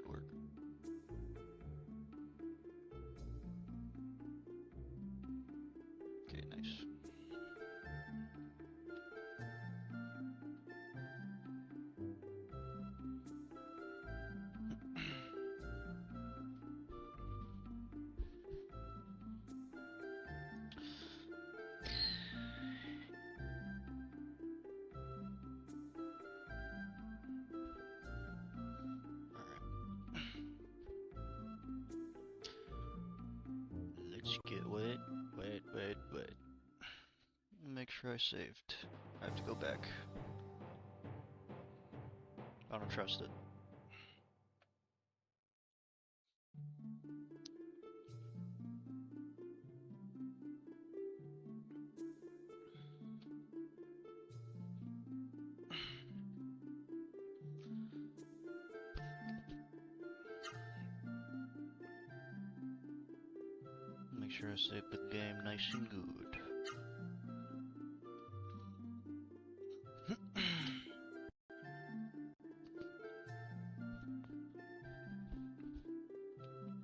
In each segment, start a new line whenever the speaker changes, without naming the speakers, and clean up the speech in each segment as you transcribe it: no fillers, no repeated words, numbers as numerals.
work. Okay, nice. Let's get wait. Make sure I saved. I have to go back. I don't trust it. Make sure I save the game nice and good.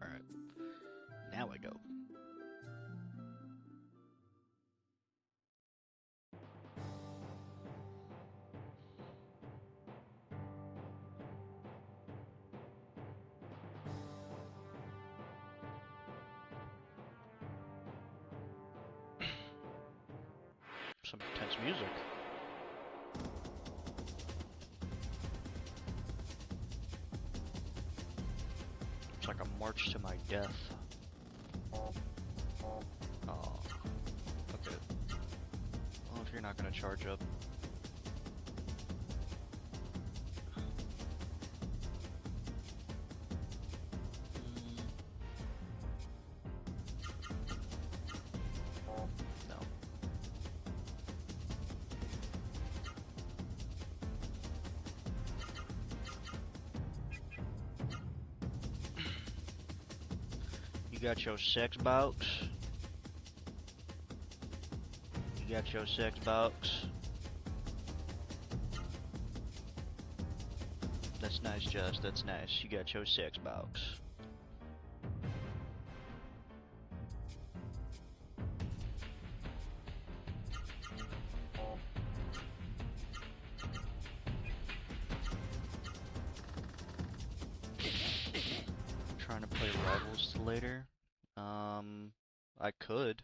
Alright. Now I go. Some intense music. It's like a march to my death. Oh. Okay. Well, if you're not gonna charge up. No. You got your sex box? You got your sex box? That's nice, Josh. That's nice. You got your sex box. Trying to play Rivals later. I could.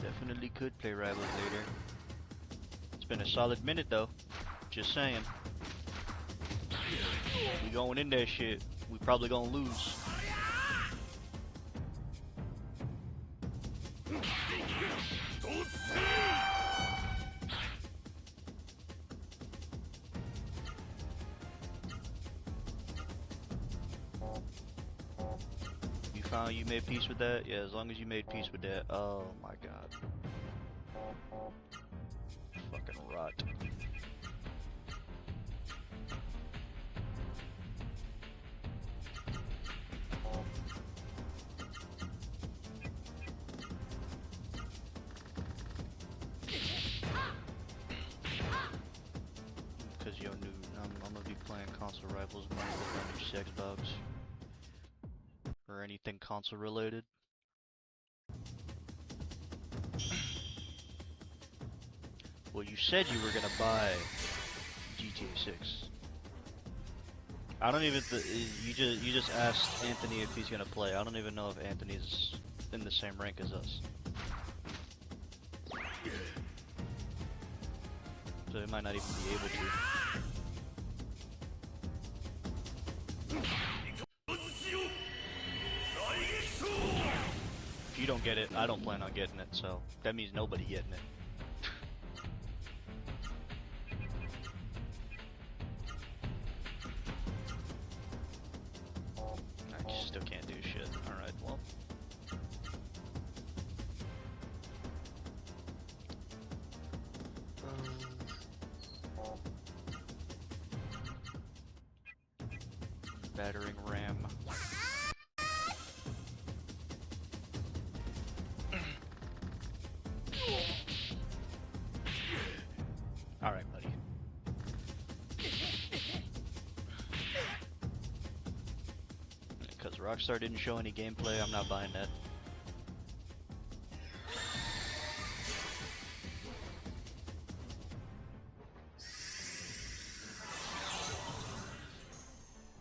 Definitely could play Rivals later. It's been a solid minute though. Just saying. We going in that shit. We probably gonna lose. You made peace with that? Yeah, as long as you made peace with that. Oh my god. Fucking rot. Cause yo, new, I'm gonna be playing console Rivals more with my new sex box. Or anything console related. Well, you said you were gonna buy GTA 6. I don't even. You just asked Anthony if he's gonna play. I don't even know if Anthony's in the same rank as us. So he might not even be able to. If you don't get it, I don't plan on getting it, so that means nobody getting it. I still can't do shit. Alright, well. Battering ram. Because Rockstar didn't show any gameplay, I'm not buying that.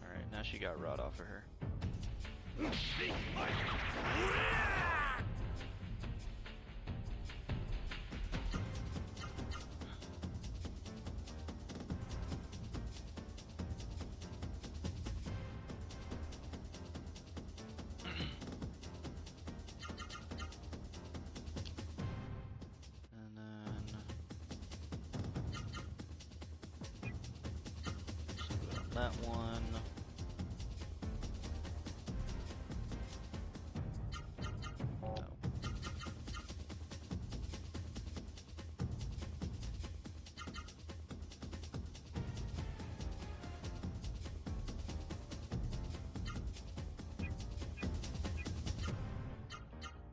Alright, now she got rot off of her. That one. No.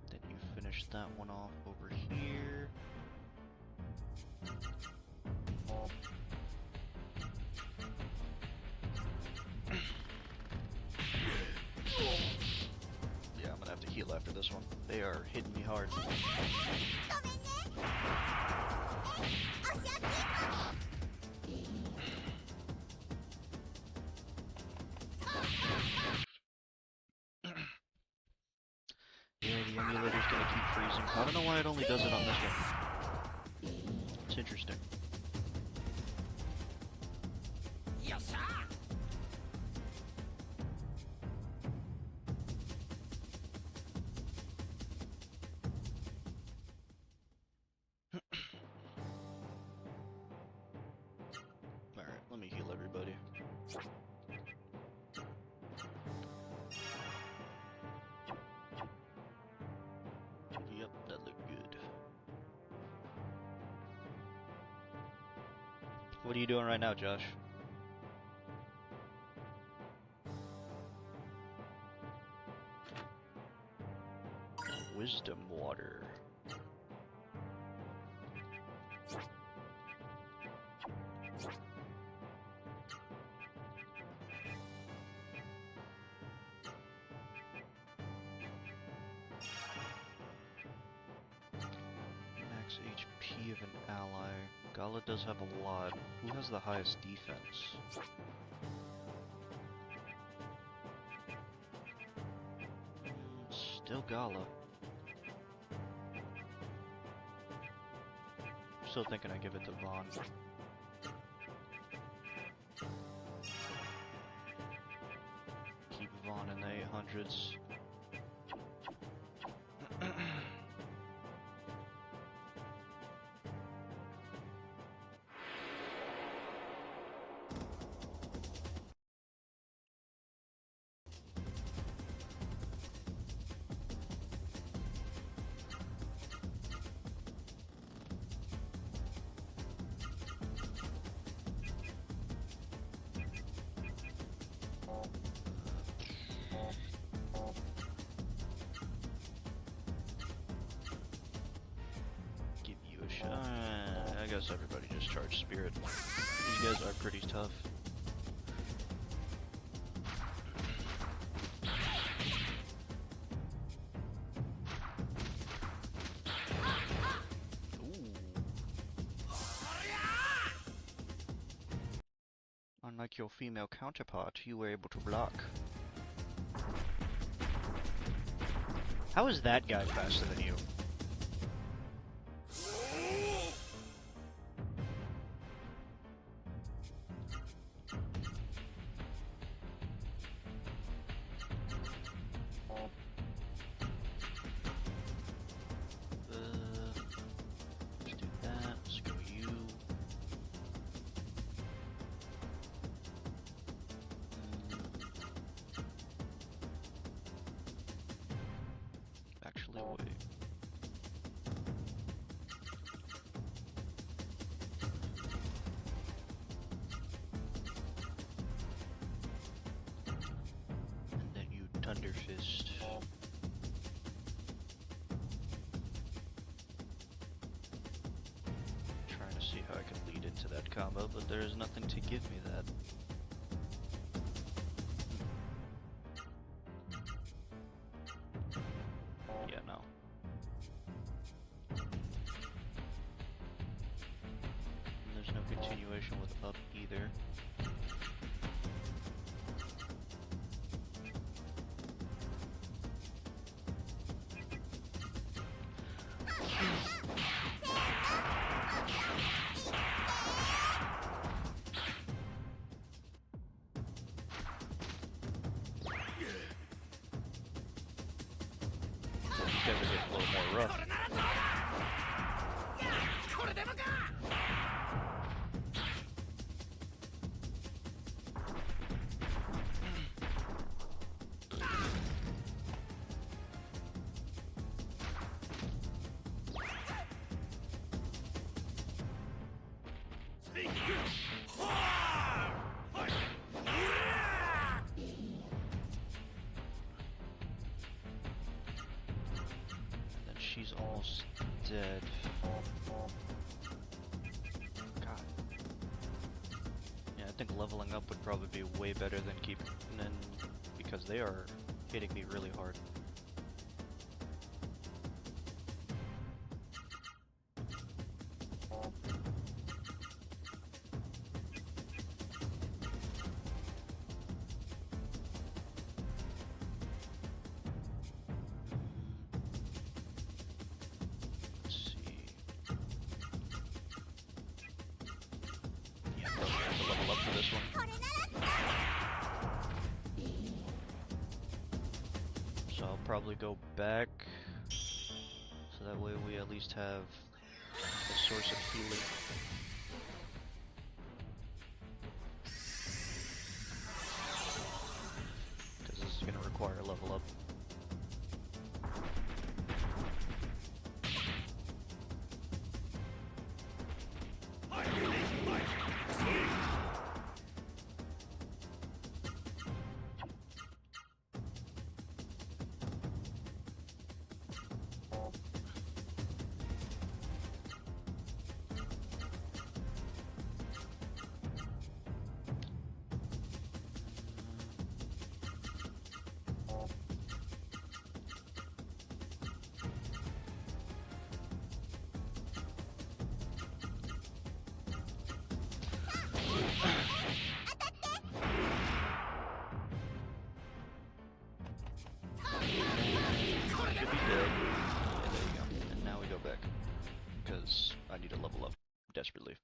Then you finish that one off over here. Yeah, I'm gonna have to heal after this one. They are hitting me hard. Yeah, the emulator's gonna keep freezing. I don't know why it only does it on this one. It's interesting. Alright, let me heal everybody. Yep, that looked good. What are you doing right now, Josh? Wisdom water. Max HP of an ally. Gala does have a lot. Who has the highest defense? Still Gala. Still thinking I give it to Vaughn. Keep Vaughn in the 800s. I guess everybody just charge Spirit. These guys are pretty tough. Ooh. Unlike your female counterpart, you were able to block. How is that guy faster than you? Let's do that. Let's go you. Actually, wait. And then you Thunder Fist. Trying to see how I can lead into that combo, but there is nothing to give me that. up either. These guys are getting a little more rough. She's almost dead. God. Yeah, I think leveling up would probably be way better than keeping in, because they are hitting me really hard. So I'll probably go back, so that way we at least have a source of healing. Because this is going to require a level up. I need to level up desperately.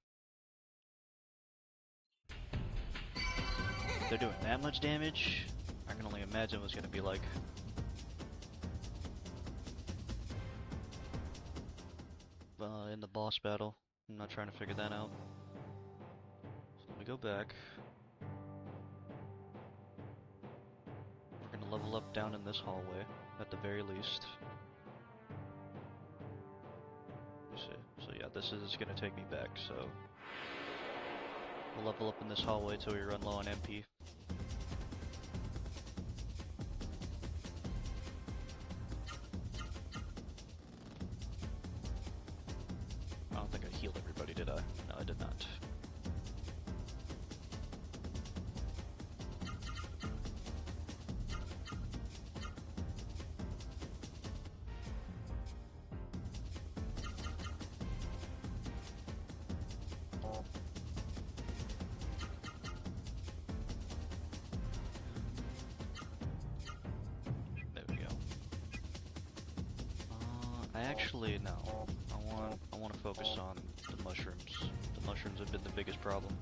If they're doing that much damage, I can only imagine what it's going to be like. In the boss battle. I'm not trying to figure that out. So let me go back. We're going to level up down in this hallway, at the very least. So yeah, this is going to take me back, so we'll level up in this hallway till we run low on MP. I don't think I healed everybody, did I? No, I did not. Actually, no. I want to focus on the mushrooms. The mushrooms have been the biggest problem.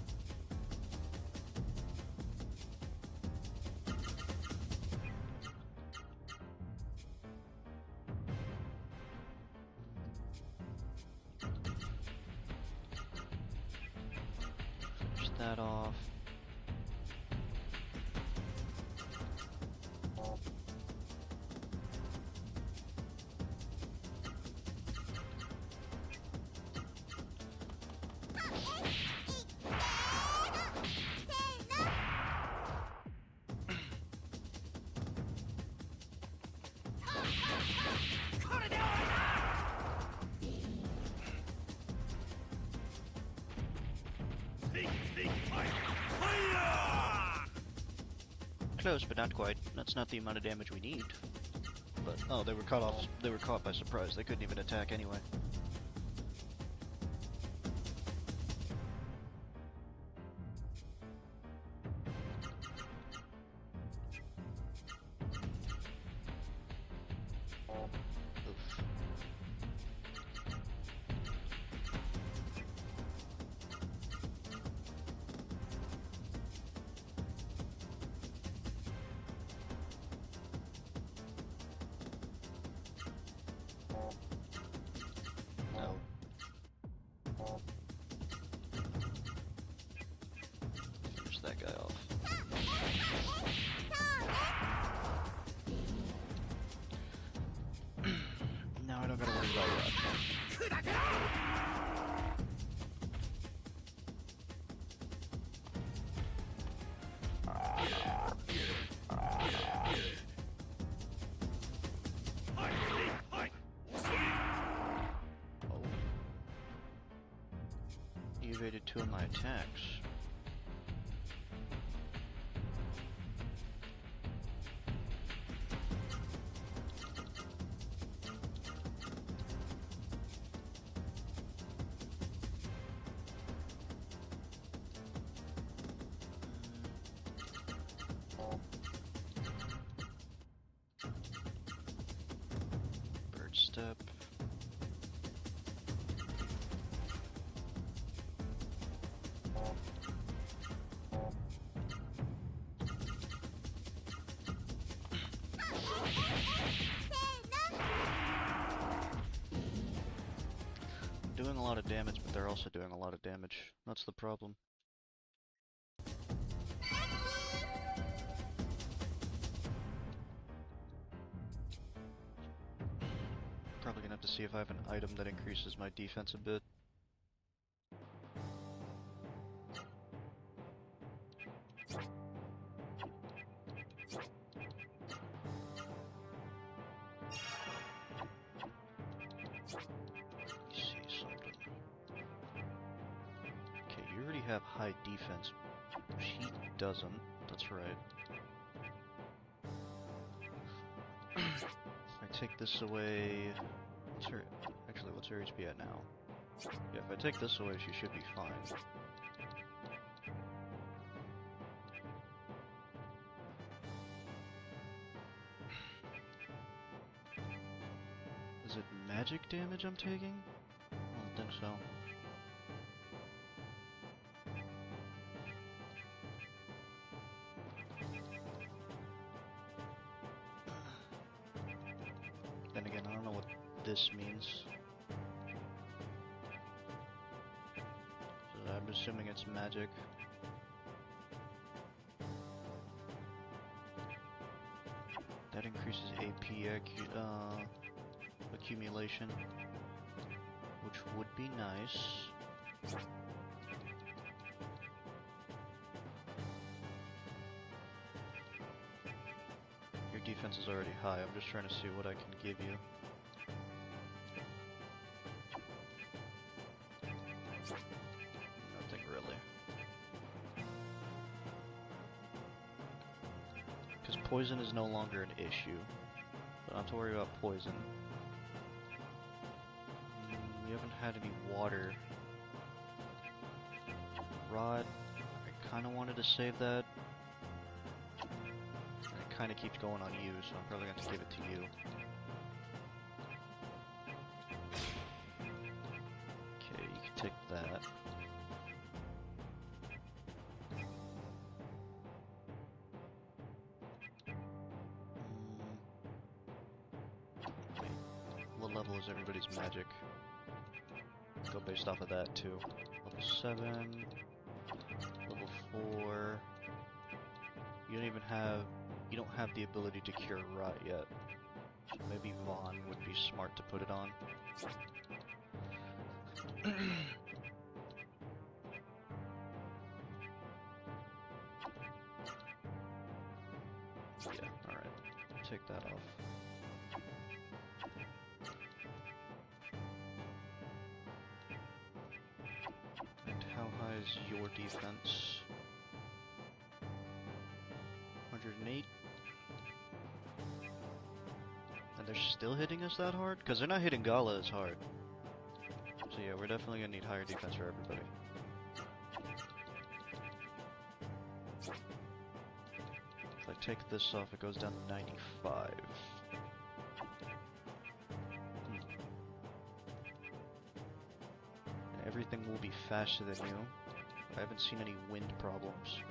Finish that off. Close, but not quite. That's not the amount of damage we need. But oh, they were caught off. They were caught by surprise. They couldn't even attack anyway. Oof. No. Finish that guy off. Now I don't gotta worry about that. Oh. He evaded 2 of my attacks. Bird step. Doing a lot of damage, but they're also doing a lot of damage. That's the problem. Probably gonna have to see if I have an item that increases my defense a bit. You already have high defense. She doesn't. That's right. I take this away. What's her? Actually, what's her HP at now? Yeah, if I take this away, she should be fine. Is it magic damage I'm taking? I don't think so. Then again, I don't know what this means. So I'm assuming it's magic. That increases AP accumulation, which would be nice. Your defense is already high. I'm just trying to see what I can give you. Nothing really. Because poison is no longer an issue. Don't have to worry about poison. We haven't had any water. Rod, I kind of wanted to save that. It kind of keeps going on you, so I'm probably going to give it to you. Okay, you can take that. Wait, what level is everybody's magic? Go based off of that too. Level 7, level 4. You don't have the ability to cure rot yet. So maybe Vaughn would be smart to put it on. Yeah, alright. Take that off. And how high is your defense? 108? And they're still hitting us that hard? Because they're not hitting Gala as hard. So yeah, we're definitely gonna need higher defense for everybody. If I take this off, it goes down to 95. everything will be faster than you. I haven't seen any wind problems.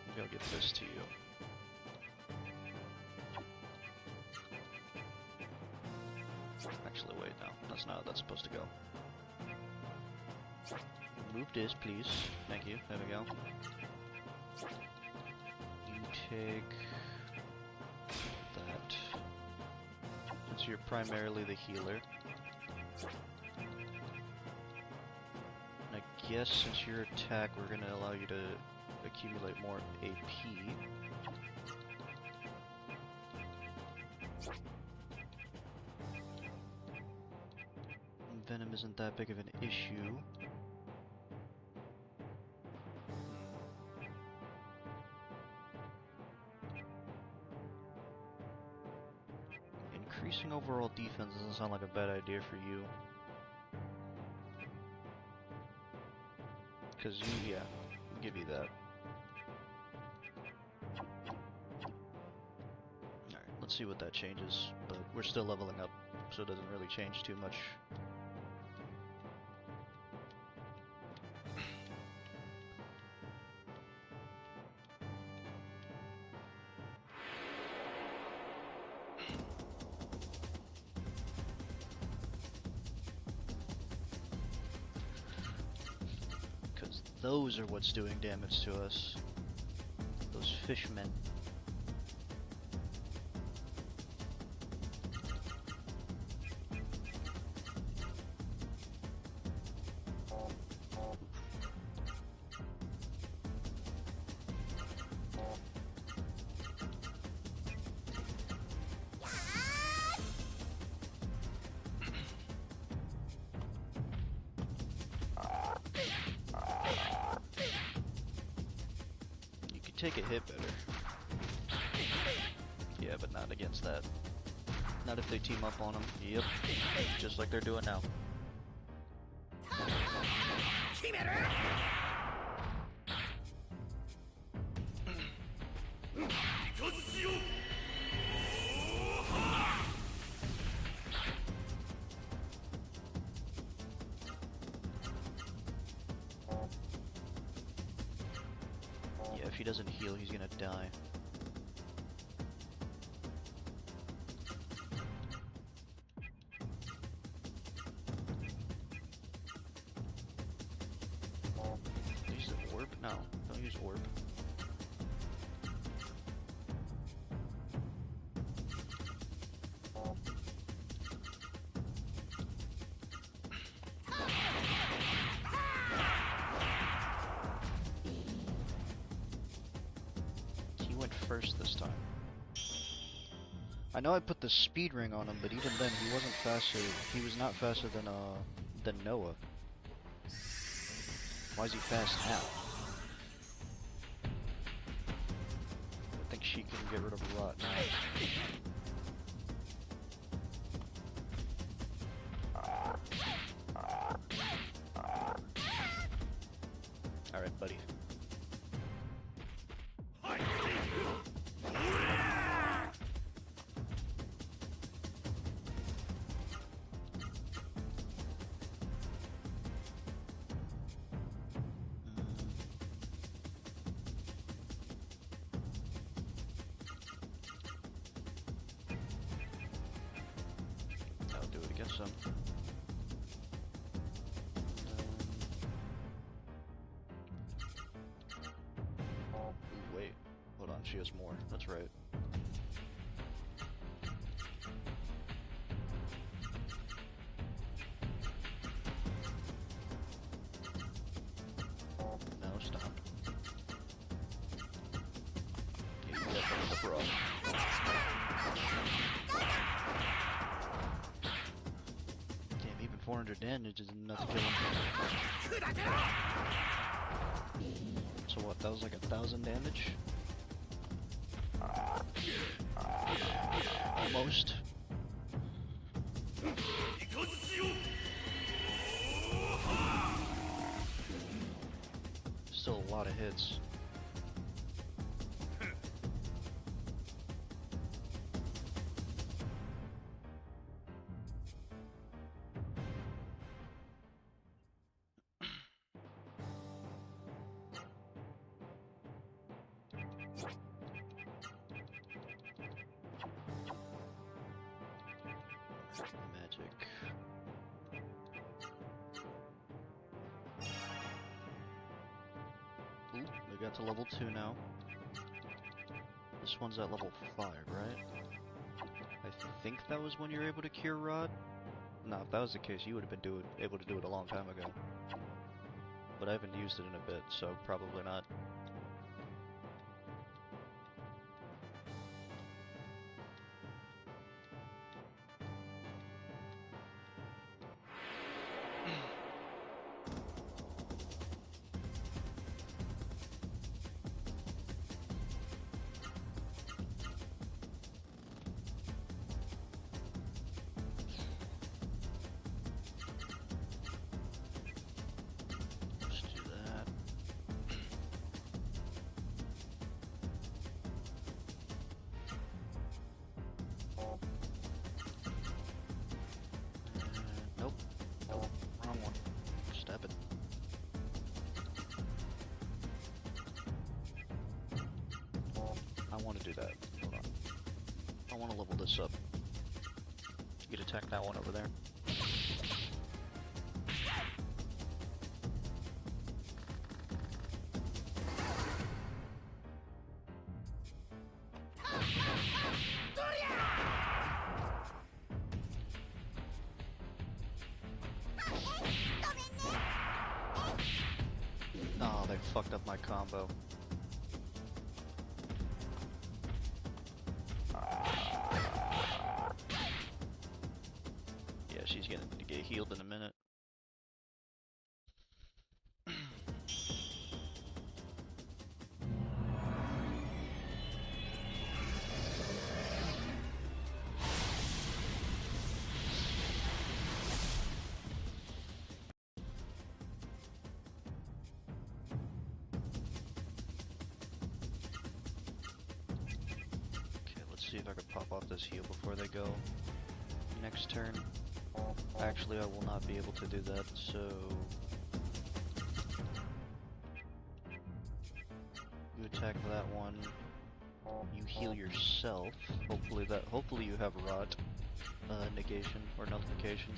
Maybe I'll give this to you. Actually, wait, no. That's not how that's supposed to go. Move this, please. Thank you. There we go. You take that. Since you're primarily the healer. And I guess since your attack, we're gonna allow you to accumulate more AP. Venom isn't that big of an issue. Increasing overall defense doesn't sound like a bad idea for you. Cause you, yeah, I'll give you that. Alright, let's see what that changes, but we're still leveling up, so it doesn't really change too much. Those are what's doing damage to us. Those fishmen. Take a hit better. Yeah, but not against that. Not if they team up on him. Yep. Just like they're doing now. If he doesn't heal, he's gonna die. Use the orb? No, don't use orb. First this time. I know I put the speed ring on him, but even then he wasn't faster. He was not faster than Noah. Why is he fast now? I think she can get rid of Rot now. Alright, buddy. Some. Wait, hold on, she has more, that's right. No, stop. Yeah, you got the bro. 400 damage is enough to kill him. So what, that was like 1,000 damage? Almost. Still a lot of hits. got to level 2 now. This one's at level 5, right? I think that was when you were able to cure Rod? No, if that was the case, you would have been able to do it a long time ago. But I haven't used it in a bit, so probably not. Nope. Nope. Wrong one. Step it. I want to do that. Hold on. I want to level this up. You could attack that one over there. Oh, they fucked up my combo. Yeah, she's gonna need to get healed in a minute. See if I can pop off this heal before they go. Next turn. Actually, I will not be able to do that, so... You attack that one. You heal yourself. Hopefully you have rot negation or nullification.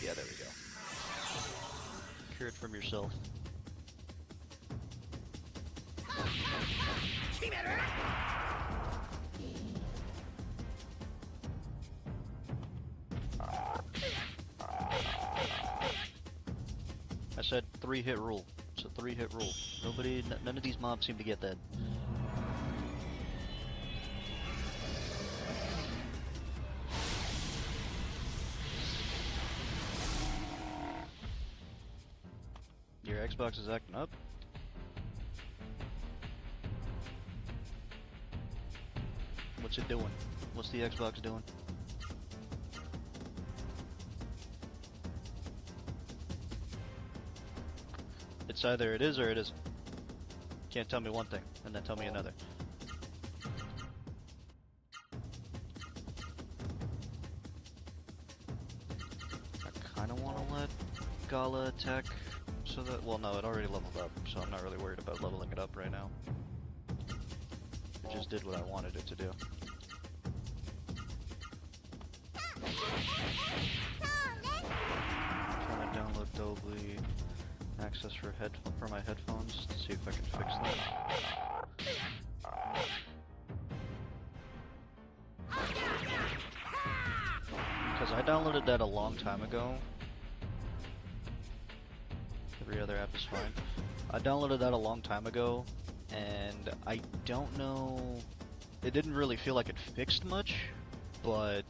Yeah, there we go. Cure it from yourself. I said 3-hit rule. It's a 3-hit rule. None of these mobs seem to get that. Your Xbox is acting up? What's it doing? What's the Xbox doing? It's either it is or it isn't. Can't tell me one thing and then tell me another. I kinda wanna let Gala attack so that, well no, it already leveled up, so I'm not really worried about leveling it up right now. It just did what I wanted it to do. Trying to download Dolby access for my headphones to see if I can fix that. Because I downloaded that a long time ago. Every other app is fine. I downloaded that a long time ago, and I don't know... It didn't really feel like it fixed much, but...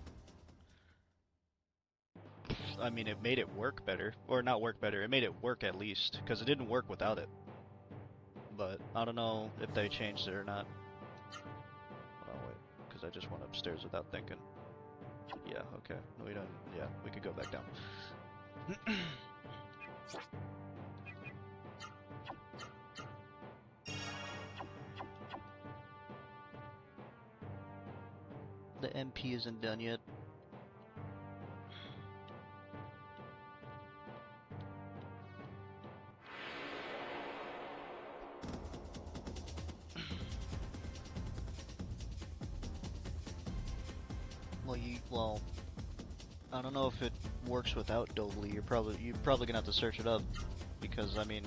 I mean, it made it work better. Or not work better, it made it work at least, because it didn't work without it. But I don't know if they changed it or not. Oh wait, because I just went upstairs without thinking. Yeah, okay. No, we don't... Yeah, we could go back down. The MP isn't done yet. Well, I don't know if it works without Dobly. You're probably gonna have to search it up, because I mean,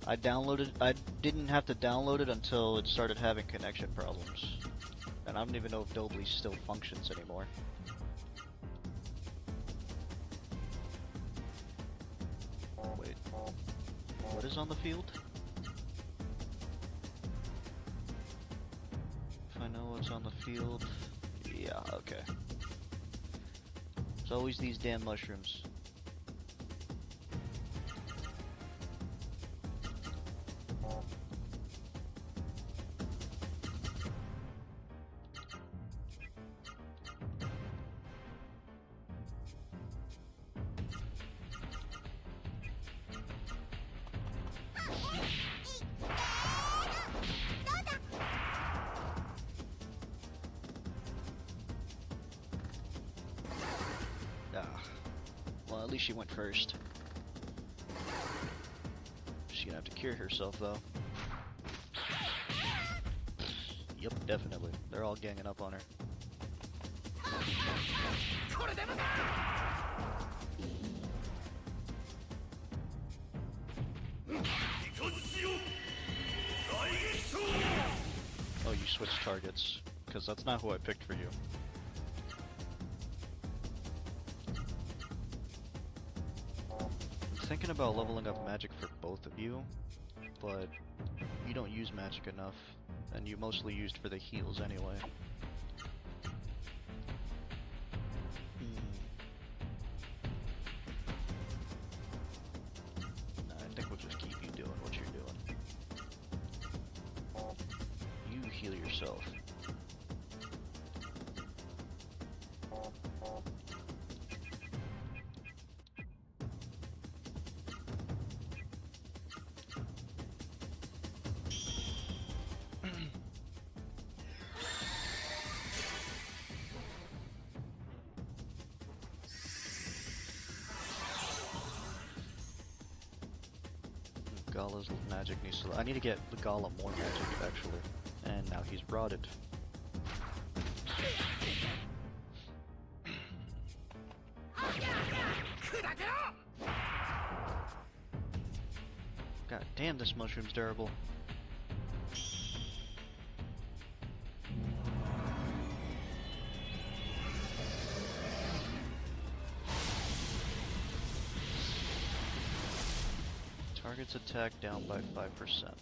I didn't have to download it until it started having connection problems, and I don't even know if Dobly still functions anymore. Wait, what is on the field? If I know what's on the field, yeah, okay. It's always these damn mushrooms. Well, at least she went first. She's gonna have to cure herself, though. Yep, definitely. They're all ganging up on her. Oh, you switched targets, because that's not who I picked for you. I'm thinking about leveling up magic for both of you, but you don't use magic enough, and you mostly used for the heals anyway. Nah, I think we'll just keep you doing what you're doing. You heal yourself. Gala's magic needs to... I need to get Gala more magic, actually. And now he's rotted. God damn, this mushroom's durable. Target's attack down by 5%.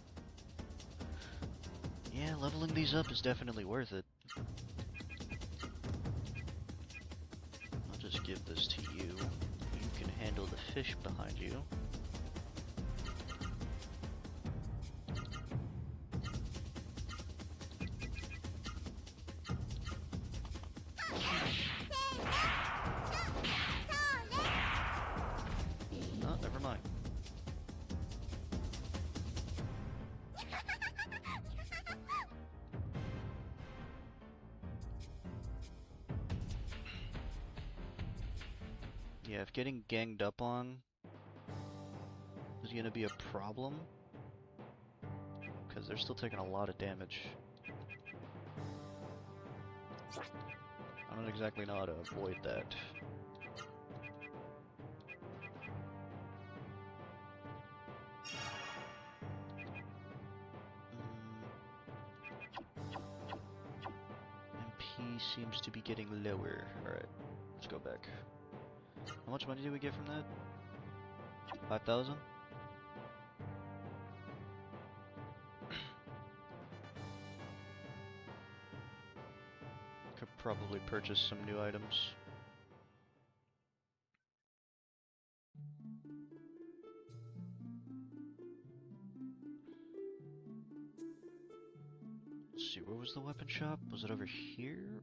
Yeah, leveling these up is definitely worth it. I'll just give this to you. You can handle the fish behind you. Oh, never mind. Yeah, if getting ganged up on is gonna be a problem, because they're still taking a lot of damage. I don't exactly know how to avoid that. MP seems to be getting lower. Alright, let's go back. How much money did we get from that? 5,000? Could probably purchase some new items. Let's see, where was the weapon shop? Was it over here?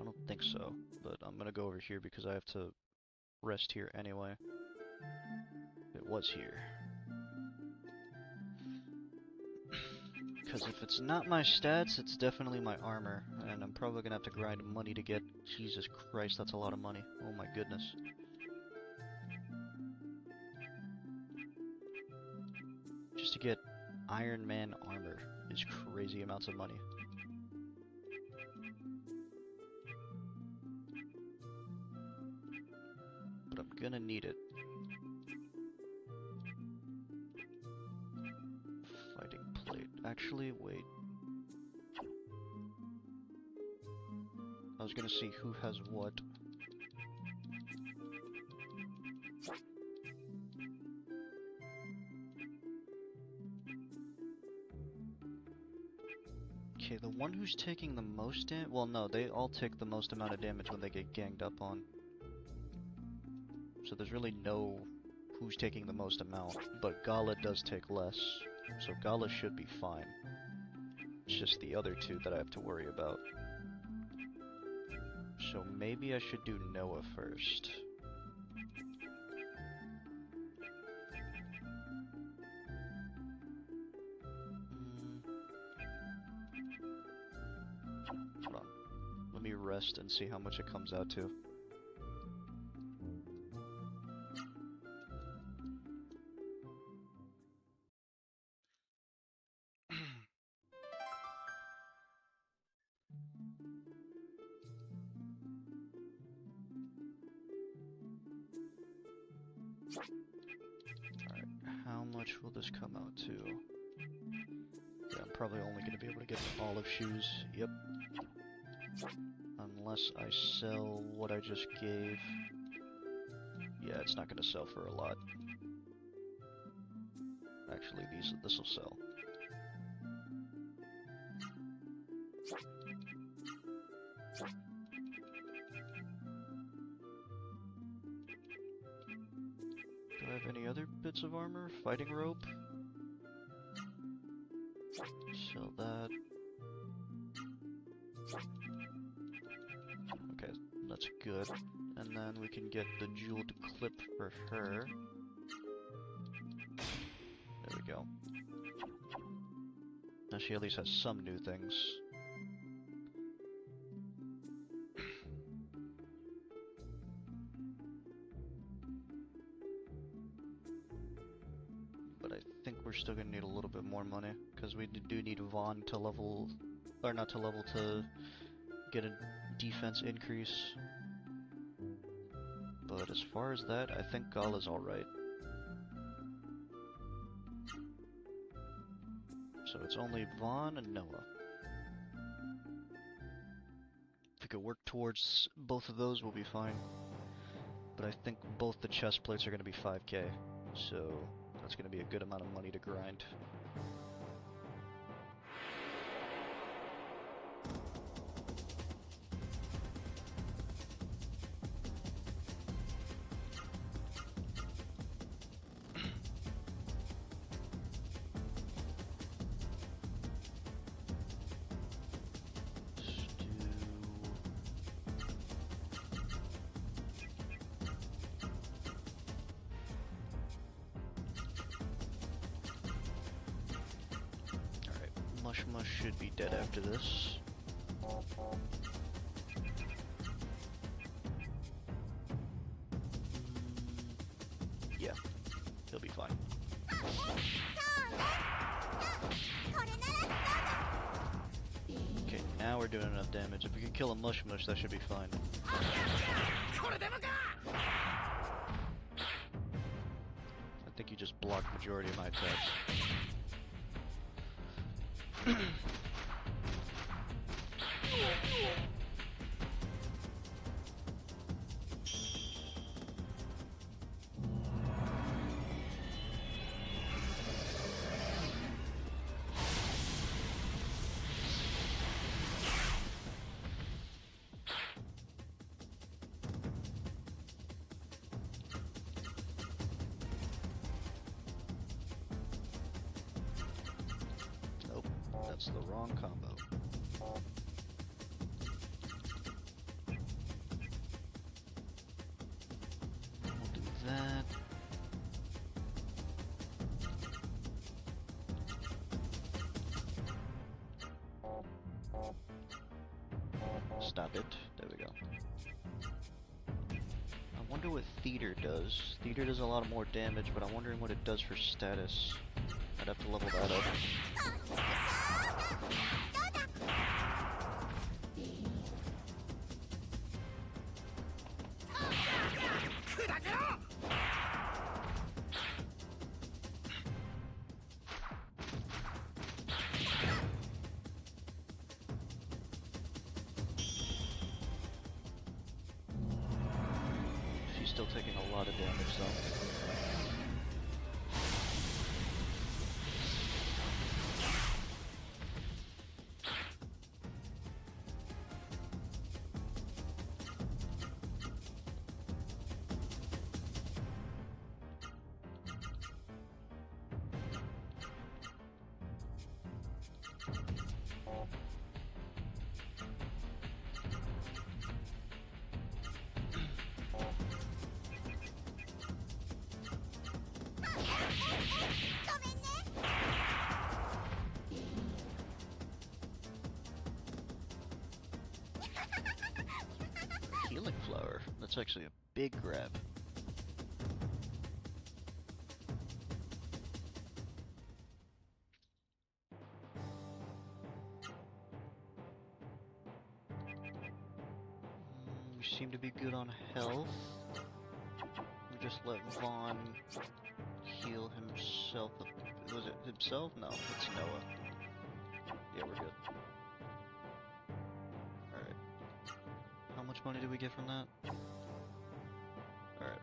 I don't think so, but I'm gonna go over here because I have to rest here anyway. It was here. Because if it's not my stats, it's definitely my armor, and I'm probably gonna have to grind money to get... Jesus Christ, that's a lot of money. Oh my goodness. Just to get Iron Man armor is crazy amounts of money. Gonna need it. Fighting plate. Actually, wait. I was gonna see who has what. Okay, the one who's taking the most damage. Well, no, they all take the most amount of damage when they get ganged up on. So there's really no who's taking the most amount, but Gala does take less, so Gala should be fine. It's just the other two that I have to worry about. So maybe I should do Noah first. Hold on. Let me rest and see how much it comes out to. Alright, how much will this come out to? Yeah, I'm probably only going to be able to get olive shoes. Yep. Unless I sell what I just gave. Yeah, it's not going to sell for a lot. Actually, this will sell. Do I have any other bits of armor? Fighting rope? Sell that. Okay, that's good. And then we can get the jeweled clip for her. There we go. Now she at least has some new things. But I think we're still gonna need a little bit more money, because we do need Vaughn to level, or not to level, to get a defense increase. But as far as that, I think Gala's alright. So it's only Vaughn and Noah. If we could work towards both of those, we'll be fine. But I think both the chest plates are going to be 5k, so that's going to be a good amount of money to grind. Mush should be dead after this. Yeah, he'll be fine. Okay, now we're doing enough damage. If we can kill a Mush, that should be fine. I think you just blocked the majority of my attacks. Nope, that's the wrong combo. We'll do that. Stop it. There we go. I wonder what Theater does. Theater does a lot more damage, but I'm wondering what it does for status. I'd have to level that up. still taking a lot of damage though. Healing flower. That's actually a big grab. We seem to be good on health. We just let Vaughn heal himself. Was it himself? No, it's Noah. Yeah, we're good. Alright. How much money did we get from that? Alright.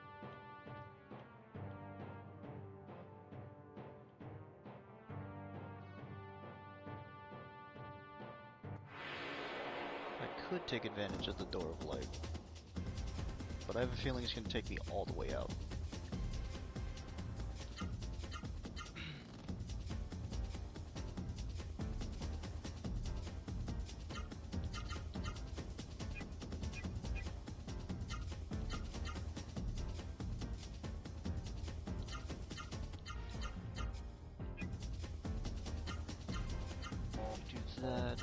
I could take advantage of the Door of Light, but I have a feeling it's going to take me all the way out. Do that.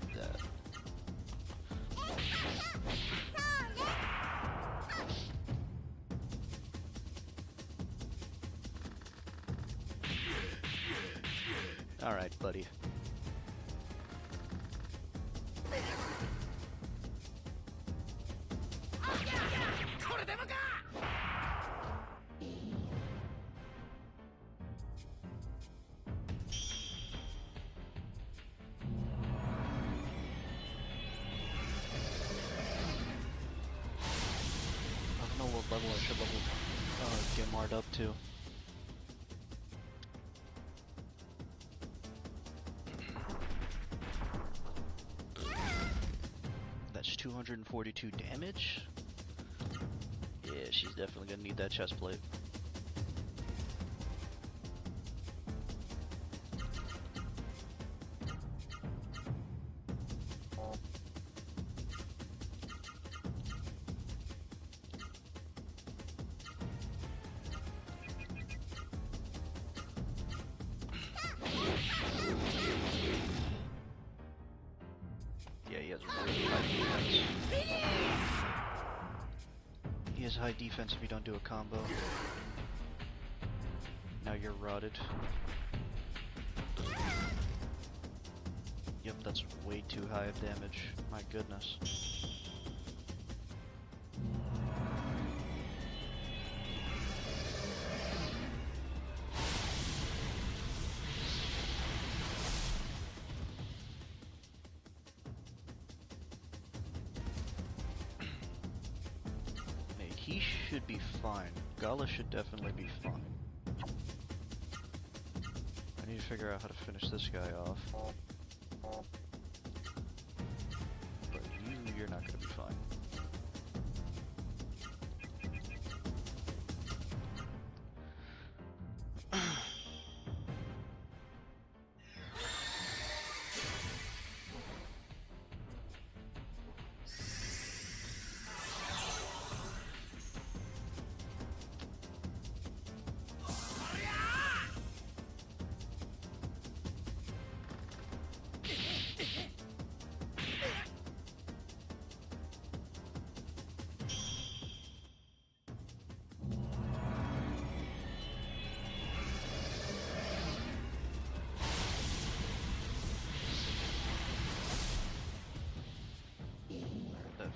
Do that. Alright, buddy. I don't know what level I should level Gemard up to. That's 242 damage? Yeah, she's definitely gonna need that chest plate. Yeah, he has really high defense. He has high defense if you don't do a combo. Now you're rotted. Yep, that's way too high of damage. My goodness. He should be fine. Gala should definitely be fine. I need to figure out how to finish this guy off. But you're not gonna be fine.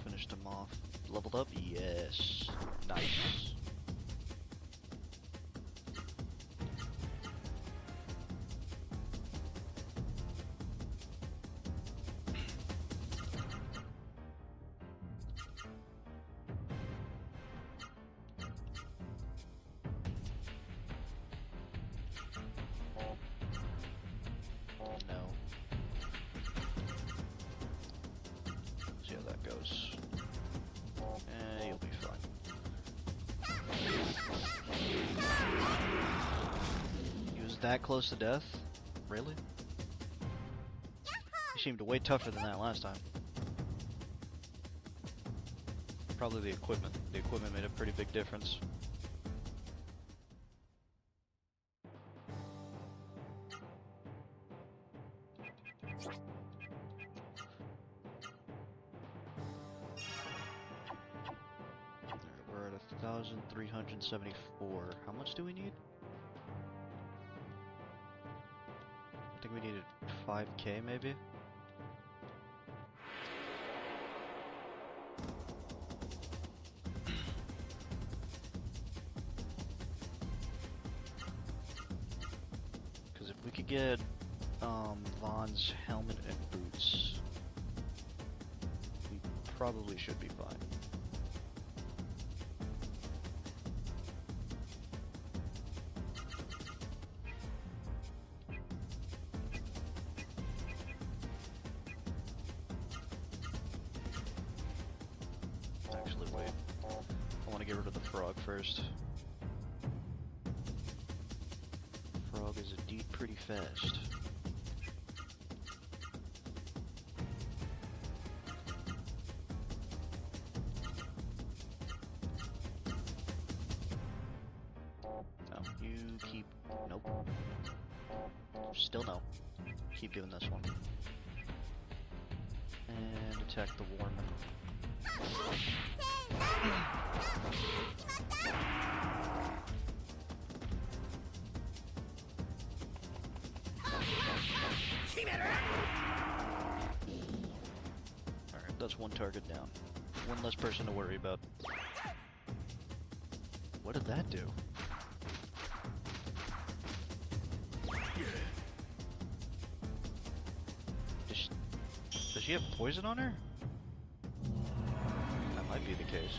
Finished him off. Leveled up? Yes. Nice. that close to death? Really? He seemed way tougher than that last time. Probably the equipment. The equipment made a pretty big difference. We're at 1,374. How much do we need? I think we needed 5K maybe? Because if we could get Vaughn's helmet and boots, we probably should be fine. Actually, wait. I want to get rid of the frog first. Frog is indeed pretty fast. No, you keep... Nope. Still no. Keep doing this one. And attack the Warman. Alright, that's one target down. One less person to worry about. What did that do? Does she have poison on her? That might be the case.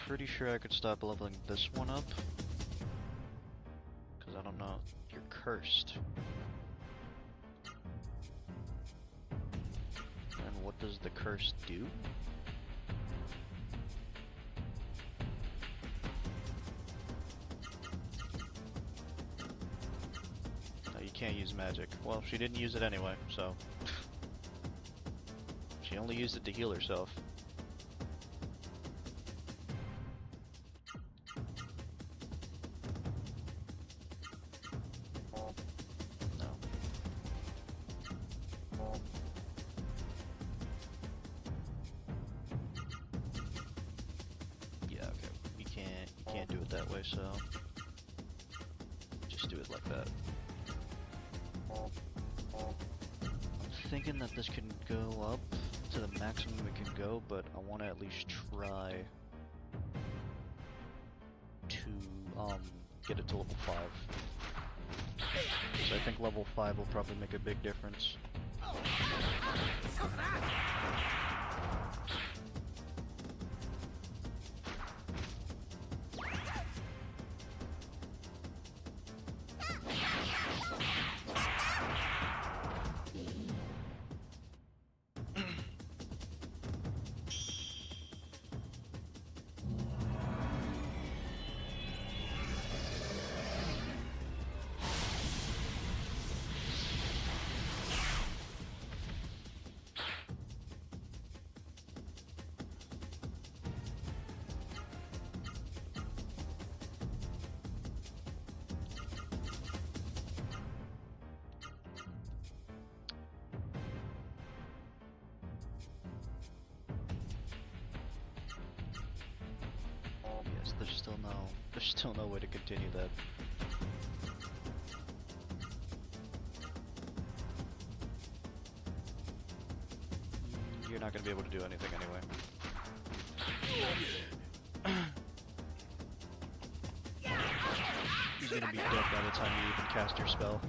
Pretty sure I could stop leveling this one up. Because I don't know. You're cursed. And what does the curse do? No, you can't use magic. Well, she didn't use it anyway, so... She only used it to heal herself. So just do it like that. I'm thinking that this can go up to the maximum it can go, but I want to at least try to get it to level 5. So I think level 5 will probably make a big difference. There's still no way to continue that. You're not going to be able to do anything anyway. He's going to be dead by the time you even cast your spell.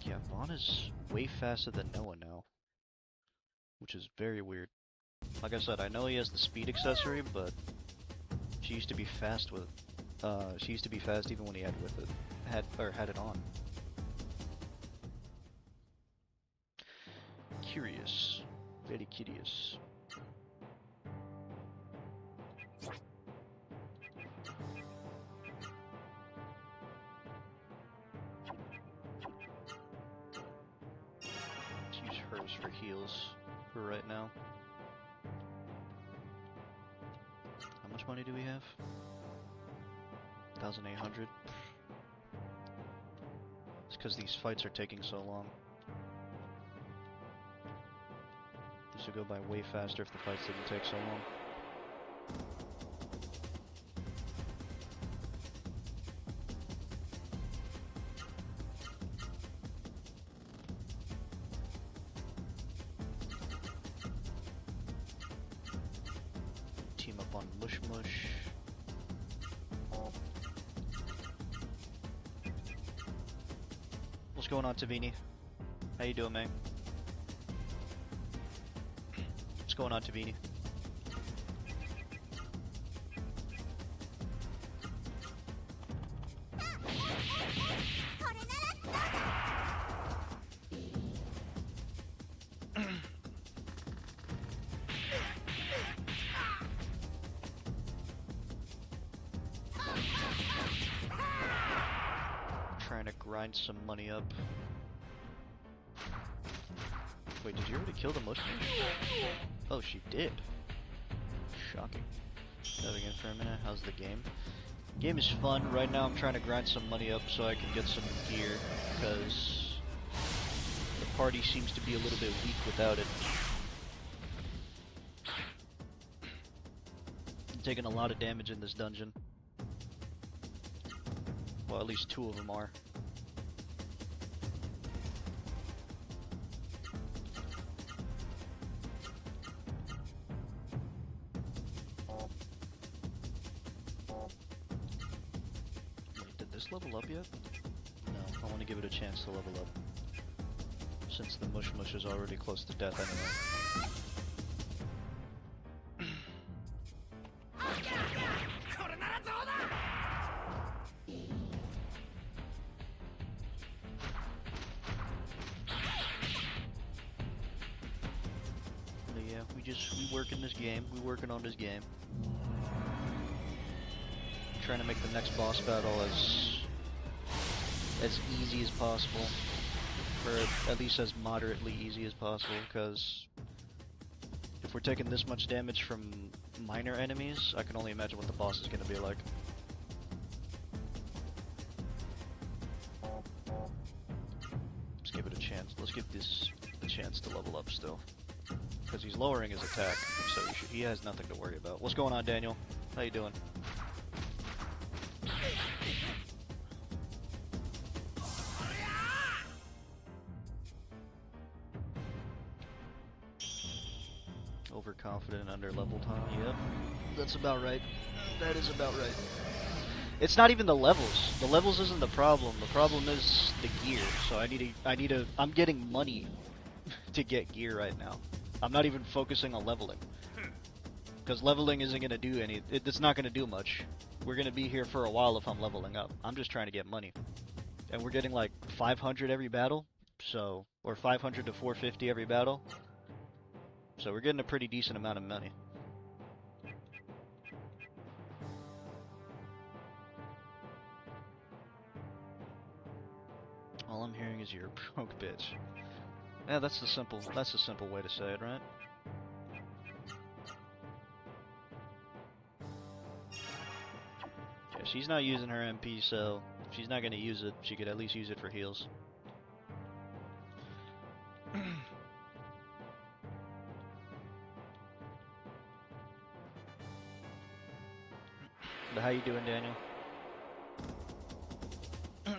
Yeah, Vaughn is way faster than Noah now, which is very weird. Like I said, I know he has the speed accessory, but she used to be fast with She used to be fast even when he had with it, had it on. Curious, very curious. Let's use hers for heals for right now. How much money do we have? 1,800. It's because these fights are taking so long. This would go by way faster if the fights didn't take so long. Team up on Mush Mush. What's going on, Tavini? How you doing, man? What's going on, Tavini? Trying to grind some money up. Wait, did you already kill the Mush Mush? Oh, she did. Shocking. Diving in for a minute. How's the game? Game is fun. Right now I'm trying to grind some money up so I can get some gear, because the party seems to be a little bit weak without it. I'm taking a lot of damage in this dungeon. Well, at least 2 of them are. Wait, did this level up yet? No, I want to give it a chance to level up. Since the Mush Mush is already close to death anyway. We working this game. We working on this game. Trying to make the next boss battle as easy as possible, or at least as moderately easy as possible. Because if we're taking this much damage from minor enemies, I can only imagine what the boss is going to be like. Let's give it a chance. Let's give this a chance to level up still. Because he's lowering his attack, so he has nothing to worry about. What's going on, Daniel? How you doing? Overconfident, under-leveled, huh? Yep. That's about right. That is about right. It's not even the levels. The levels isn't the problem. The problem is the gear. So I'm getting money to get gear right now. I'm not even focusing on leveling. Because leveling isn't going to do it's not going to do much. We're going to be here for a while if I'm leveling up. I'm just trying to get money. And we're getting like 500 every battle. So, or 500 to 450 every battle. So we're getting a pretty decent amount of money. All I'm hearing is you're a broke bitch. Yeah, that's the simple way to say it, right? Yeah, she's not using her MP, so if she's not gonna use it, she could at least use it for heals. But how you doing, Daniel? I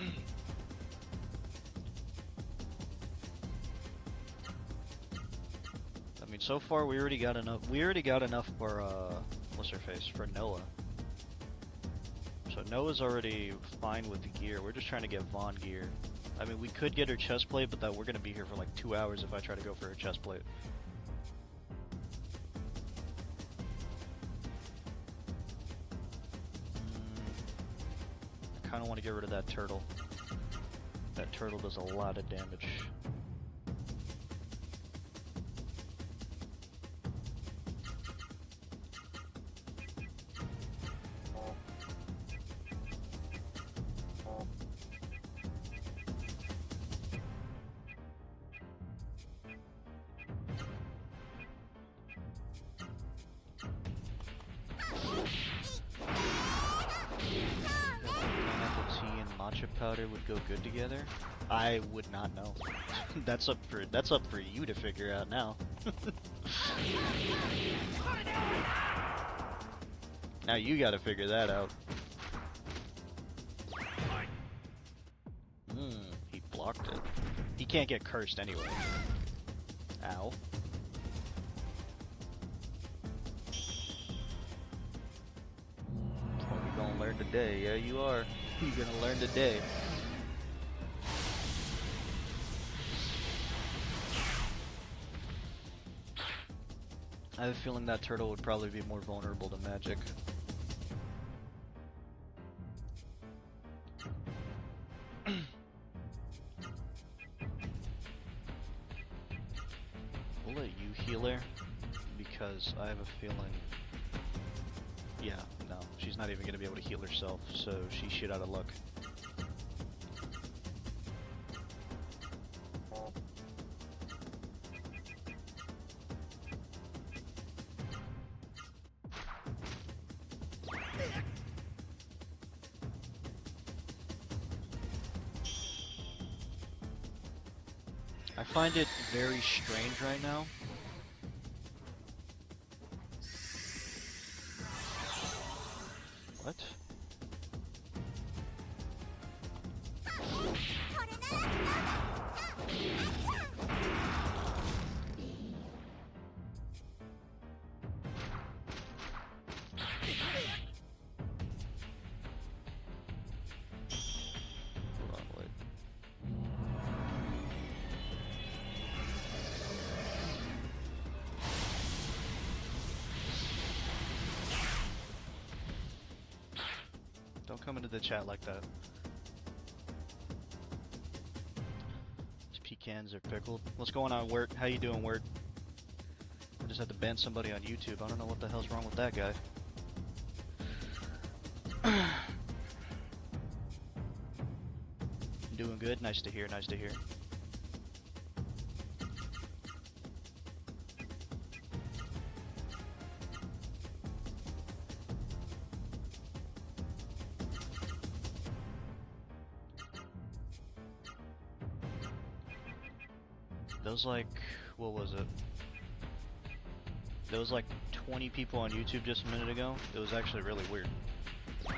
mean, so far we already got enough. We already got enough for what's her face, for Noah. So Noah's already fine with the gear. We're just trying to get Vaughn gear. I mean, we could get her chest plate, but that we're gonna be here for like 2 hours if I try to go for her chest plate. kind of want to get rid of that turtle. That turtle does a lot of damage. Matcha powder would go good together? I would not know. That's up for you to figure out now. Now you gotta figure that out. He blocked it. He can't get cursed anyway. Ow. Oh, you're gonna learn today. Yeah, you are. You're gonna learn today. I have a feeling that turtle would probably be more vulnerable to magic. We'll let you heal her, because I have a feeling... Yeah, no, she's not even gonna be able to heal herself, so she's shit out of luck. I find it very strange right now. What? Hold on, wait. Don't come into the chat like that. These pecans are pickled. What's going on, Wirt? How you doing, Wirt? I just had to ban somebody on YouTube. I don't know what the hell's wrong with that guy. Doing good? Nice to hear, nice to hear. There was like, what was it? There was like 20 people on YouTube just a minute ago. It was actually really weird. But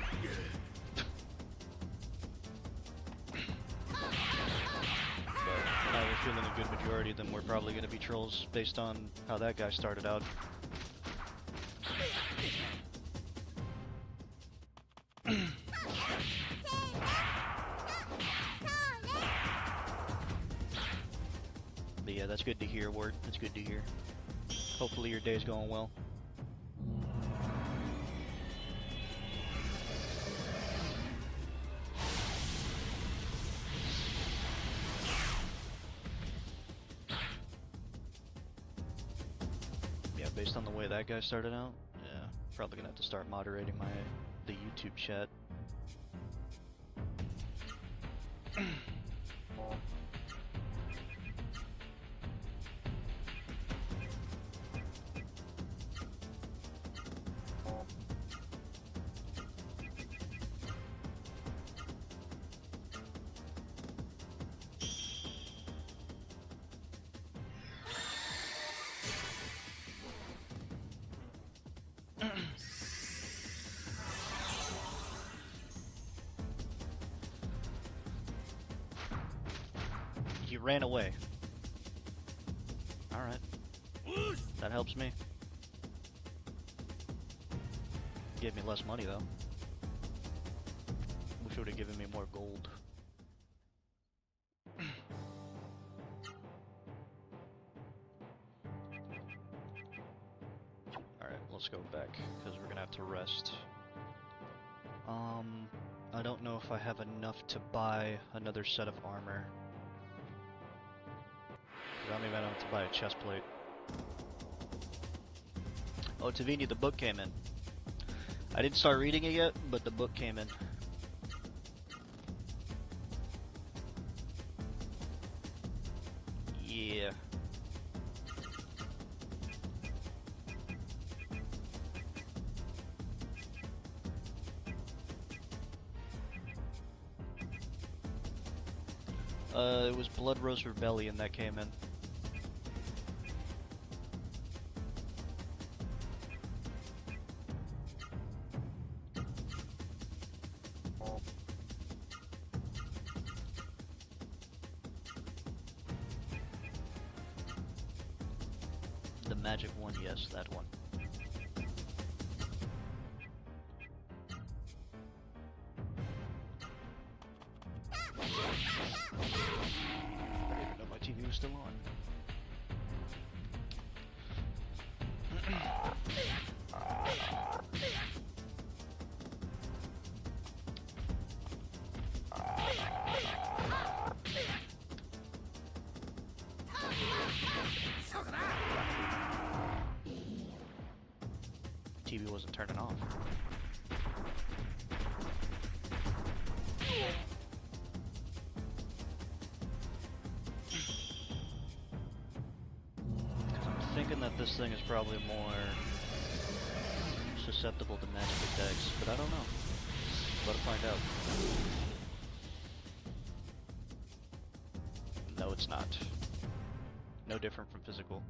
I have a feeling a good majority of them were probably going to be trolls based on how that guy started out. But yeah, that's good to hear, Ward. That's good to hear. Hopefully your day's going well. Yeah, based on the way that guy started out, yeah, probably gonna have to start moderating the YouTube chat. He ran away. Alright. That helps me. Gave me less money though. Wish it would have given me more gold. Alright, let's go back, because we're gonna have to rest. I don't know if I have enough to buy another set of armor. I don't even have enough to buy a chest plate. Oh, Tavini, the book came in. I didn't start reading it yet, but the book came in. Yeah. It was Blood Rose Rebellion that came in. The magic one, yes, that one. I didn't even know my TV was still on. TV wasn't turning off. I'm thinking that this thing is probably more susceptible to magic attacks, but I don't know. About to find out. No, it's not. No different from physical.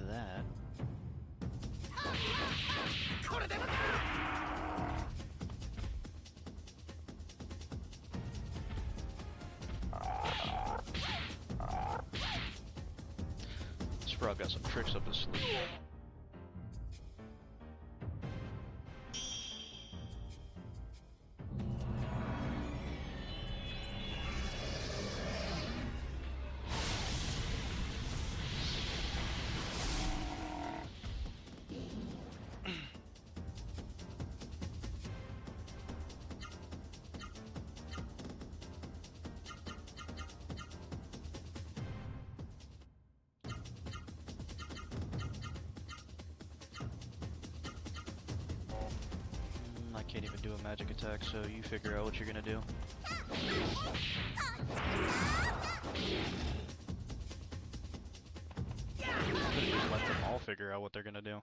That. This frog got some tricks up his sleeve. I can't even do a magic attack, so you figure out what you're gonna do. Could've just let them all figure out what they're gonna do.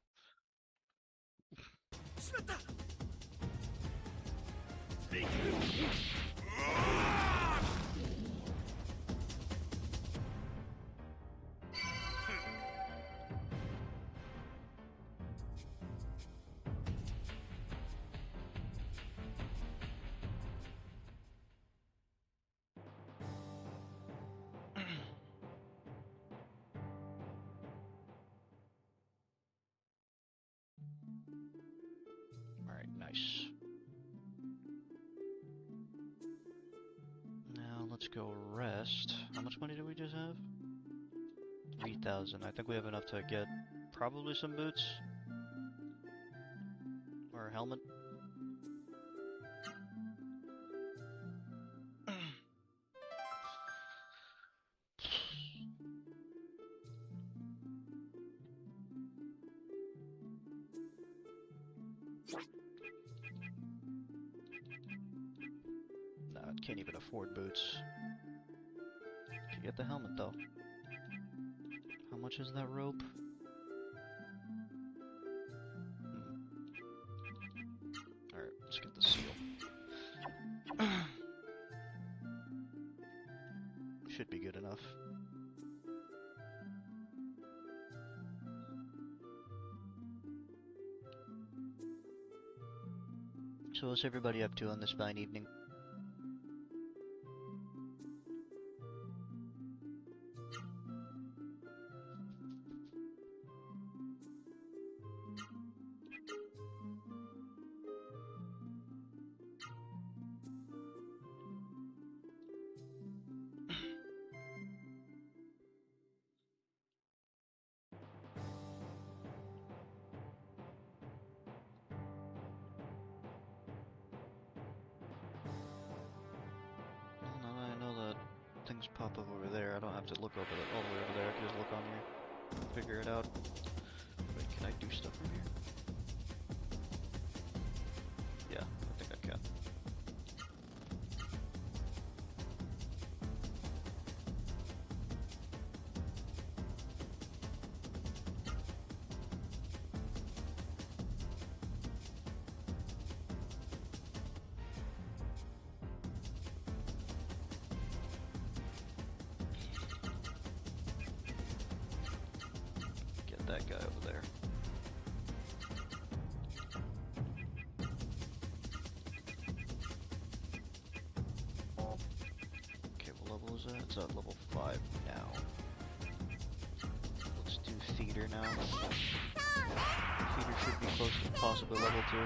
Alright, nice. Now let's go rest. How much money do we just have? 3,000. I think we have enough to get probably some boots. Or a helmet. Nah, I can't even afford boots. Can get the helmet though. How much is that rope? Alright, let's get the seal. Should be good enough. So what's everybody up to on this fine evening? Things pop up over there. I don't have to look over all the way over there. I can just look on here, figure it out. Wait, can I do stuff from here? Yeah, I think I can. That guy over there. Okay, what level is that? It's at level 5 now. Let's do theater now. Theater should be close to possibly level 2.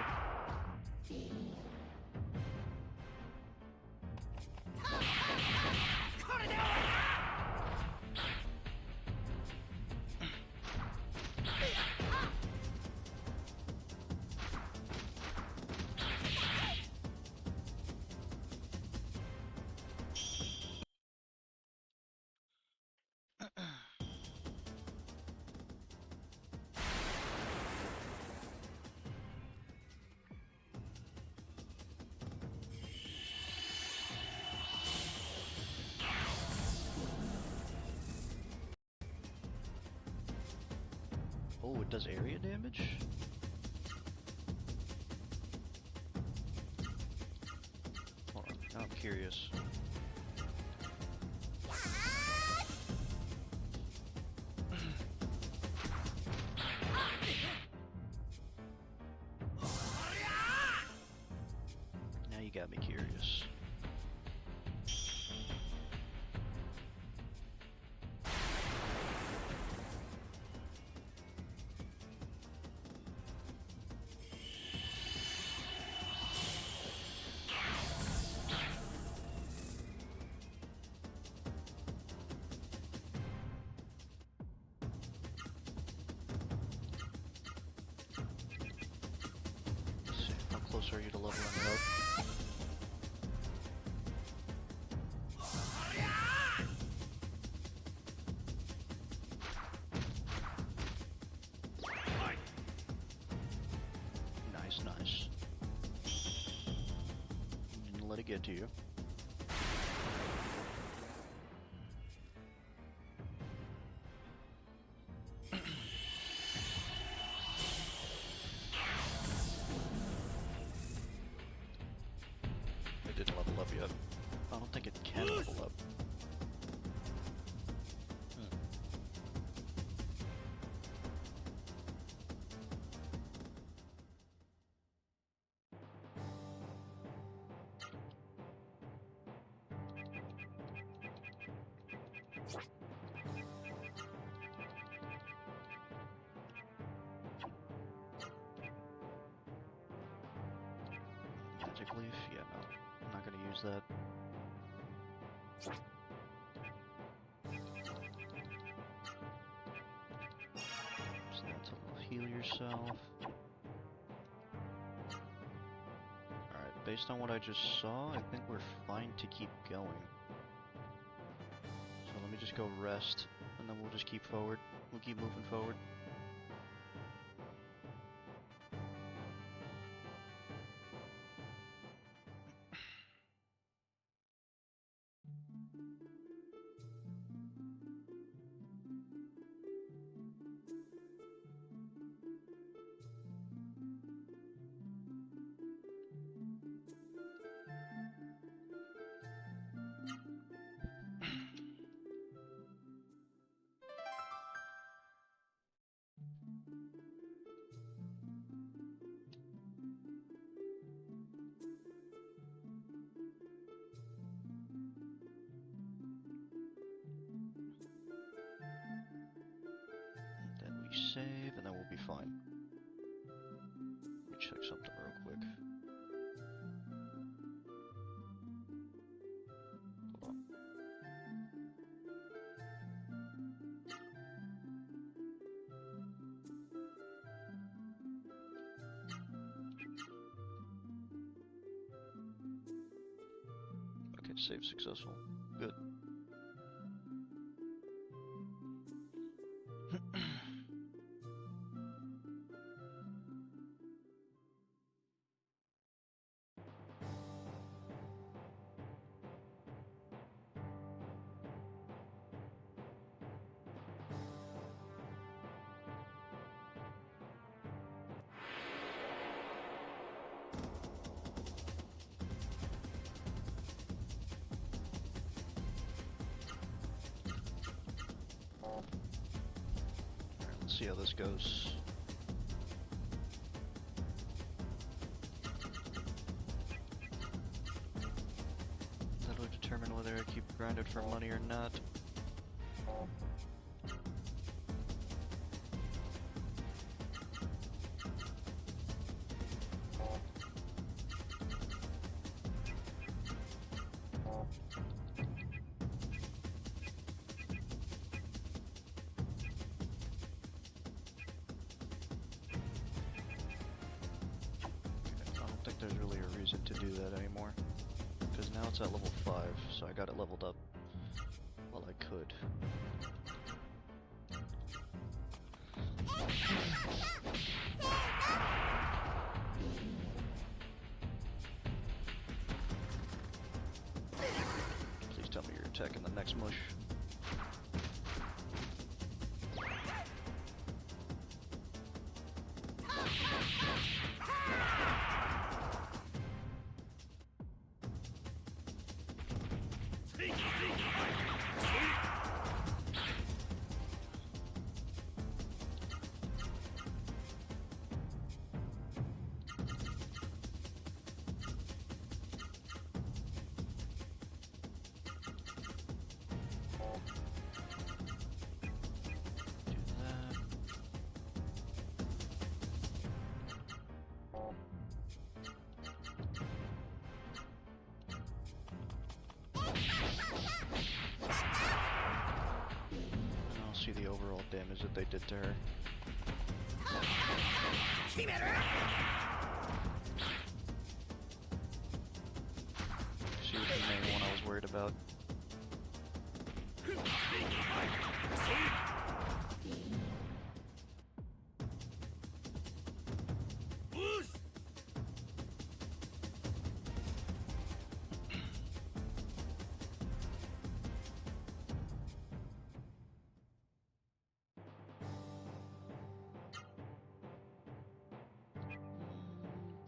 Oh, it does area damage? Hold on, now I'm curious. Now you got me curious. How close are you to leveling it up? Nice, nice. Didn't let it get to you. It didn't level up yet. I don't think it can level up. Magic leaf? Yeah, no. I'm not gonna use that. So that's a heal yourself. Alright, based on what I just saw, I think we're fine to keep going. So let me just go rest, and then we'll just keep forward. We'll keep moving forward. save, and then we'll be fine. Let me check something real quick. Hold on. Okay, save successful. Good. Let's see how this goes. That'll determine whether I keep grinded for money or not. There's really a reason to do that anymore, because now it's at level 5, so I got it leveled up while I could. Please tell me you're attacking the next mush. See the overall damage that they did to her. See the main one I was worried about.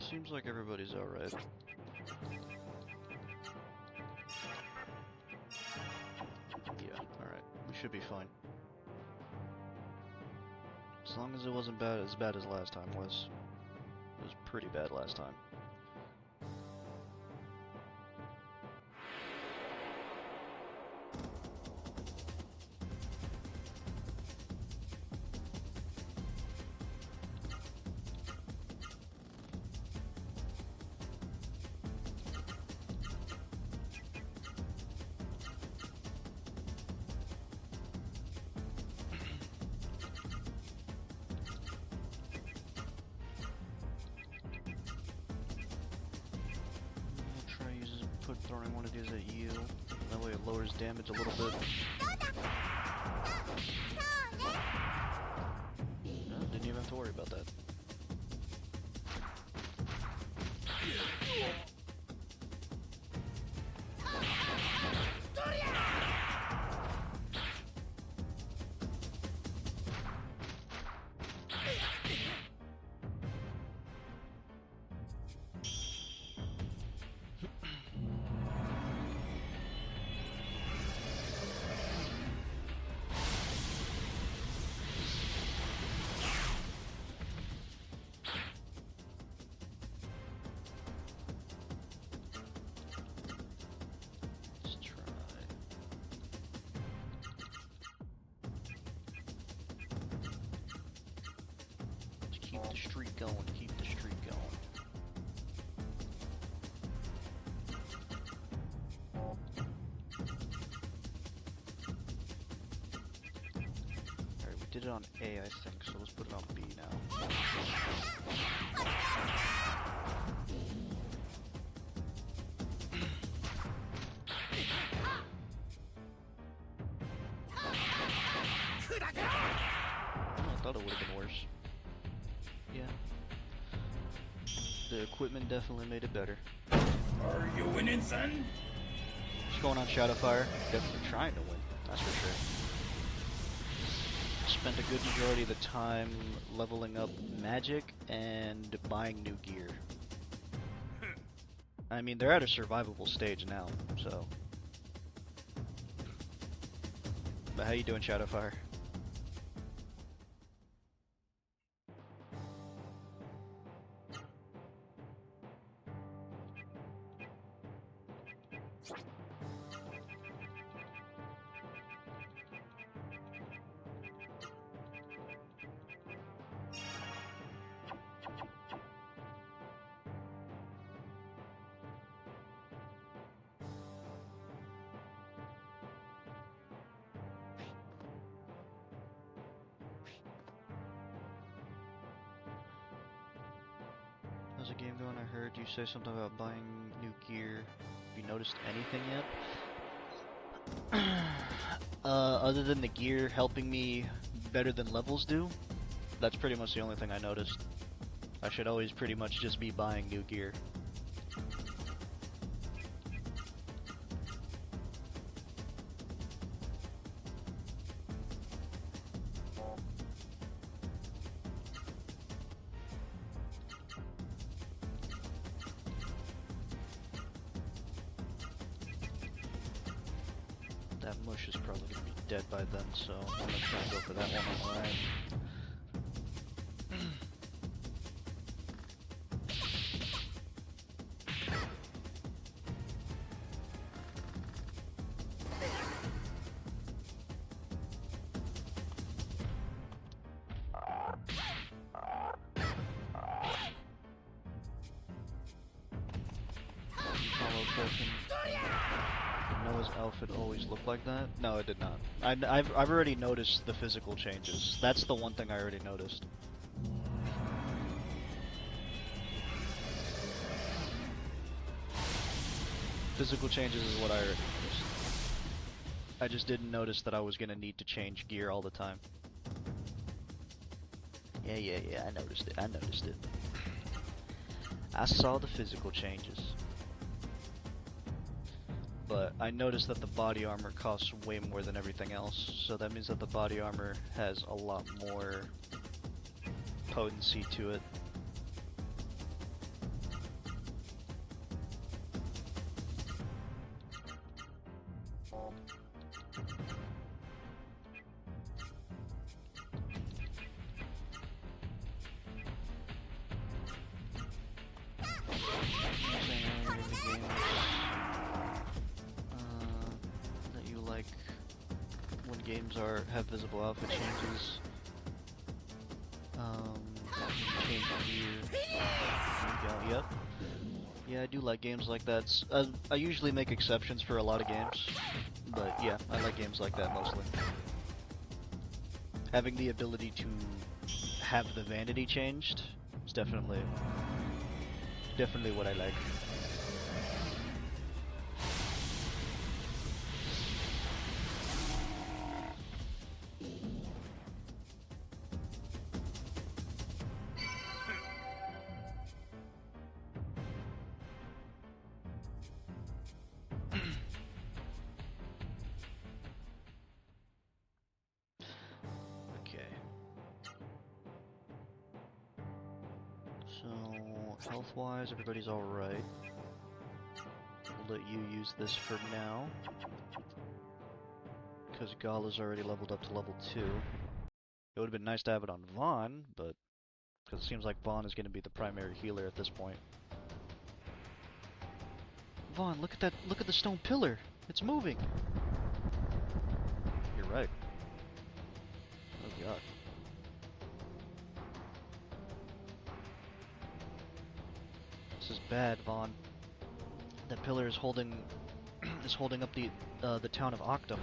Seems like everybody's alright. Yeah, alright. We should be fine. As long as it wasn't as bad as last time was. It was pretty bad last time. Throwing one of these at you. That way it lowers damage a little bit. No, didn't even have to worry about that. Keep the streak going, keep the streak going. Alright, we did it on A, I think, so let's put it on B now. I thought it would have been worse. Yeah. The equipment definitely made it better.
Are you winning, son?
What's going on, Shadowfire? Definitely trying to win, that's for sure. Spent a good majority of the time leveling up magic and buying new gear. I mean, they're at a survivable stage now, so. But how you doing, Shadowfire? How's the game going? I heard you say something about buying new gear. Have you noticed anything yet? Other than the gear helping me better than levels do, that's pretty much the only thing I noticed. I should always pretty much just be buying new gear. That mush is probably going to be dead by then, so I'm going to try and go for that one on the right. Noah's outfit always looked like that? No, it did not. I've already noticed the physical changes. That's the one thing I already noticed. Physical changes is what I already noticed. I just didn't notice that I was gonna need to change gear all the time. Yeah, I noticed it. I saw the physical changes. But I noticed that the body armor costs way more than everything else, so that means that the body armor has a lot more potency to it. Games have visible outfit changes. Change gear. Yep. Yeah, I do like games like that. I usually make exceptions for a lot of games, but yeah, I like games like that mostly. Having the ability to have the vanity changed is definitely what I like. So, health-wise, everybody's alright. We'll let you use this for now. Because Gala's already leveled up to level 2. It would have been nice to have it on Vaughn, but... because it seems like Vaughn is going to be the primary healer at this point. Vaughn, look at the stone pillar! It's moving! You're right. Oh god. bad, Vaughn. That pillar is holding up the town of Octum.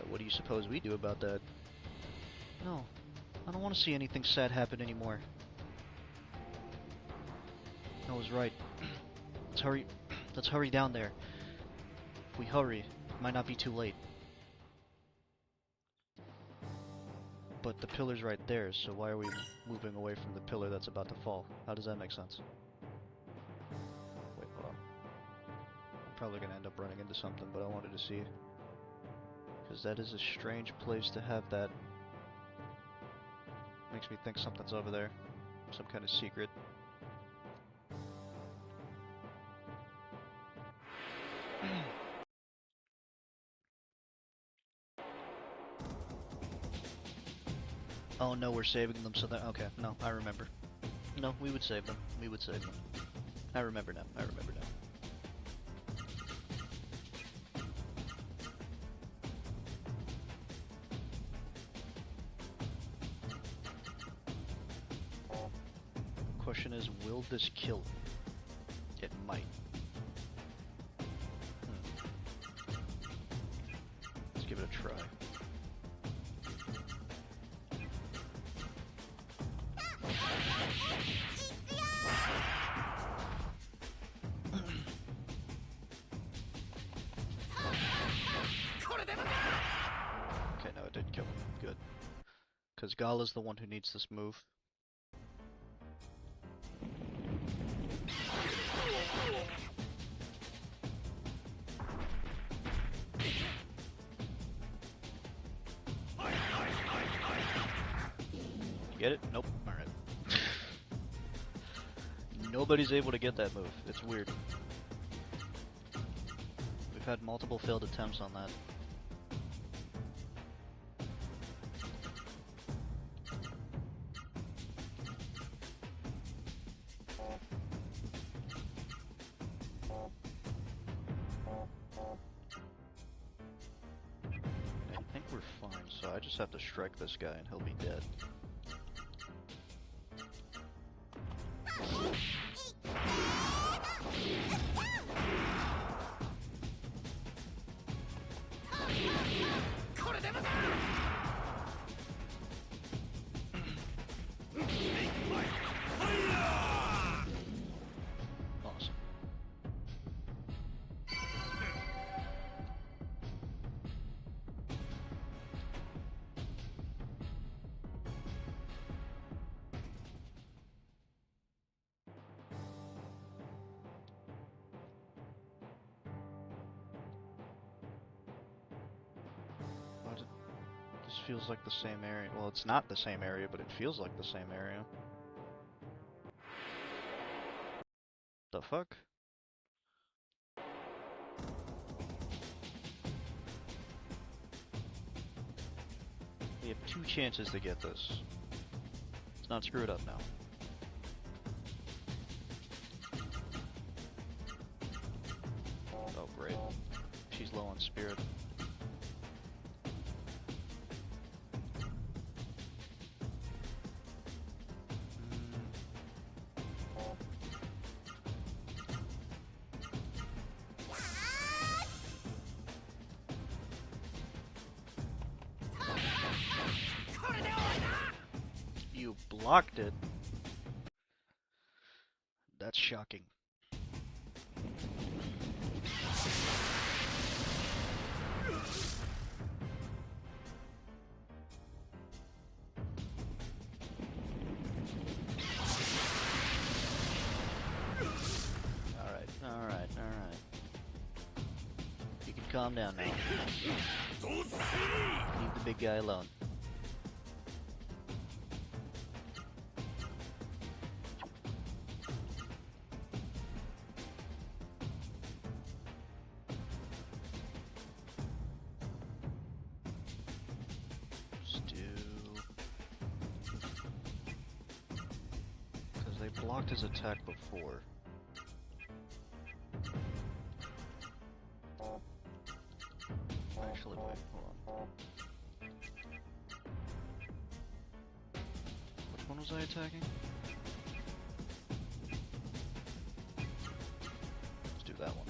What do you suppose we do about that? No, I don't want to see anything sad happen anymore. I was right. Let's hurry. Let's hurry down there. If we hurry, it might not be too late. But the pillar's right there, so why are we moving away from the pillar that's about to fall? How does that make sense? Wait, hold on. I'm probably gonna end up running into something, but I wanted to see. Because that is a strange place to have that. Makes me think something's over there. Some kind of secret. Oh no, we're saving them so that... Okay, no, I remember. No, we would save them. We would save them. I remember now. I remember now. Question is, will this kill? It might. Let's give it a try. Okay, no, it didn't kill him. Good. Because Gala's the one who needs this move. Get it? Nope. Alright. Nobody's able to get that move. It's weird. We've had multiple failed attempts on that. I think we're fine, so I just have to strike this guy and he'll be dead. Awesome. This feels like the same area. Well, it's not the same area, but it feels like the same area. The fuck? We have 2 chances to get this. Let's not screw it up now. Oh, great. She's low on spirit. You blocked it. That's shocking. Alright. You can calm down now. Leave the big guy alone. Because they blocked his attack before. Actually, wait, hold on. Which one was was I attacking? Let's do that one.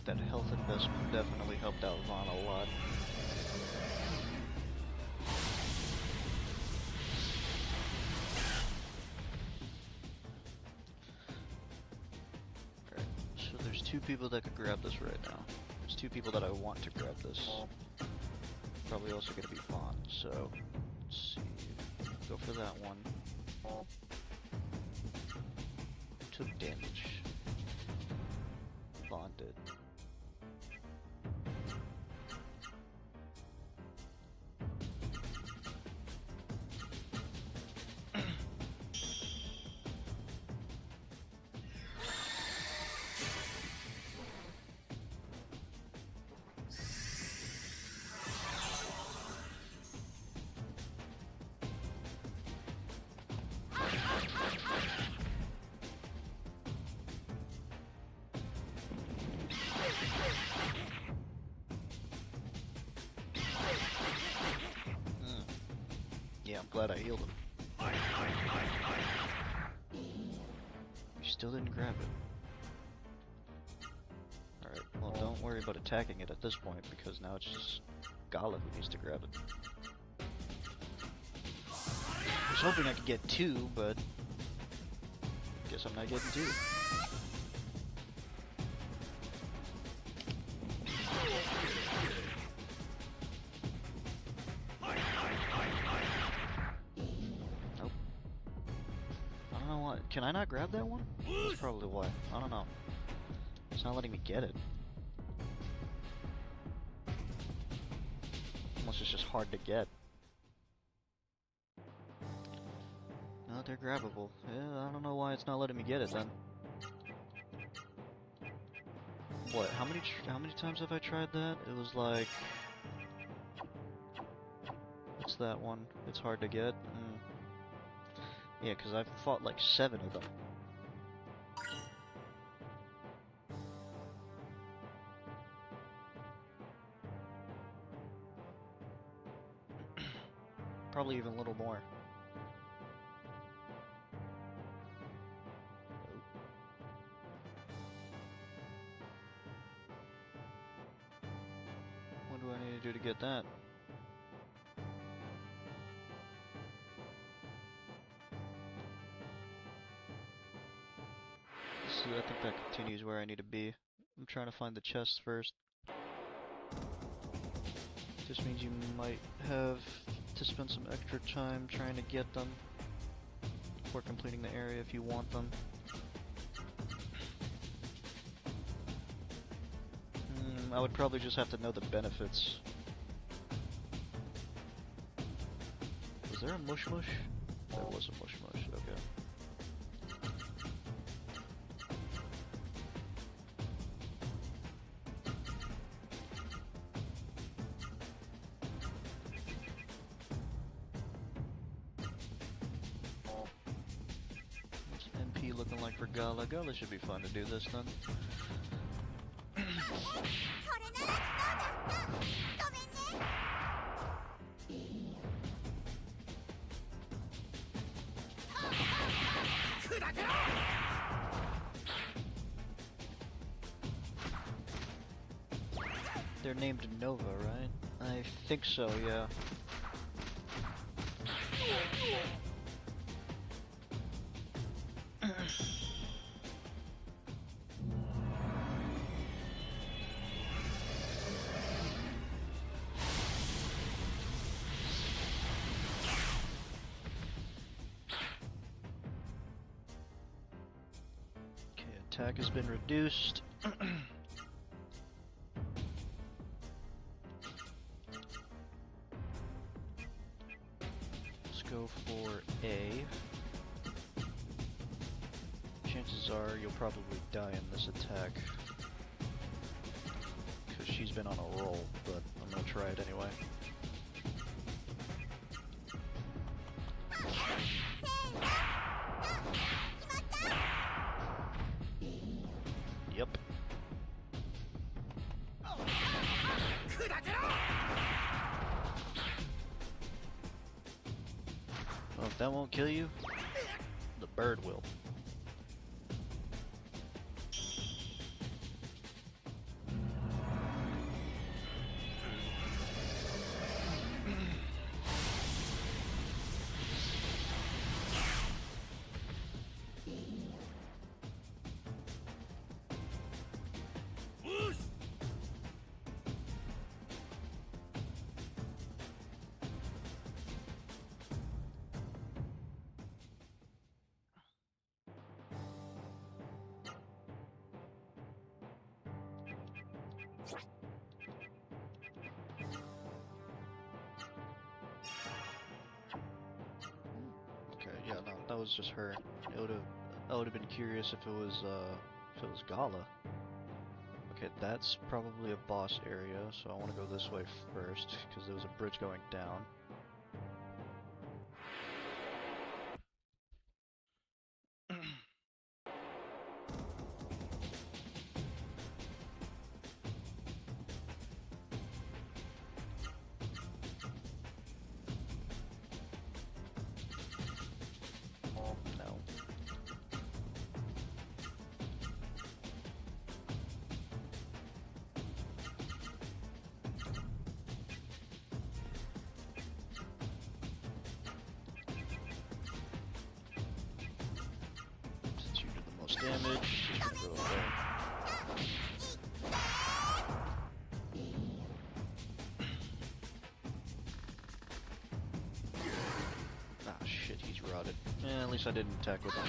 That health investment definitely helped out Vaughn a lot. Alright, so there's two people that could grab this right now. There's two people that I want to grab this. Probably also gonna be Vaughn, so let's see. Go for that one. Took damage. Vaughn did. Yeah, I'm glad I healed him. You still didn't grab it. Alright, well don't worry about attacking it at this point, because now it's just Gala who needs to grab it. I was hoping I could get two, but guess I'm not getting two. Can I not grab that one? That's probably why. I don't know. It's not letting me get it. Unless it's just hard to get. No, they're grabbable. Yeah, I don't know why it's not letting me get it then. What? How many times have I tried that? It was like... What's that one? It's hard to get. Yeah, because I've fought like 7 of them. Probably even a little more. What do I need to do to get that? See, I think that continues where I need to be. I'm trying to find the chests first. This means you might have to spend some extra time trying to get them before completing the area if you want them. I would probably just have to know the benefits. Was there a mush mush? There was a mush mush, okay. Looking like for Gala. Gala should be fun to do this then. They're named Nova, right? I think so, yeah. Attack has been reduced. go for A. Chances are you'll probably die in this attack. Because she's been on a roll, but I'm gonna try it anyway. Yep. Well, if that won't kill you, the bird will. Yeah, no, that was just her. I would have been curious if it was Gala. Okay, that's probably a boss area, so I want to go this way first because there was a bridge going down. Damage. Just gonna go away. Ah, shit, he's rotted. At least I didn't attack with him.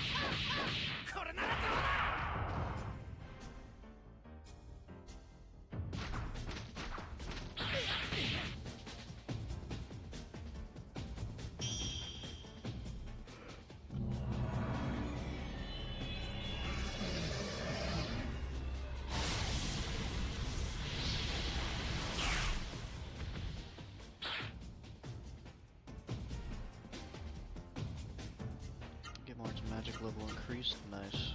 Magic level increased, nice.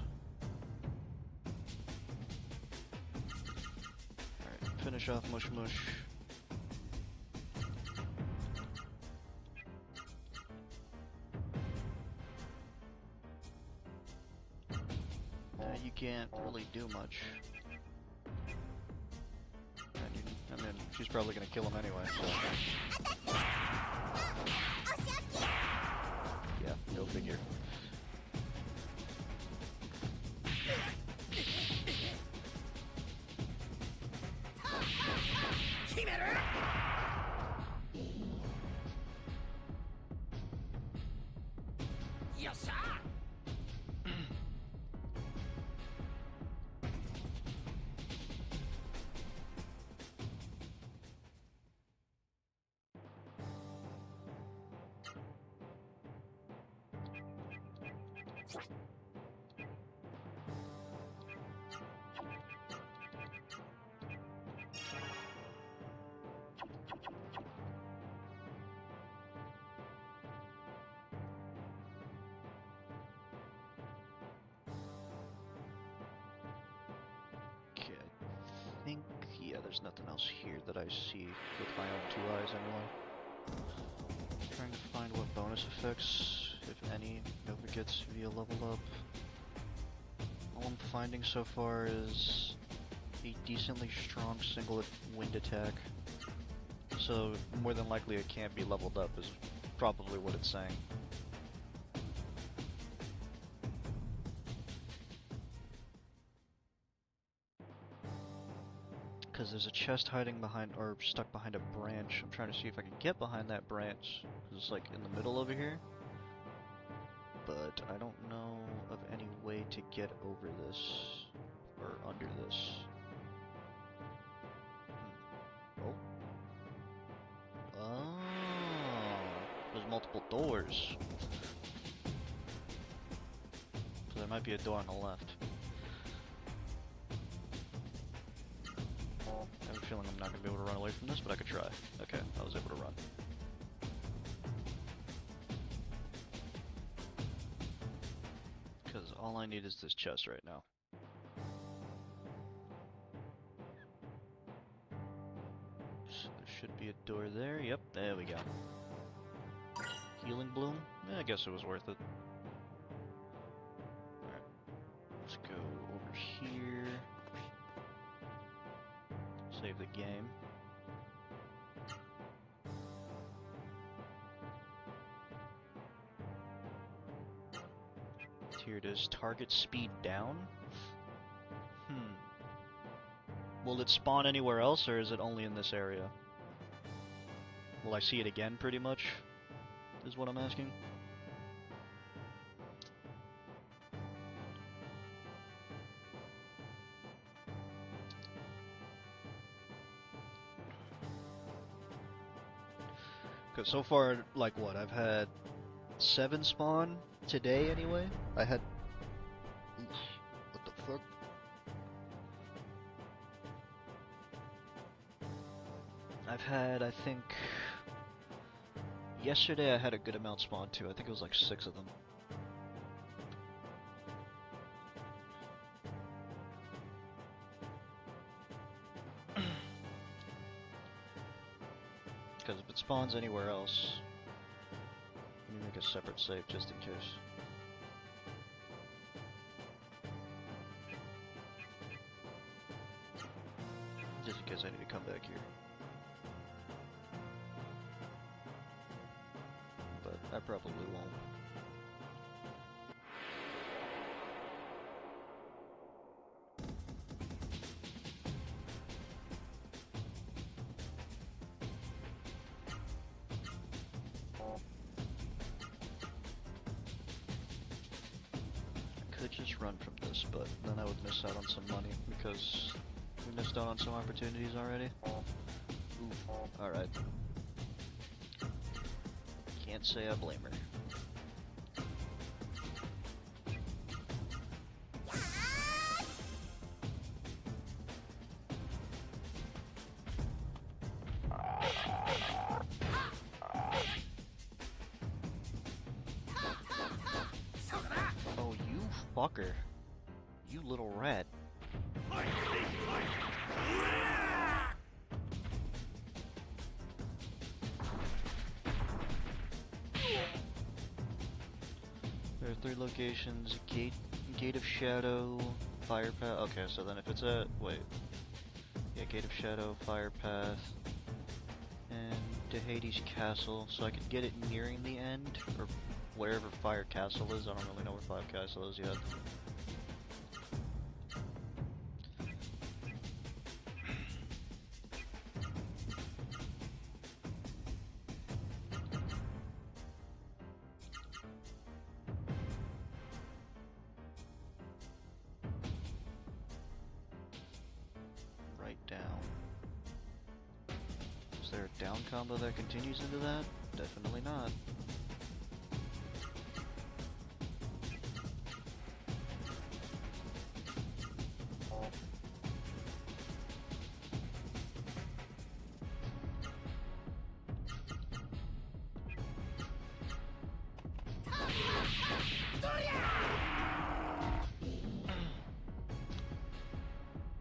Alright, finish off Mush Mush. You can't really do much. I mean, she's probably gonna kill him anyway, so... Yeah, go figure. Yeah, there's nothing else here that I see with my own two eyes anyway. Trying to find what bonus effects, if any, Nova gets via level up. All I'm finding so far is a decently strong single wind attack. So more than likely it can't be leveled up is probably what it's saying. Because there's a chest hiding behind, or stuck behind a branch. I'm trying to see if I can get behind that branch, because it's like in the middle over here. But I don't know of any way to get over this, or under this. Oh. Oh. There's multiple doors. So there might be a door on the left. I have a feeling I'm not going to be able to run away from this, but I could try. Okay, I was able to run. Because all I need is this chest right now. So there should be a door there. Yep, there we go. Healing bloom? I guess it was worth it. Alright. Let's go over here. Save the game. Here it is. Target speed down? Will it spawn anywhere else, or is it only in this area? Will I see it again, pretty much? Is what I'm asking. Because so far, like what, I've had 7 spawn today anyway? I had... What the fuck? I've had, I think... Yesterday I had a good amount spawn too. I think it was like 6 of them. Because if it spawns anywhere else, let me make a separate save just in case. Just in case I need to come back here. But I probably won't. I could just run from this, but then I would miss out on some money because we missed out on some opportunities already. Oof. Alright. Can't say I blame her. Oh, you fucker. You little rat. There are 3 locations: Gate of Shadow, Fire Path. Okay, so then if it's at yeah, Gate of Shadow, Fire Path, and to Hades Castle. So I could get it nearing the end, or wherever Fire Castle is. I don't really know where Fire Castle is yet. Down. Is there a down combo that continues into that? Definitely not.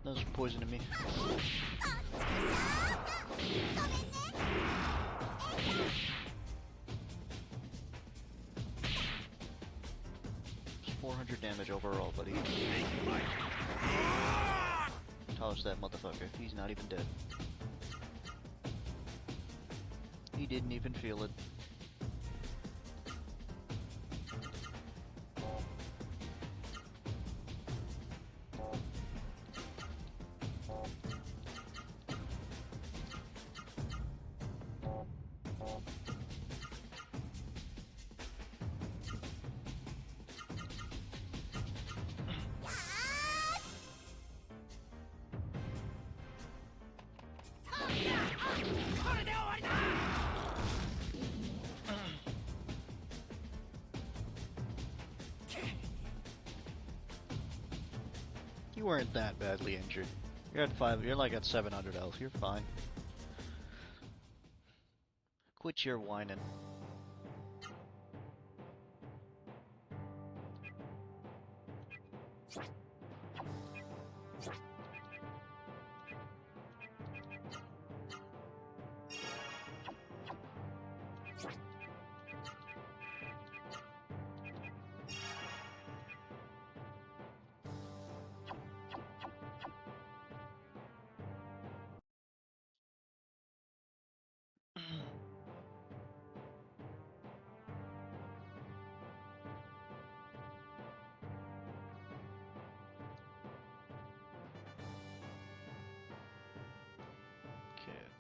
Those are poisoning me. It's 400 damage overall, buddy. Toss that motherfucker. He's not even dead. He didn't even feel it. You weren't that badly injured. You're at 5, you're like at 700 health, you're fine. Quit your whining.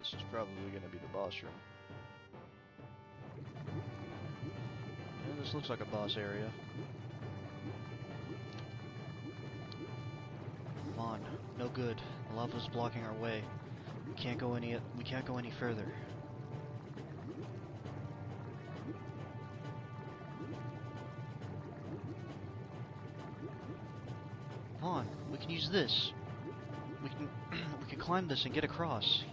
This is probably going to be the boss room. Yeah, this looks like a boss area. Come on, no good. The lava's blocking our way. We can't go any further. Come on, we can use this. We can climb this and get across.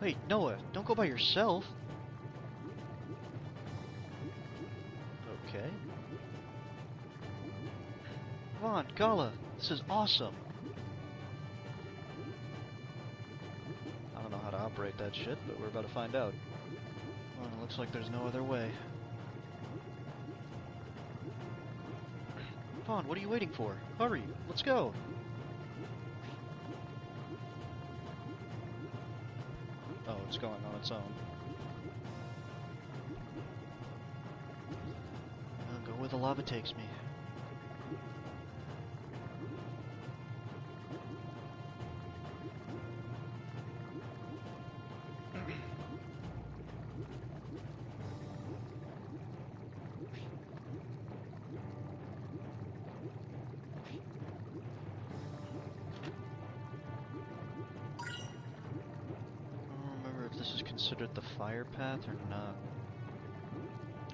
Wait, Noah, don't go by yourself. Okay. Come on, Gala, this is awesome. I don't know how to operate that shit, but we're about to find out. Well, it looks like there's no other way. Come on, what are you waiting for? Hurry, let's go. Oh, it's going on its own. I'll go where the lava takes me. This is considered the fire path or not.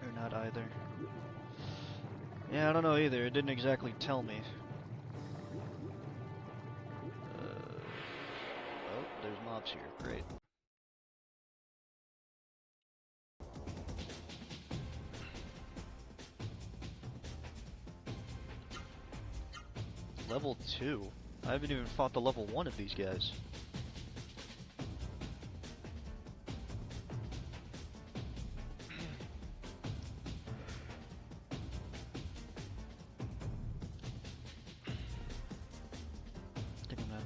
Or not either. Yeah, I don't know either. It didn't exactly tell me. Oh, there's mobs here. Great. Level 2? I haven't even fought the level 1 of these guys.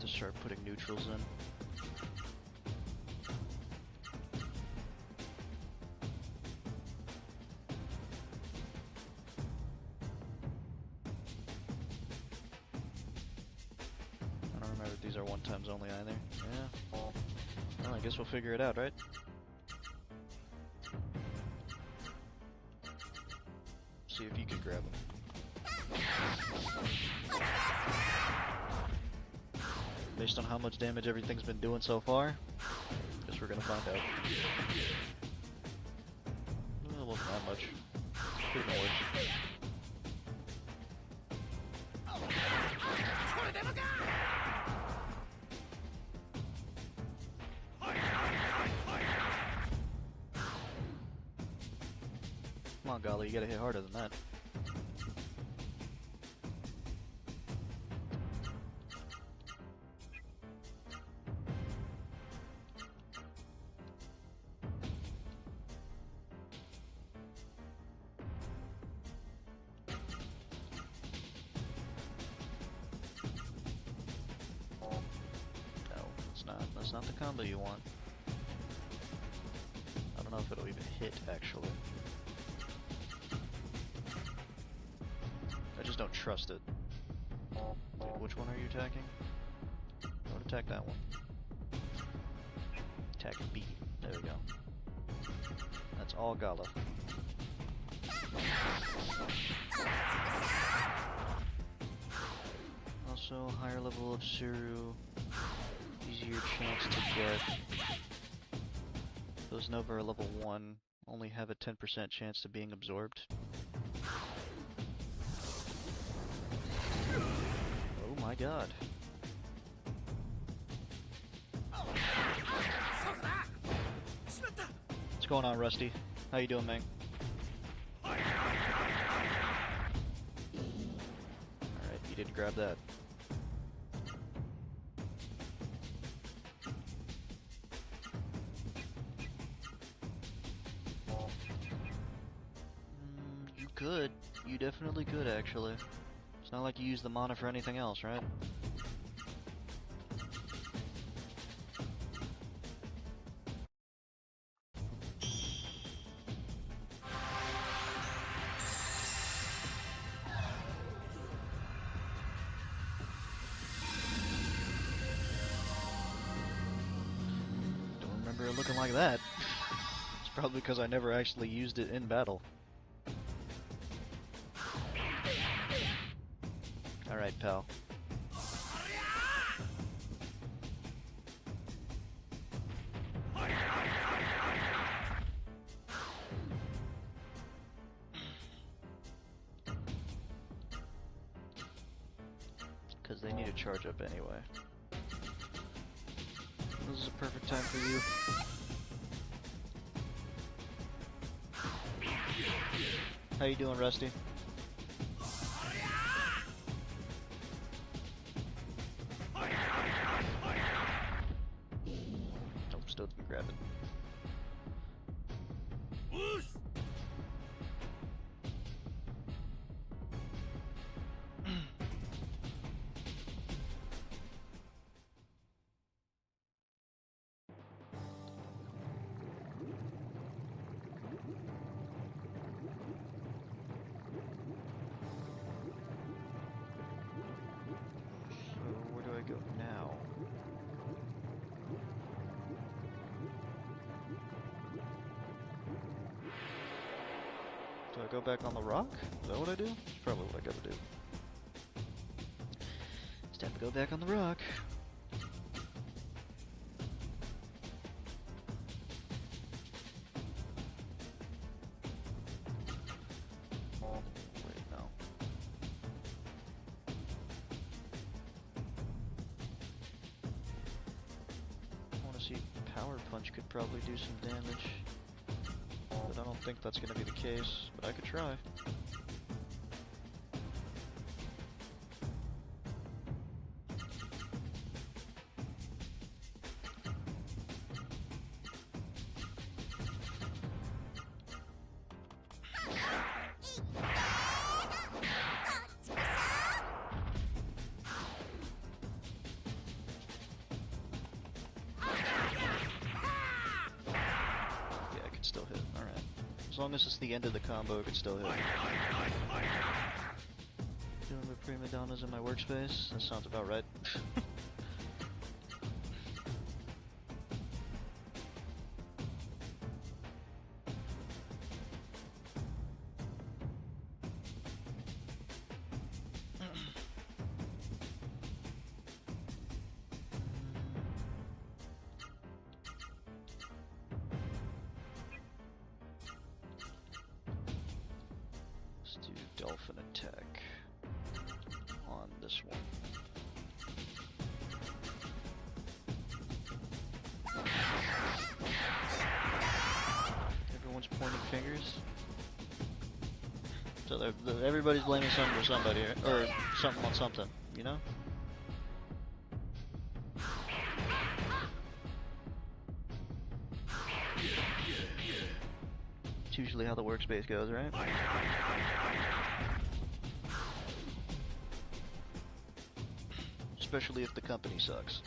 Start putting neutrals in. I don't remember if these are one-times only either. Yeah. Well, I guess we'll figure it out, right? See if you can grab them. Based on how much damage everything's been doing so far, guess we're gonna find out. Well, it wasn't that much. Could've been worse. Come on, Golly, you gotta hit harder than that. That's not the combo you want. I don't know if it'll even hit, actually. I just don't trust it. Which one are you attacking? Don't attack that one. Attack B. There we go. That's all Gala. Also, higher level of Suru. Easier chance to get. Those Nova are level 1 only have a 10% chance to being absorbed. god. What's going on, Rusty? How you doing, man? Alright, you didn't grab that. You could. You definitely could, actually. It's not like you use the mana for anything else, right? Don't remember it looking like that. It's probably because I never actually used it in battle. Alright, pal. Because they need to charge up anyway. This is a perfect time for you. How you doing, Rusty? Nope, still didn't grab it. Where do I go now? Do I go back on the rock? Is that what I do? That's probably what I gotta do. It's time to go back on the rock. Wait, no. I want to see Power Punch could probably do some damage. But I don't think that's going to be the case, but I could try. Yeah, I can still hit. Alright. As long as it's the end of the combo, it can still hit. Dealing with prima donnas in my workspace? That sounds about right. Let's do Dolphin Attack on this one. Everyone's pointing fingers. So everybody's blaming something for somebody, or something on something, you know? It's usually how the workspace goes, right? Especially if the company sucks.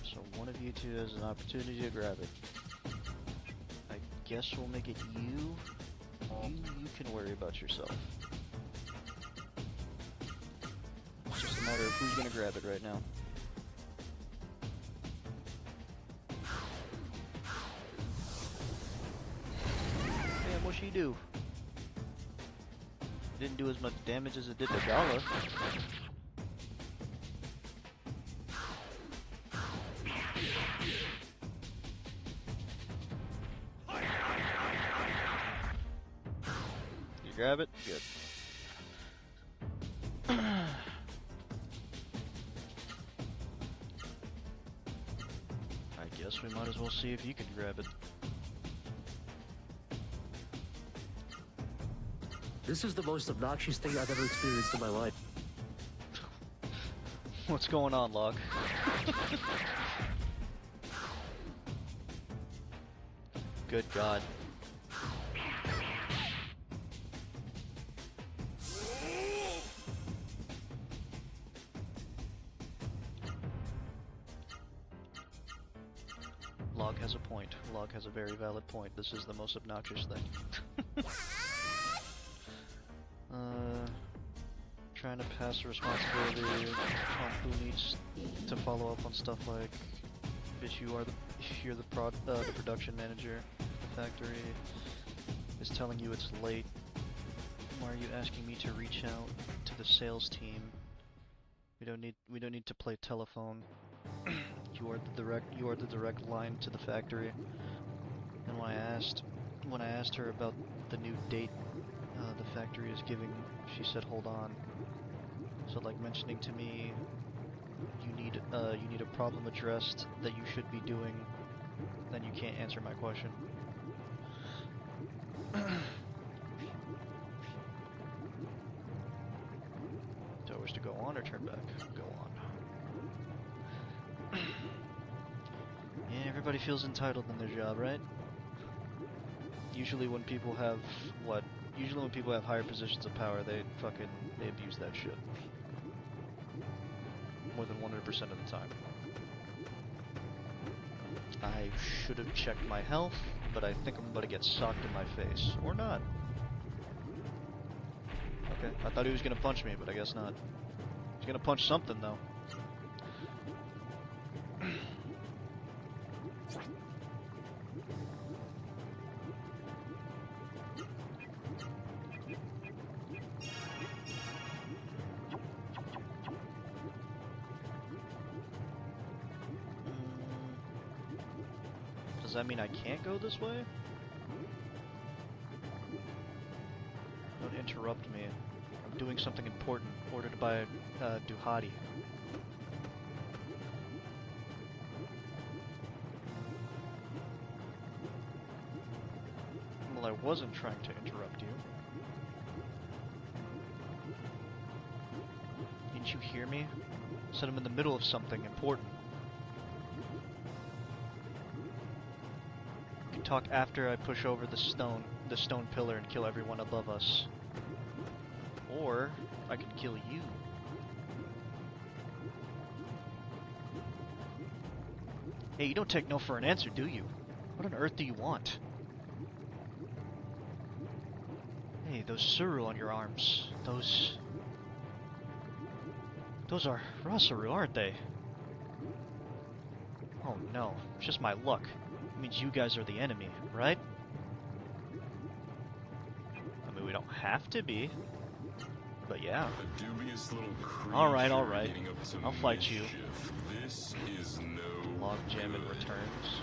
So one of you two has an opportunity to grab it. I guess we'll make it you. You can worry about yourself. It's just a matter of who's gonna grab it right now. Damn, what'd she do? Didn't do as much damage as it did to Gala. You grab it? Good. Guess we might as well see if you can grab it.
This is the most obnoxious thing I've ever experienced in my life.
What's going on, Locke? Good God. Log has a point. Log has a very valid point. This is the most obnoxious thing. Trying to pass the responsibility on who needs to follow up on stuff like, bitch, you're the production manager of the factory is telling you it's late. Why are you asking me to reach out to the sales team? We don't need to play telephone. You are the direct line to the factory. And when I asked her about the new date the factory is giving, she said hold on. So like mentioning to me you need a problem addressed that you should be doing, then you can't answer my question. Do I wish to go on or turn back? Go on. Yeah, everybody feels entitled in their job, right? Usually when people have higher positions of power, they abuse that shit. More than 100% of the time. I should have checked my health, but I think I'm about to get socked in my face. Or not. Okay, I thought he was gonna punch me, but I guess not. He's gonna punch something, though. Does that mean I can't go this way? Don't interrupt me. I'm doing something important, ordered by Duhati. Well, I wasn't trying to interrupt you. Didn't you hear me? I said I'm in the middle of something important. Talk after I push over the stone pillar and kill everyone above us. Or I can kill you. Hey, you don't take no for an answer, do you? What on earth do you want? Hey, those Suru on your arms. Those are Rasaru, aren't they? Oh no, it's just my luck. Means you guys are the enemy, right? I mean, we don't have to be, but yeah. Alright, alright. I'll fight you.
This is no
Log Jammin' returns.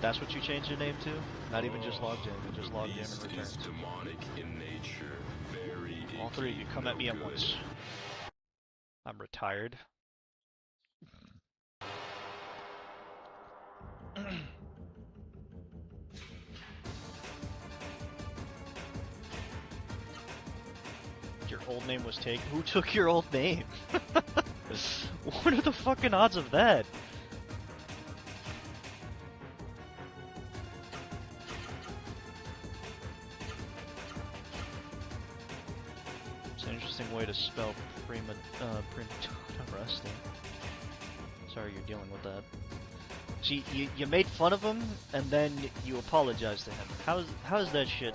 That's what you changed your name to? Not even just Log Jammin', just Log Jammin' returns.
demonic in nature. Very
All three of you come at me at once. I'm retired. Your old name was taken? Who took your old name? What are the fucking odds of that? It's an interesting way to spell prima donna resting. Sorry you're dealing with that. See, you made fun of him, and then you apologized to him. How's that shit?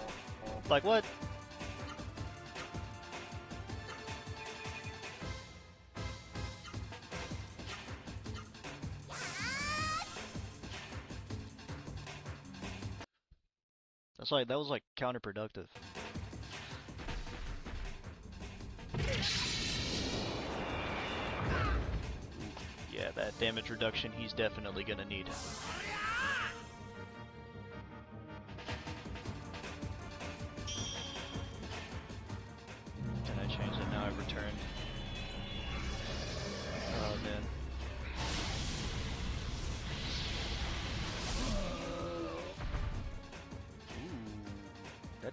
Like, what? That was like counterproductive. Yeah, that damage reduction he's definitely gonna need. Can I change it now? I've returned. Oh man.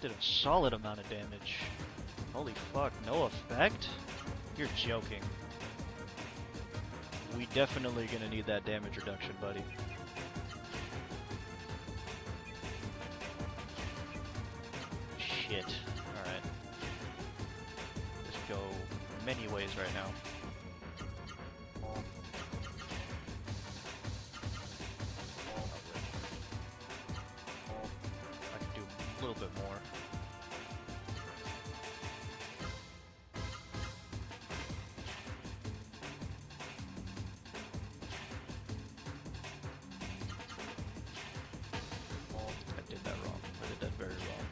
That did a solid amount of damage. Holy fuck, no effect? You're joking. We definitely gonna need that damage reduction, buddy. Shit. Alright. Just go many ways right now. I can do a little bit more. I did that wrong. I did that very wrong.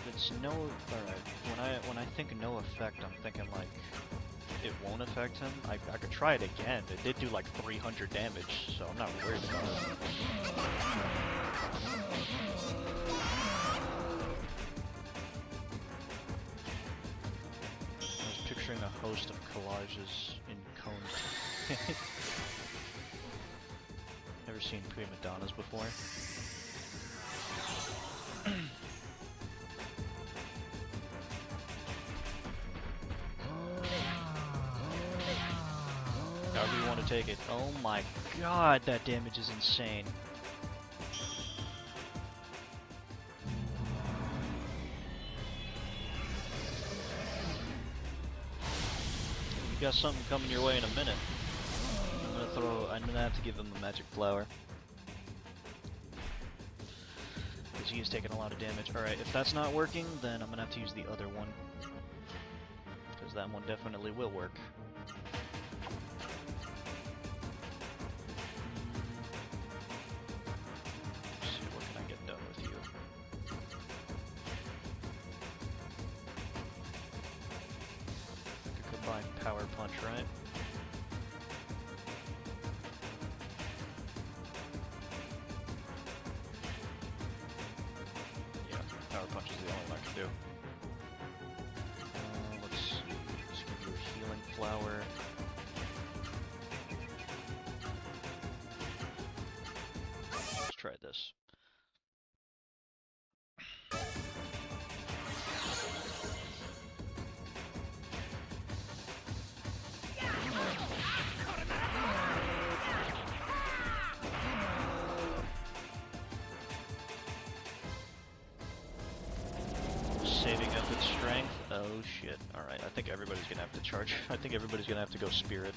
It's no. Alright. When I think no effect, I'm thinking like it won't affect him. I could try it again. It did do like 300 damage, so I'm not worried about it. I was picturing a host of collages in cones. Never seen prima donnas before. However you want to take it. Oh my god, that damage is insane. You got something coming your way in a minute. I'm gonna have to give him a magic flower. Because he is taking a lot of damage. Alright, if that's not working, then I'm gonna have to use the other one. Because that one definitely will work. Power punch, right? Yeah, power punch is the only one I can do. Let's see. Let's give you a healing flower. Let's try this. Saving up its strength. Oh shit. Alright, I think everybody's gonna have to charge. I think everybody's gonna have to go spirit.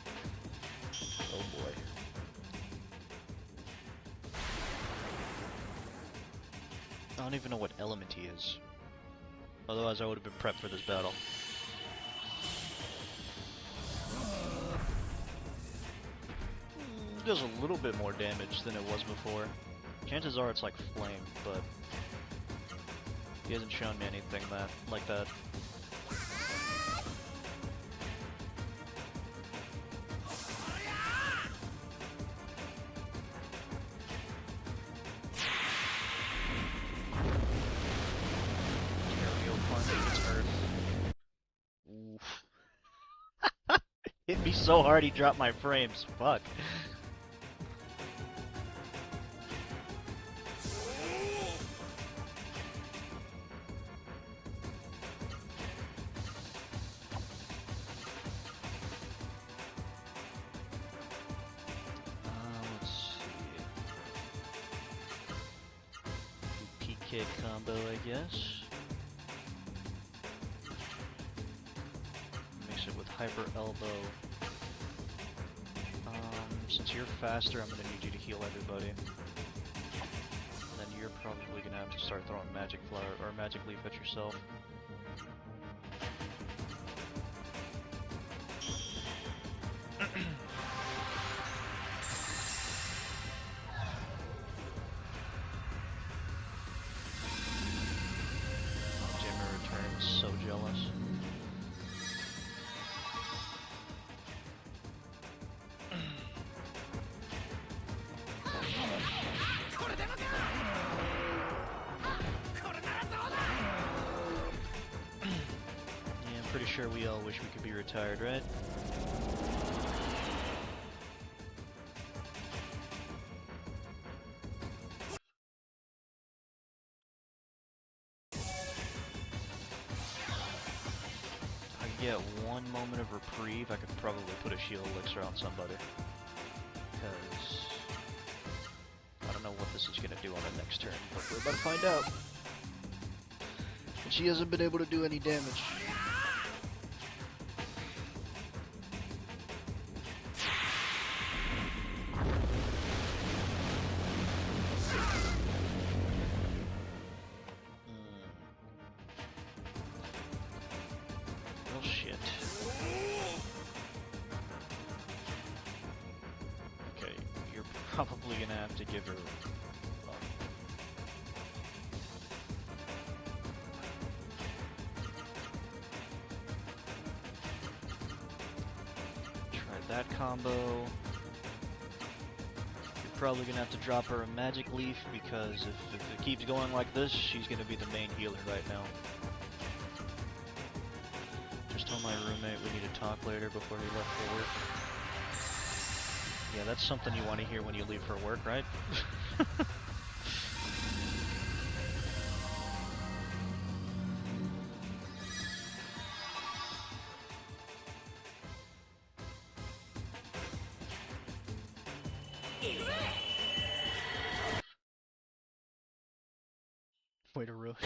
Oh boy. I don't even know what element he is. Otherwise I would have been prepped for this battle. It does a little bit more damage than it was before. Chances are it's like flame, but he hasn't shown me anything like that. Aerial punch against Earth. Oof. Hit me so hard he dropped my frames. Fuck. PK combo, I guess. Mix it with hyper elbow. Since you're faster, I'm gonna need you to heal everybody. And then you're probably gonna have to start throwing magic flower or magic leaf at yourself. So jealous. sure we all wish we could be retired, right? If I get one moment of reprieve, I could probably put a shield elixir on somebody. Because I don't know what this is going to do on the next turn, but we're about to find out. And she hasn't been able to do any damage. Well, shit. Okay, you're probably gonna have to give her. Try that combo. You're probably gonna have to drop her a magic leaf because if it keeps going like this, she's gonna be the main healer right now. Just told my roommate we need to talk later before he left for work. Yeah, that's something you want to hear when you leave for work, right? Way to roast.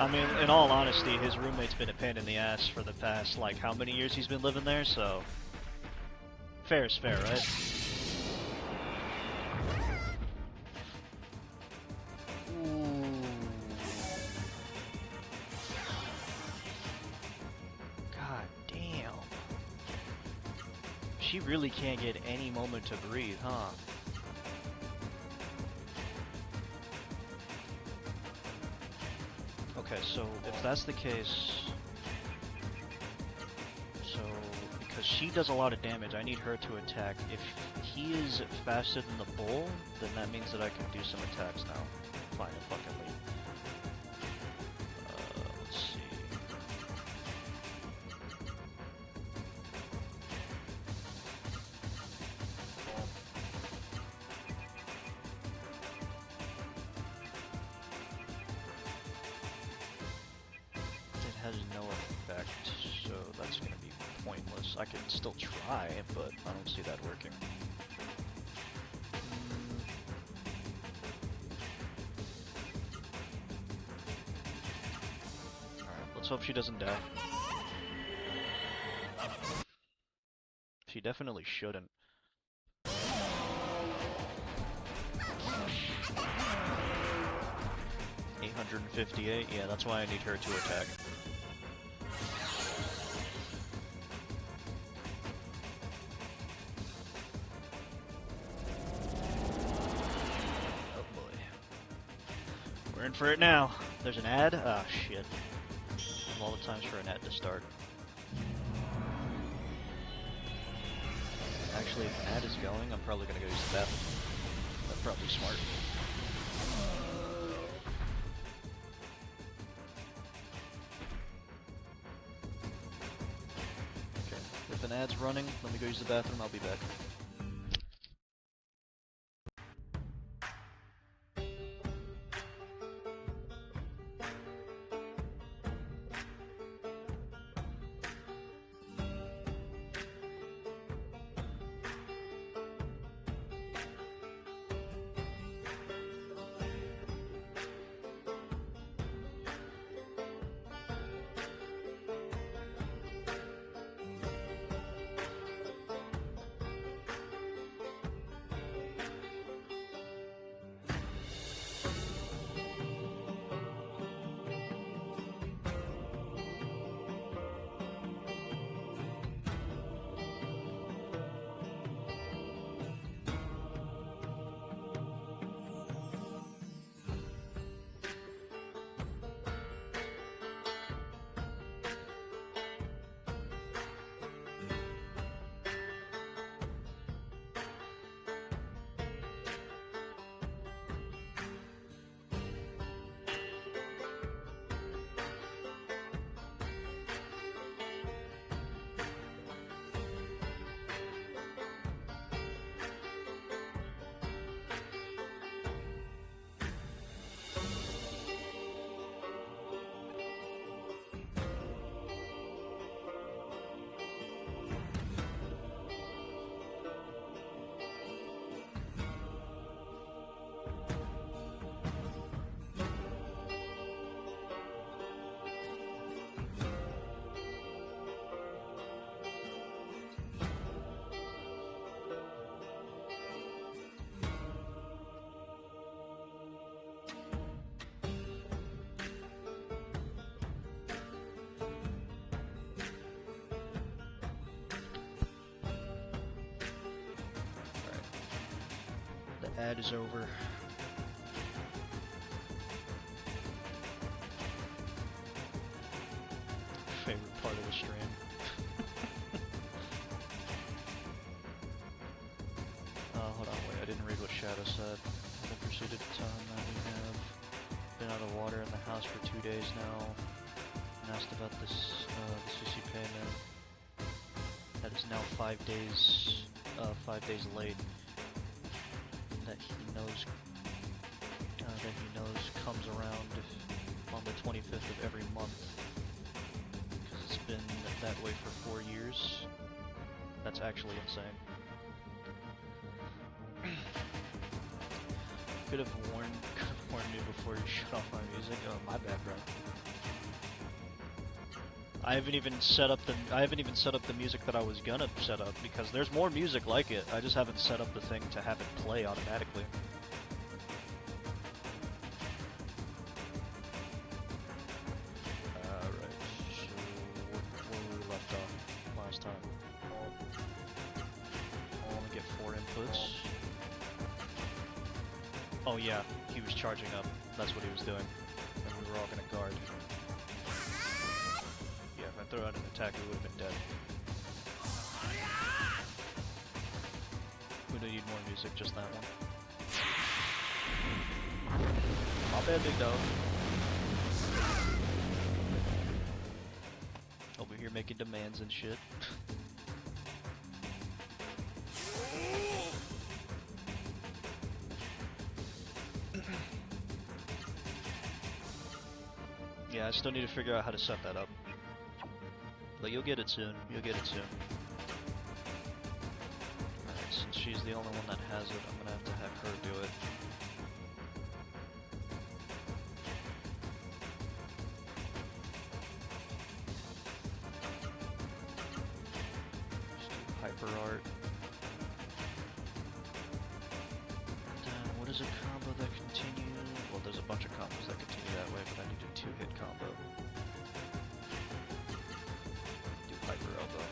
I mean, in all honesty, his roommate's been a pain in the ass for the past, like, how many years he's been living there, so... Fair is fair, right? Ooh. God damn. She really can't get any moment to breathe, huh? Okay, so if that's the case, so because she does a lot of damage, I need her to attack. If he is faster than the bull, then that means that I can do some attacks now. Fine, fucking leave. Let's see. It has no effect, so that's gonna be pointless. I can still try, but I don't see that working. Alright, let's hope she doesn't die. She definitely shouldn't. $858, yeah, that's why I need her to attack. Oh boy. We're in for it now. There's an ad? Ah, shit. Of all the times for an ad to start. Actually, if an ad is going, I'm probably gonna go use the bathroom. That's probably smart. Okay, if an ad's running, let me go use the bathroom, I'll be back. Ad is over. Favorite part of the stream. Hold on, wait, I didn't read what Shadow said. I've proceeded to tell him that we have been out of water in the house for 2 days now, and asked about this, the CC payment. That is now 5 days, 5 days late. That he knows comes around on the 25th of every month. Because it's been that way for 4 years. That's actually insane. Could have warned me before you shut off my music. Oh, my bad, bro. I haven't even set up the music that I was gonna set up because there's more music like it. I just haven't set up the thing to have it play automatically. Right. So where we left off last time? I want to get 4 inputs. Oh yeah, he was charging up. That's what he was doing, and we were all gonna guard. If I throw out an attack, we would have been dead. We don't need more music, just that one. My bad, big dog. Over here making demands and shit. Yeah, I still need to figure out how to set that up. But you'll get it soon. You'll get it soon. Alright, since she's the only one that has it, I'm gonna have to have her do it. Just do hyper art. Then what is a combo that continues? Well, there's a bunch of combos that continue that way, but I need a 2-hit combo. Hyper elbow.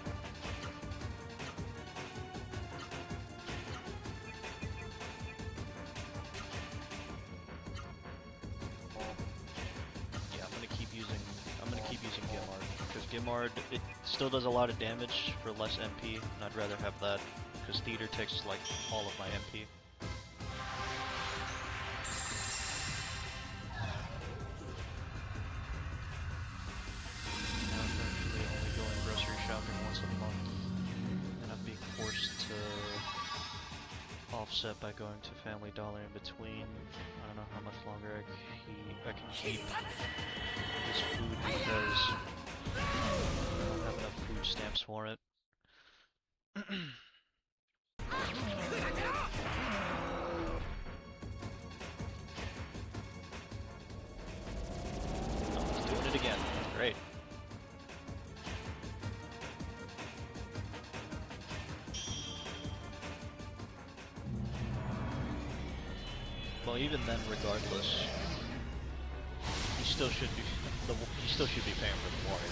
Yeah, I'm gonna keep using Gimard because Gimard, it still does a lot of damage for less MP, and I'd rather have that because Theater takes like all of my MP. Offset by going to Family Dollar in between. I don't know how much longer I can keep this food because I don't have enough food stamps for it. Oh, he's doing it again. Great. Well, even then, regardless, he still should be paying for the water.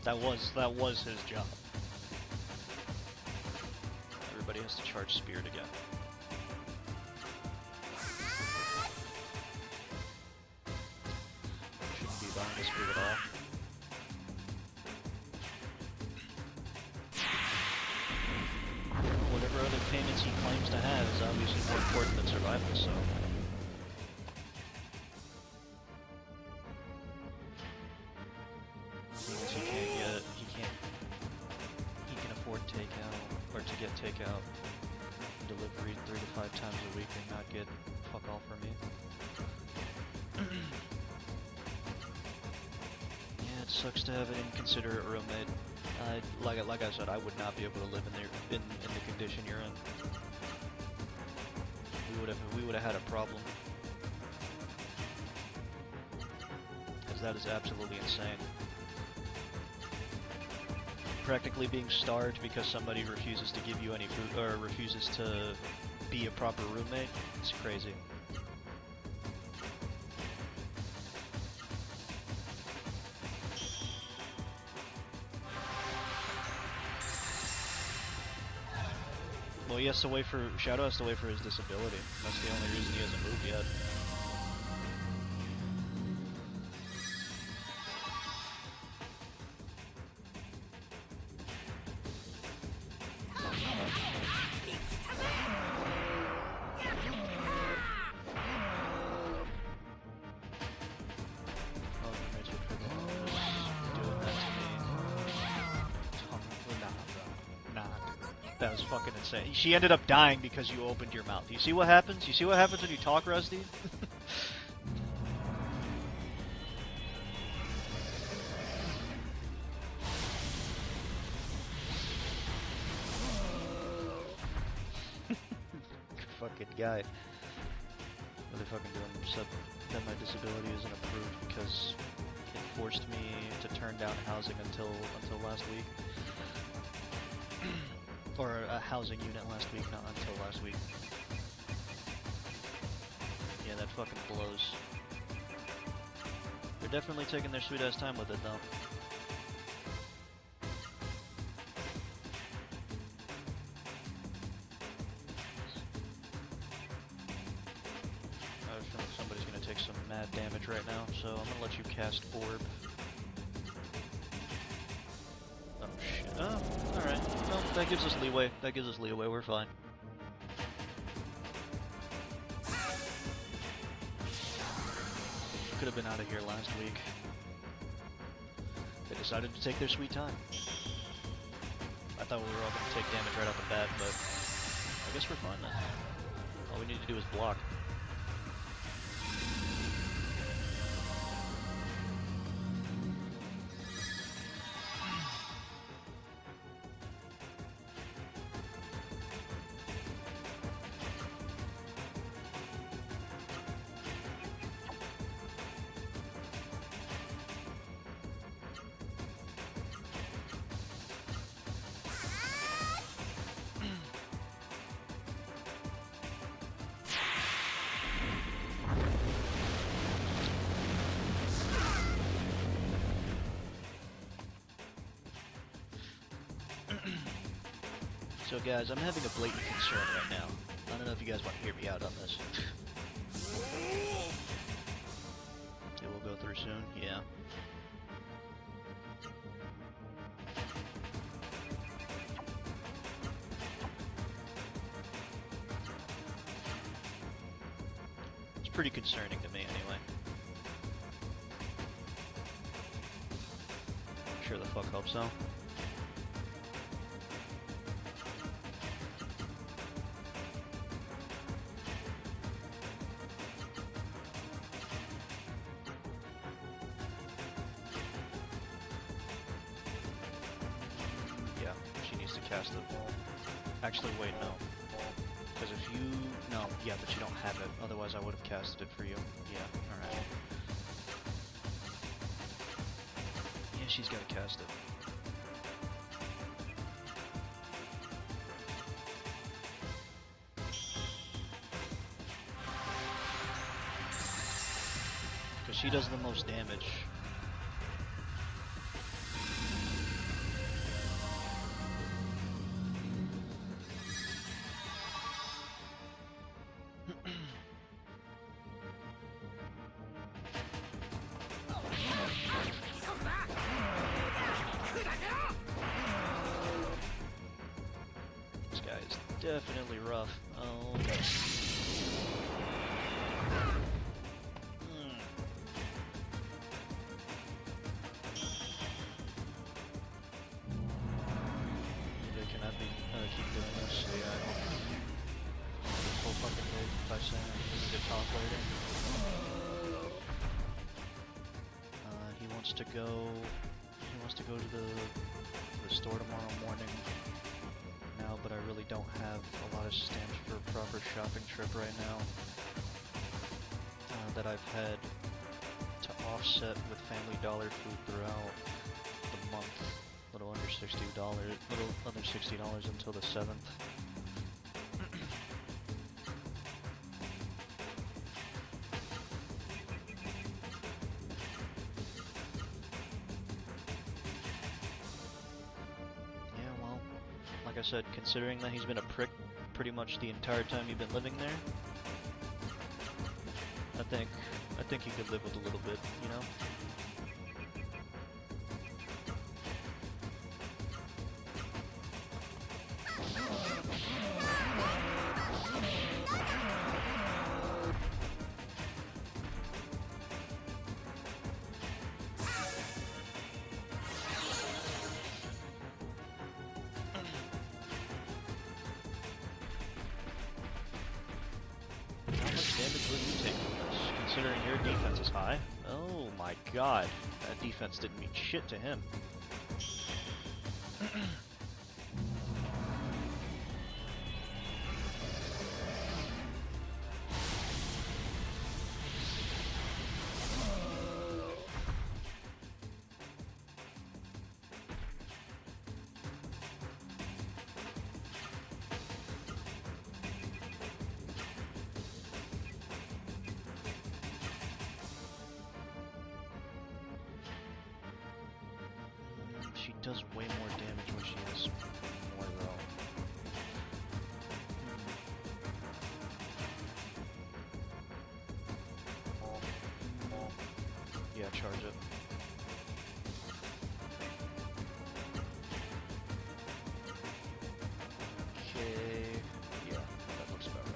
That was his job. Everybody has to charge Spirit again. Shouldn't be buying a Spirit at all. Whatever other payments he claims to have is obviously more important than survival, so... He can afford takeout, or to get takeout delivery 3 to 5 times a week and not get fuck all from me. Yeah, it sucks to have an inconsiderate roommate. Like I said, I would not be able to live in the condition you're in. We would have had a problem. Because that is absolutely insane. Practically being starved because somebody refuses to give you any food, or refuses to be a proper roommate. It's crazy. Well, he has to wait for Shadow has to wait for his disability. That's the only reason he hasn't moved yet. That was fucking insane. She ended up dying because you opened your mouth. You see what happens? You see what happens when you talk, Rusty? Fucking guy. Motherfucking doing upset that my disability isn't approved because it forced me to turn down housing until last week. Or a housing unit last week, not until last week. Yeah, that fucking blows. They're definitely taking their sweet ass time with it, though. I feel like somebody's gonna take some mad damage right now, so I'm gonna let you cast Orb. Oh shit. Oh, alright. Well, that gives us leeway. That gives us leeway. We're fine. Could have been out of here last week. They decided to take their sweet time. I thought we were all going to take damage right off the bat, but I guess we're fine then. All we need to do is block. So guys, I'm having a blatant concern right now. I don't know if you guys want to hear me out on this. It will go through soon, yeah. It's pretty concerning to me anyway. Sure the fuck hope so. Cast it. Actually, wait, no. Because if you... No, yeah, but you don't have it. Otherwise, I would have casted it for you. Yeah, alright. Yeah, she's got to cast it. Because she does the most damage. Definitely rough. Oh. Maybe I cannot keep doing this. So yeah, I don't this whole fucking day by saying we need to talk later. He wants to go. He wants to go to the store tomorrow morning. Now, but I really don't have a lot of stamps for a proper shopping trip right now that I've had to offset with Family Dollar food throughout the month. A little under $60 until the 7th. Like I said, considering that he's been a prick pretty much the entire time you've been living there, I think you could live with a little bit, you know? How much damage will you take from this, considering your defense is high? Oh my god, that defense didn't mean shit to him. She does way more damage when she has more though. Yeah, charge it. Okay, yeah, that looks about right.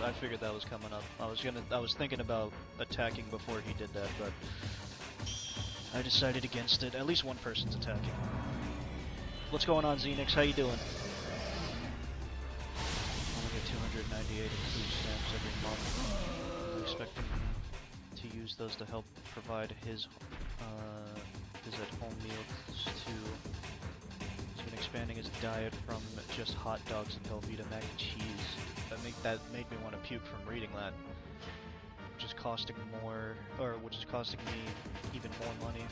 I figured that was coming up. I was thinking about attacking before he did that, but I decided against it. At least one person's attacking. What's going on, Xenix? How you doing? Only get 298 in food stamps every month. I'm expecting to use those to help provide his at-home meals too. He's been expanding his diet from just hot dogs and Velveeta mac and cheese. That made me want to puke from reading that. Which is costing me even more money.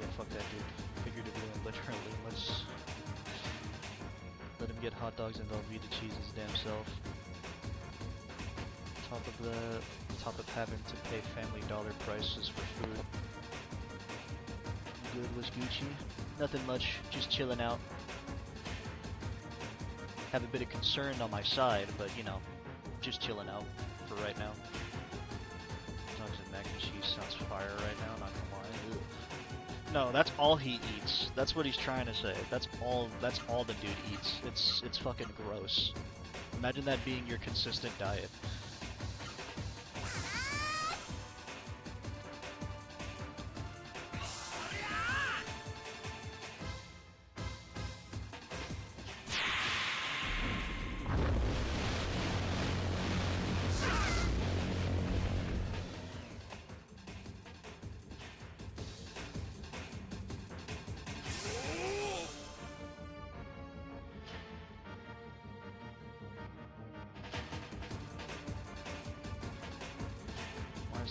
Yeah, fuck that dude. Figuratively and literally. Let's let him get hot dogs and Velveeta cheese his damn self. Top of having to pay Family Dollar prices for food. Good was Gucci. Nothing much, just chilling out. Have a bit of concern on my side, but you know, just chilling out for right now. Dogs and mac and cheese sounds fire right now, not gonna lie. Ugh. No, that's all he eats. That's what he's trying to say. That's all the dude eats. It's fucking gross. Imagine that being your consistent diet.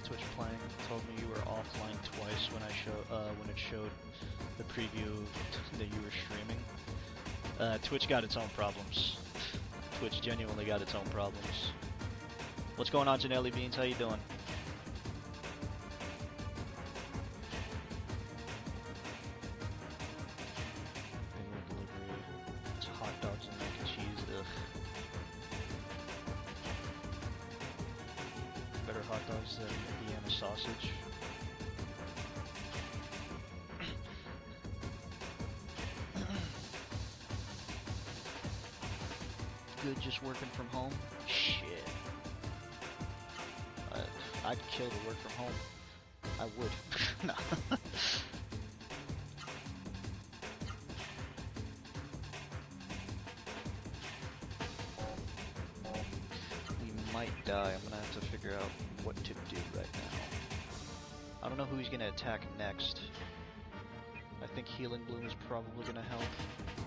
Twitch playing told me you were offline twice when it showed the preview that you were streaming. Twitch got its own problems. Twitch genuinely got its own problems. What's going on, Janelli Beans? How you doing? Delivery. It's hot dogs and mac and cheese. Ugh. Better hot dogs than Vienna sausage. Good just working from home? Shit. I'd kill to work from home. I would. No. We might die. I'm gonna have to figure out what to do right now. I don't know who he's gonna attack next. I think Healing Bloom is probably gonna help.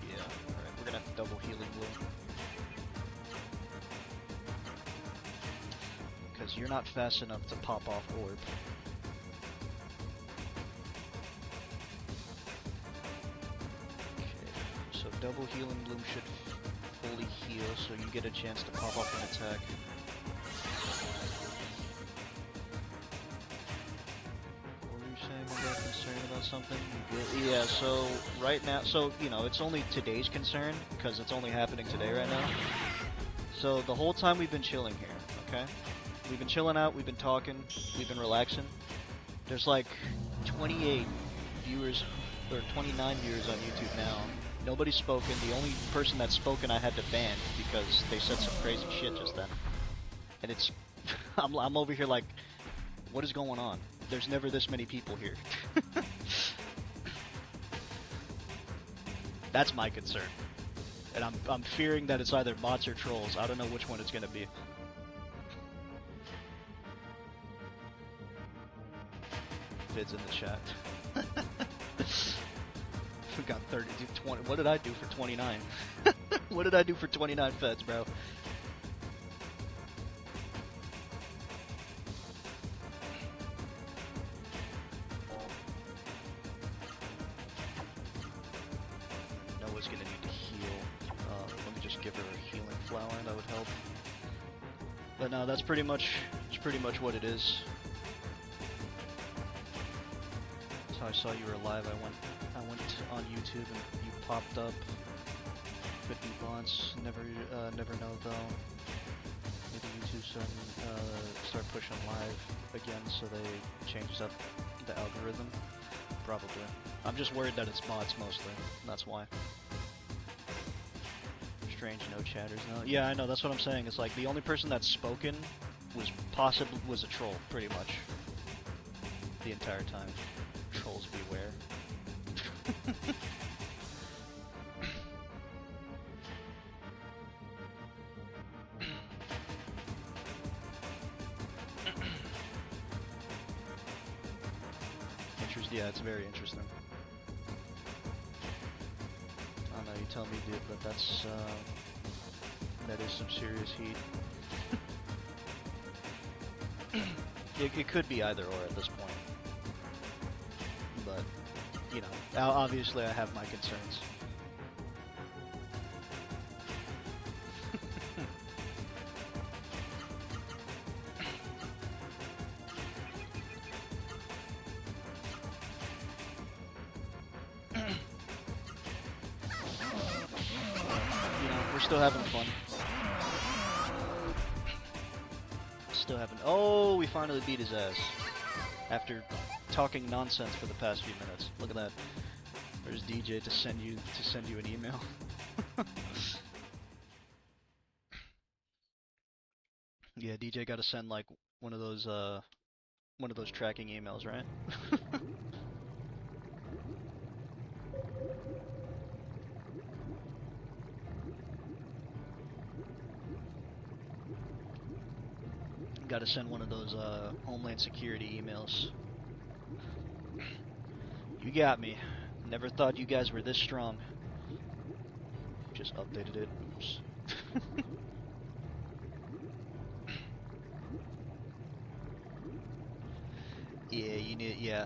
Yeah, alright, we're gonna have double Healing Bloom. Because you're not fast enough to pop off Orb. Okay, so double Healing Bloom should fully immediately heal, so you get a chance to pop up an attack. What were you saying? I got concerned about something? You good? Yeah, so right now, so, you know, it's only today's concern, because it's only happening today right now. So the whole time we've been chilling here, okay? We've been chilling out, we've been talking, we've been relaxing. There's like 28 viewers, or 29 viewers on YouTube now. Nobody's spoken. The only person that's spoken I had to ban because they said some crazy shit just then. And it's... I'm over here like, what is going on? There's never this many people here. That's my concern. And I'm fearing that it's either bots or trolls. I don't know which one it's gonna be. Vids in the chat. We got 30, 20. What did I do for 29? What did I do for 29 feds, bro? Noah's gonna need to heal. Let me just give her a healing flower, that would help. But no, that's pretty much what it is. That's how I saw you were alive. I went on YouTube and you popped up. Could be bots. Never know though. Maybe YouTube start pushing live again, so they changes up the algorithm. Probably. I'm just worried that it's bots mostly. That's why. Strange, no chatters. No. Yeah, I know. That's what I'm saying. It's like the only person that's spoken was a troll, pretty much. The entire time. Trolls beware. Yeah, it's very interesting. I don't know, you tell me, dude, but that's, that is some serious heat. It could be either or at this point. But, you know, obviously I have my concerns. Still having fun. Still having. Oh, we finally beat his ass after talking nonsense for the past few minutes. Look at that. There's DJ to send you an email. Yeah, DJ got to send like one of those tracking emails, right? Gotta send one of those Homeland Security emails. You got me. Never thought you guys were this strong. Just updated it. Oops. Yeah, you need. Yeah.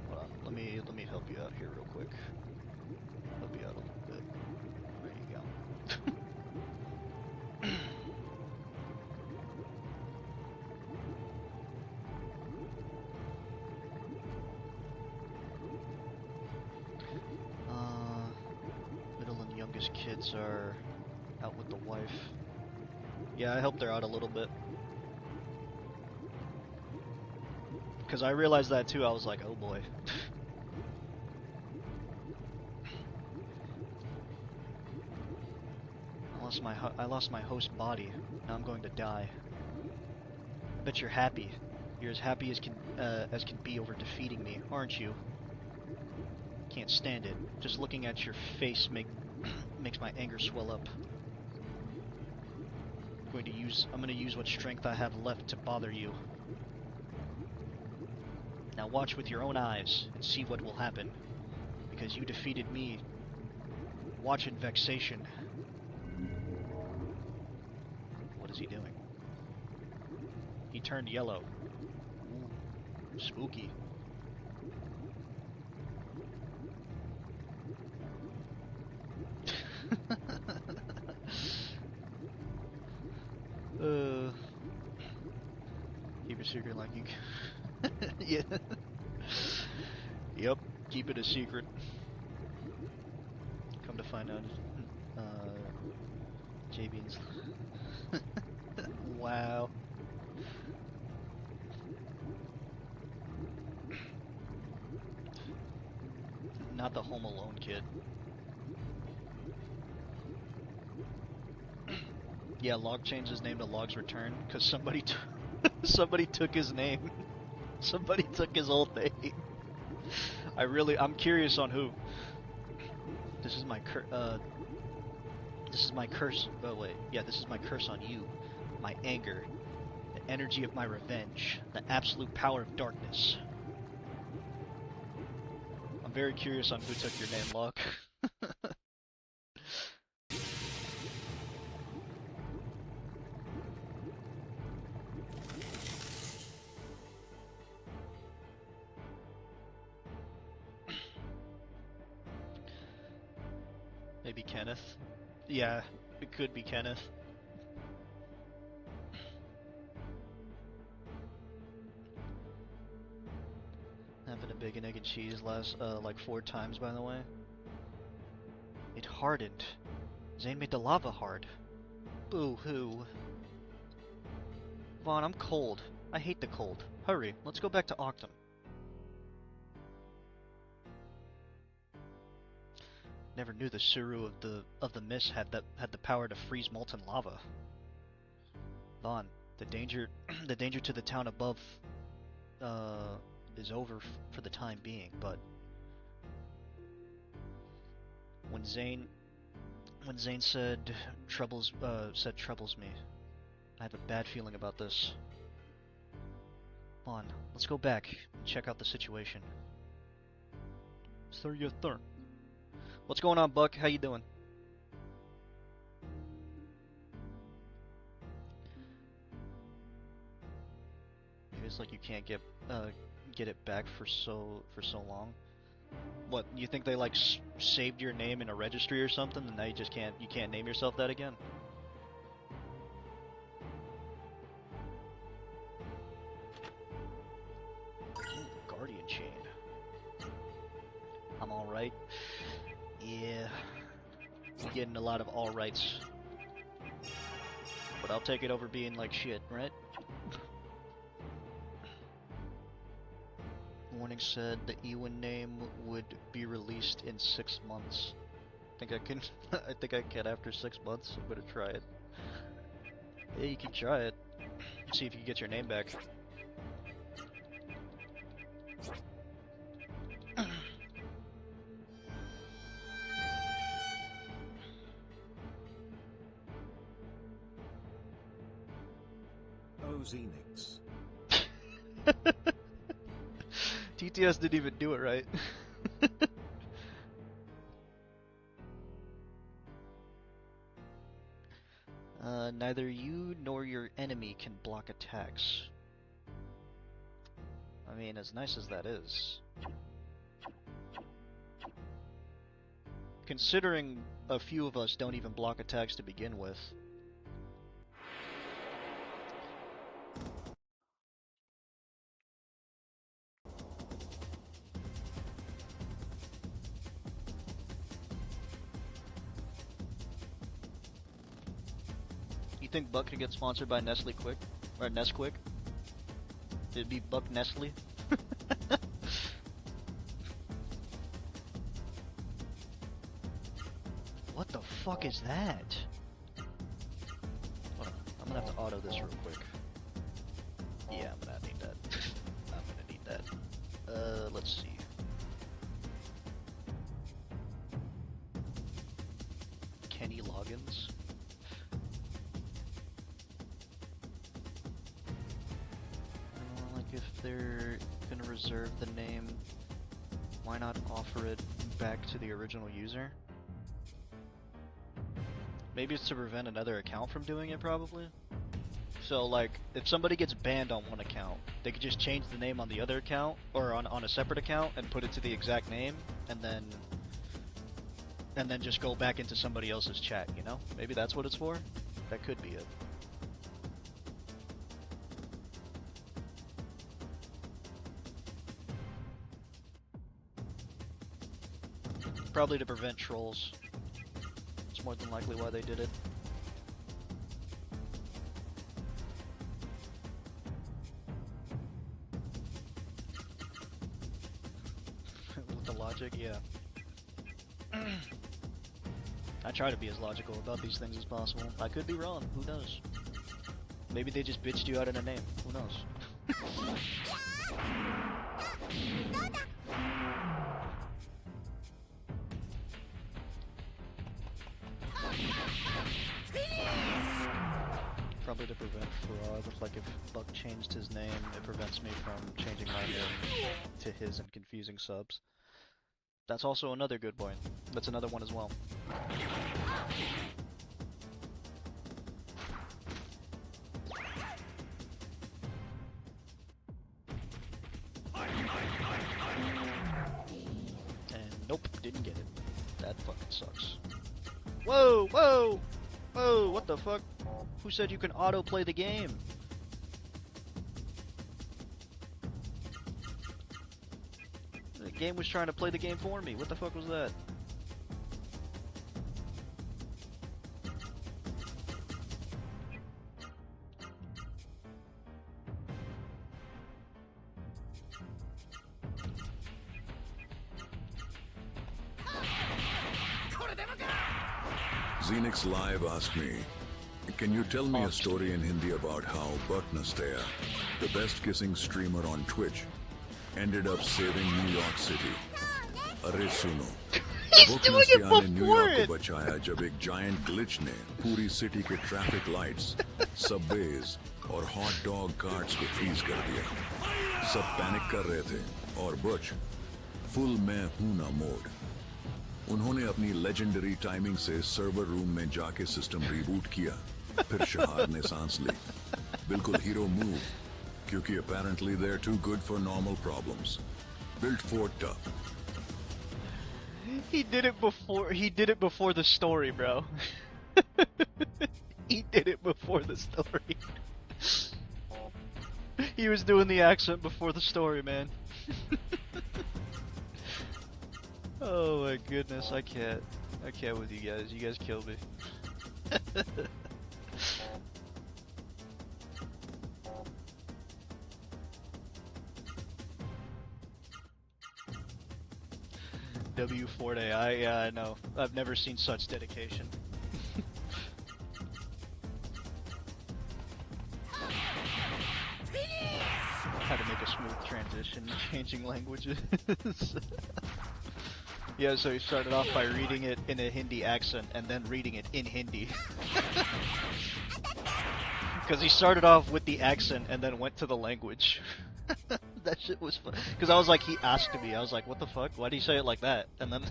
Hold on. Let me help you out here real quick. Help you out a little bit. There you go. Middle and youngest kids are out with the wife. Yeah, I helped her out a little bit. Because I realized that too, I was like, oh boy. I lost my host body. Now I'm going to die. I bet you're happy. You're as happy as can be over defeating me, aren't you? Can't stand it. Just looking at your face makes my anger swell up. I'm going to use what strength I have left to bother you. Now watch with your own eyes and see what will happen. Because you defeated me. Watch in vexation. What is he doing? He turned yellow. Ooh. Spooky. Keep a secret like you. Yeah. Yep. Keep it a secret. Come to find out, JB's. Wow. Not the Home Alone kid. Yeah, Log changed his name to Log's Return because somebody somebody took his name. Somebody took his old name. I'm curious on who. This is my this is my curse. Oh wait, yeah, this is my curse on you. My anger, the energy of my revenge, the absolute power of darkness. I'm very curious on who took your name, Log. Maybe Kenneth. Yeah, it could be Kenneth. Having a bacon, egg, and cheese last, like 4 times, by the way. It hardened. Zane made the lava hard. Boo-hoo. Vaughn, I'm cold. I hate the cold. Hurry, let's go back to Octum. Never knew the Suru of the Mist had the power to freeze molten lava. Vaughn, the danger to the town above is over for the time being, but when Zane said troubles me, I have a bad feeling about this. Vaughn, let's go back and check out the situation. Sir, yes, sir. What's going on, Buck? How you doing? Maybe it's like you can't get it back for so long. What, you think they like saved your name in a registry or something, and now you just can't name yourself that again? Ooh, Guardian chain. I'm all right. Yeah, I'm getting a lot of all rights, but I'll take it over being like shit, right? Warning said the Ewan name would be released in 6 months. Think I can? I think I can after 6 months. I'm gonna try it. Yeah, you can try it. See if you can get your name back.
Oh, Xenix.
TTS didn't even do it right. Neither you nor your enemy can block attacks. I mean, as nice as that is. Considering a few of us don't even block attacks to begin with. You think Buck could get sponsored by Nestle Quick? Or Nesquik? It'd be Buck Nestle? What the fuck is that? Hold on, I'm gonna have to auto this real quick. Yeah, I'm gonna need that. I'm gonna need that. Let's see. Kenny Loggins? Like if they're gonna reserve the name, why not offer it back to the original user? Maybe it's to prevent another account from doing it, probably? So like, if somebody gets banned on one account, they could just change the name on the other account, or on a separate account, and put it to the exact name, and then just go back into somebody else's chat, you know? Maybe that's what it's for? That could be it. Probably to prevent trolls. It's more than likely why they did it. With the logic, yeah. I try to be as logical about these things as possible. I could be wrong, who knows? Maybe they just bitched you out in a name, who knows? Probably to prevent fraud, like if Buck changed his name, it prevents me from changing my name to his and confusing subs. That's also another good point. That's another one as well. And nope, didn't get it. That fucking sucks. Whoa, whoa, whoa, what the fuck? Who said you can auto-play the game? The game was trying to play the game for me. What the fuck was that?
Xenix Live asked me, can you tell me a story in Hindi about how Buck Nastea, the best kissing streamer on Twitch, ended up saving New York City? Arre suno. Buck Nastea ने New York को बचाया जब एक giant glitch ने पूरी city के traffic lights, subways और hot dog carts को फ्रीज कर दिया. सब पैनिक कर रहे थे और बुच फुल मैं हूं ना मोड. उन्होंने अपनी लेजेंडरी टाइमिंग से सर्वर रूम में जाके सिस्टम रिबूट किया. फिर शहार ने सांस ली. बिल्कुल हीरो मूव, क्योंकि apparently they're too good for normal problems. Built for tough.
He did it before the story, bro. He did it before the story. He was doing the accent before the story, man. Oh my goodness, I can't with you guys. You guys kill me. W4 Day, yeah, I know. I've never seen such dedication. How to make a smooth transition, changing languages. Yeah, so he started off by reading it in a Hindi accent and then reading it in Hindi. Because he started off with the accent and then went to the language. That shit was fun. Because I was like, he asked me, I was like, what the fuck? Why do you say it like that? And then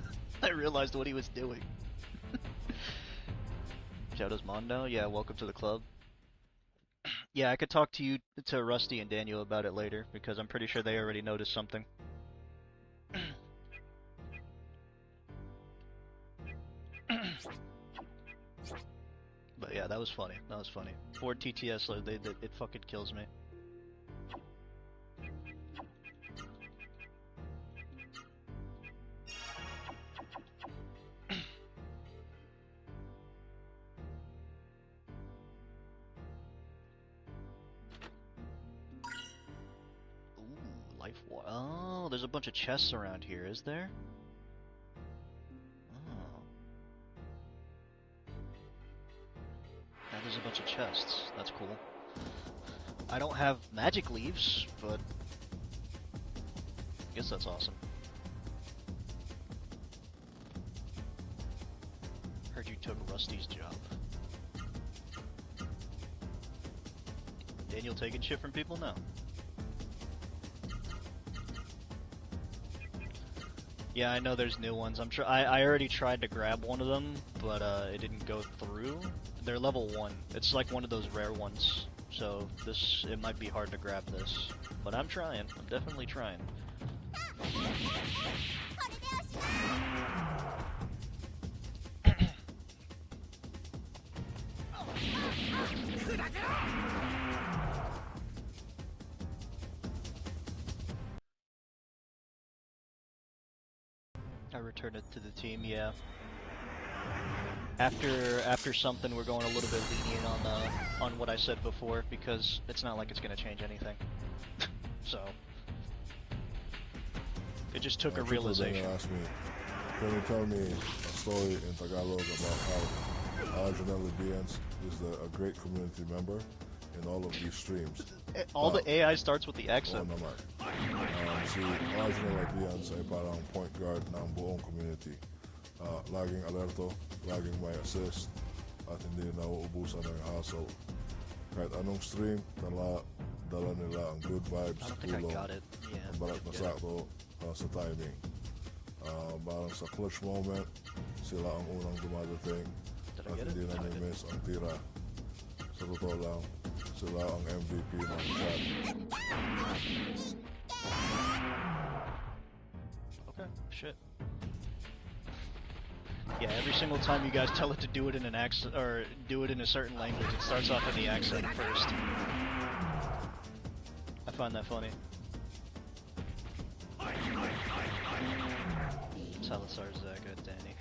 I realized what he was doing. Shadows Mondo? Yeah, welcome to the club. Yeah, I could talk to Rusty and Daniel about it later, because I'm pretty sure they already noticed something. But yeah, that was funny. That was funny. Ford TTS, it fucking kills me. Ooh, life war. Oh, there's a bunch of chests around here, is there? There's a bunch of chests. That's cool. I don't have magic leaves, but I guess that's awesome. Heard you took Rusty's job. Daniel taking shit from people? No. Yeah, I know there's new ones. I already tried to grab one of them, but it didn't go through. They're level 1. It's like one of those rare ones. so it might be hard to grab this. But I'm trying. I'm definitely trying. I returned it to the team, yeah. After something, we're going a little bit lenient on what I said before, because it's not like it's gonna change anything. So it just took a realization.
Asked me, can you tell me a story in Tagalog about how Janelle Diaz is a great community member in all of these streams?
All the AI starts with the accent.
Oo naman. Si Janelle Diaz ay parang point guard ng buong community. Laging alerto, laging may assist, at hindi nauubusan ng hassle. Kahit anong stream, dala nila ang good vibes, tulong, ang barat na sakto sa timing. Parang sa clutch moment, sila ang unang dumadating at hindi na miss ang tira. Sa totoo lang, sila ang MVP ng chat.
Okay, shit. Yeah, every single time you guys tell it to do it in an accent, or do it in a certain language, it starts off in the accent first. I find that funny. Salazar, Zaga, Danny.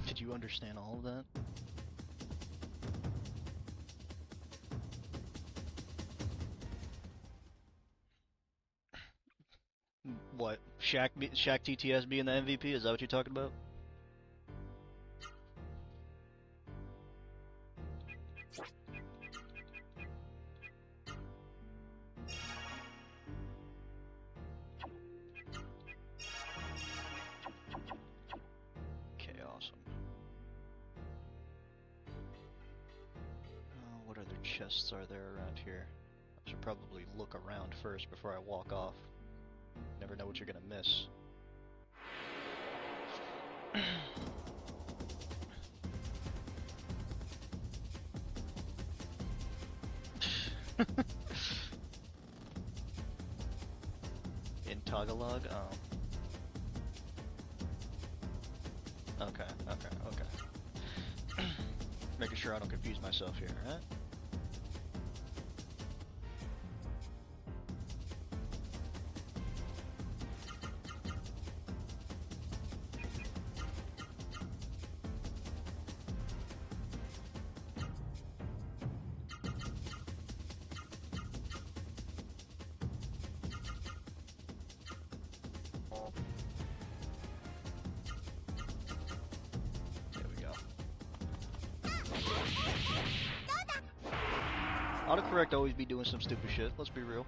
Did you understand all of that? What? Shaq TTS being the MVP? Is that what you're talking about? Okay, awesome. What other chests are there around here? I should probably look around first before I walk off. Never know what you're gonna miss. In Tagalog? Oh. Okay. Making sure I don't confuse myself here, right? Autocorrect always be doing some stupid shit, let's be real.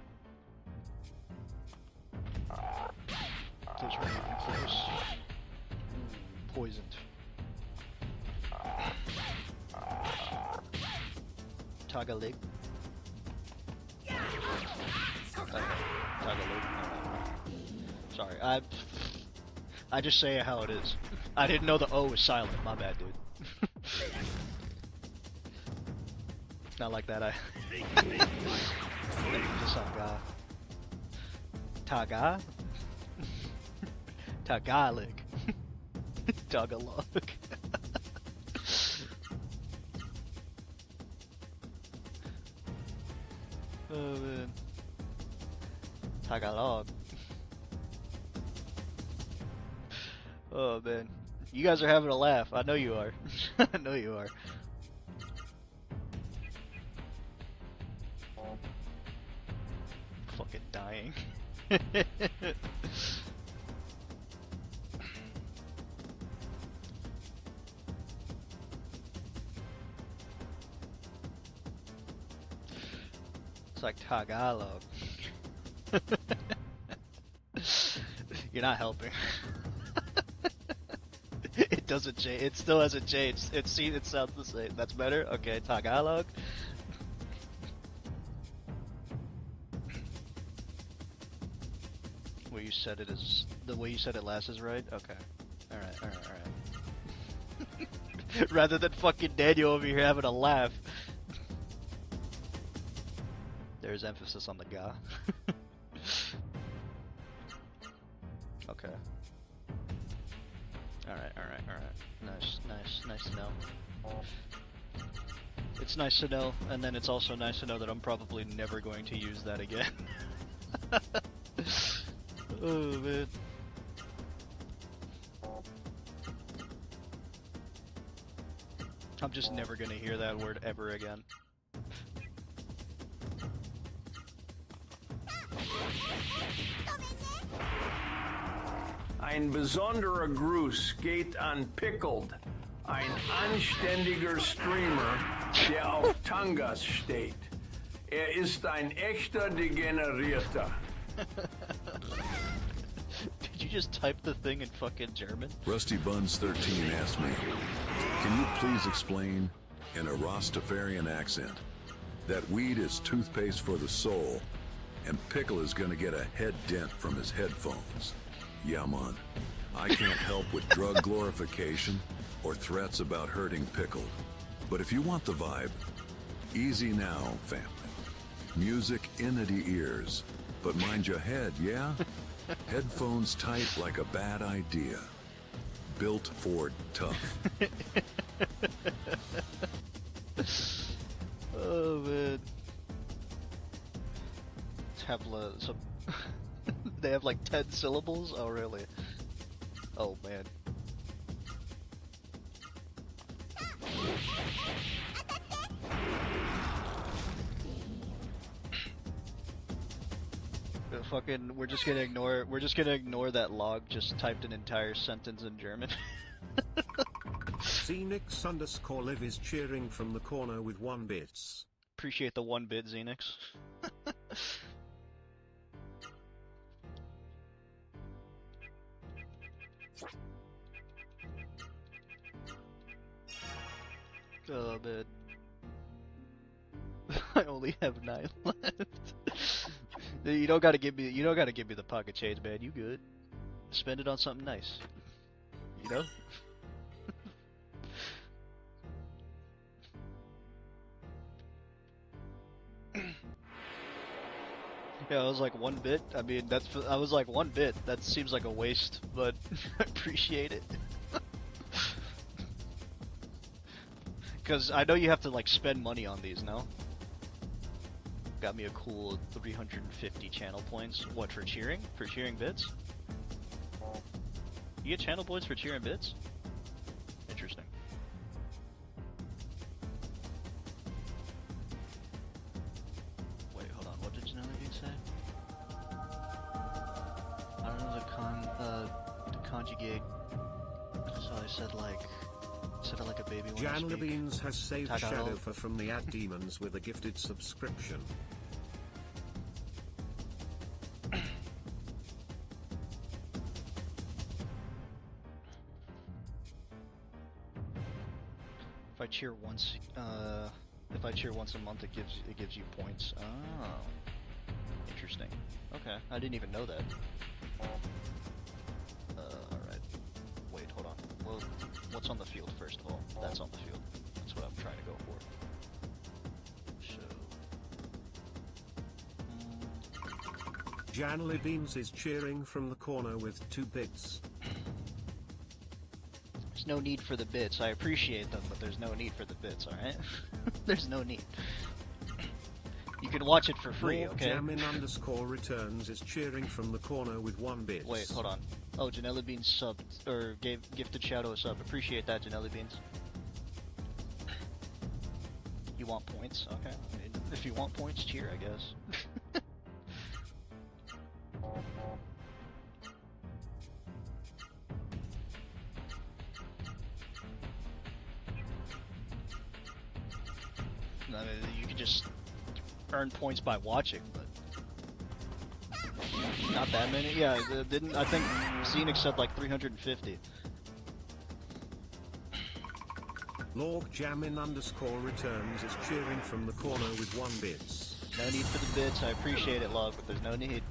Close range, close. Poisoned. Tagalog. Tagalog. Sorry, I just say it how it is. I didn't know the O was silent, my bad, dude. Not like that, Saga. Taga? Tagalog. Tagalog. Oh man. Tagalog. Oh man. You guys are having a laugh. I know you are. I know you are. Fucking dying. It's like Tagalog. You're not helping. It doesn't change. It still hasn't changed. It sounds the same. That's better. Okay, Tagalog. Where you said it is the way you said it last is right. Okay. All right. Rather than fucking Daniel over here having a laugh. There's emphasis on the ga. Okay. Alright. Nice to know. It's nice to know, and then it's also nice to know that I'm probably never going to use that again. Oh man. I'm just never gonna hear that word ever again.
Ein besonderer Gruß geht an Pickled, ein anständiger Streamer, der auf Tangas steht. Ist ein echter Degenerierter.
Did you just type the thing in fucking German?
Rusty Buns 13 asked me, can you please explain, in a Rastafarian accent, that weed is toothpaste for the soul, and Pickle is gonna get a head dent from his headphones? Yeah, man. I can't help with drug glorification or threats about hurting Pickle. But if you want the vibe, easy now, family. Music in the ears, but mind your head, yeah? Headphones tight like a bad idea. Built for tough.
Oh man. So they have like 10 syllables? Oh really? Oh man. Fucking, we're just gonna ignore that log just typed an entire sentence in German.
Xenix_live is cheering from the corner with 1 bits.
Appreciate the 1 bit, Xenix. Oh man. I only have 9 left. You don't gotta give me the pocket change, man. You good. Spend it on something nice. You know? Yeah, I was like 1 bit. I mean, I was like 1 bit. That seems like a waste, but I appreciate it. Because I know you have to like spend money on these, no? Got me a cool 350 channel points. What, for cheering? For cheering bits? You get channel points for cheering bits? Interesting. Wait, hold on. What did Janelle say? I don't know the conjugate. So I said like a baby when I
Jan
speak.
Lebeans has saved
Tagalog.
Shadowfer from the ad demons with a gifted subscription.
If I cheer once, a month, it gives you points. Oh, interesting. Okay, I didn't even know that. All right. Wait, hold on. Well, what's on the field first of all? That's on the field. That's what I'm trying to go for. So.
Jan Lebeans is cheering from the corner with 2 bits.
There's no need for the bits. I appreciate them, but there's no need for the bits, alright? There's no need. You can watch it for free, okay?
Jamin_returns is cheering from the corner with 1 bit.
Wait, hold on. Oh, Janelle Beans subbed, or gifted Shadow a sub. Appreciate that, Janelle Beans. You want points? Okay. I mean, if you want points, cheer, I guess. I mean, you can just earn points by watching, but not that many. Yeah, didn't I think Xenix said like 350.
Lord Jamin_returns is cheering from the corner with 1 bits.
No need for the bits. I appreciate it, Log, but there's no need.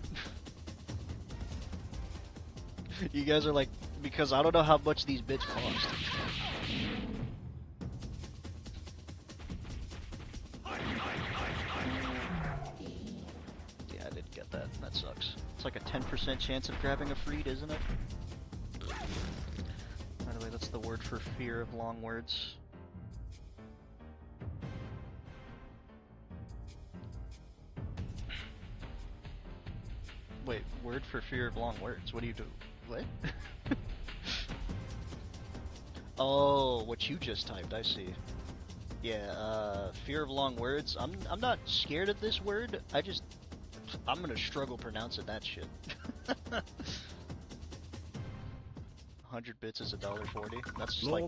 You guys are like, because I don't know how much these bits cost. That sucks. It's like a 10% chance of grabbing a freed, isn't it? By the way, that's the word for fear of long words. Wait, word for fear of long words? What do you do? What? Oh, what you just typed, I see. Yeah, fear of long words. I'm not scared of this word. I'm gonna struggle pronouncing that shit. 100 bits is $1.40. That's just like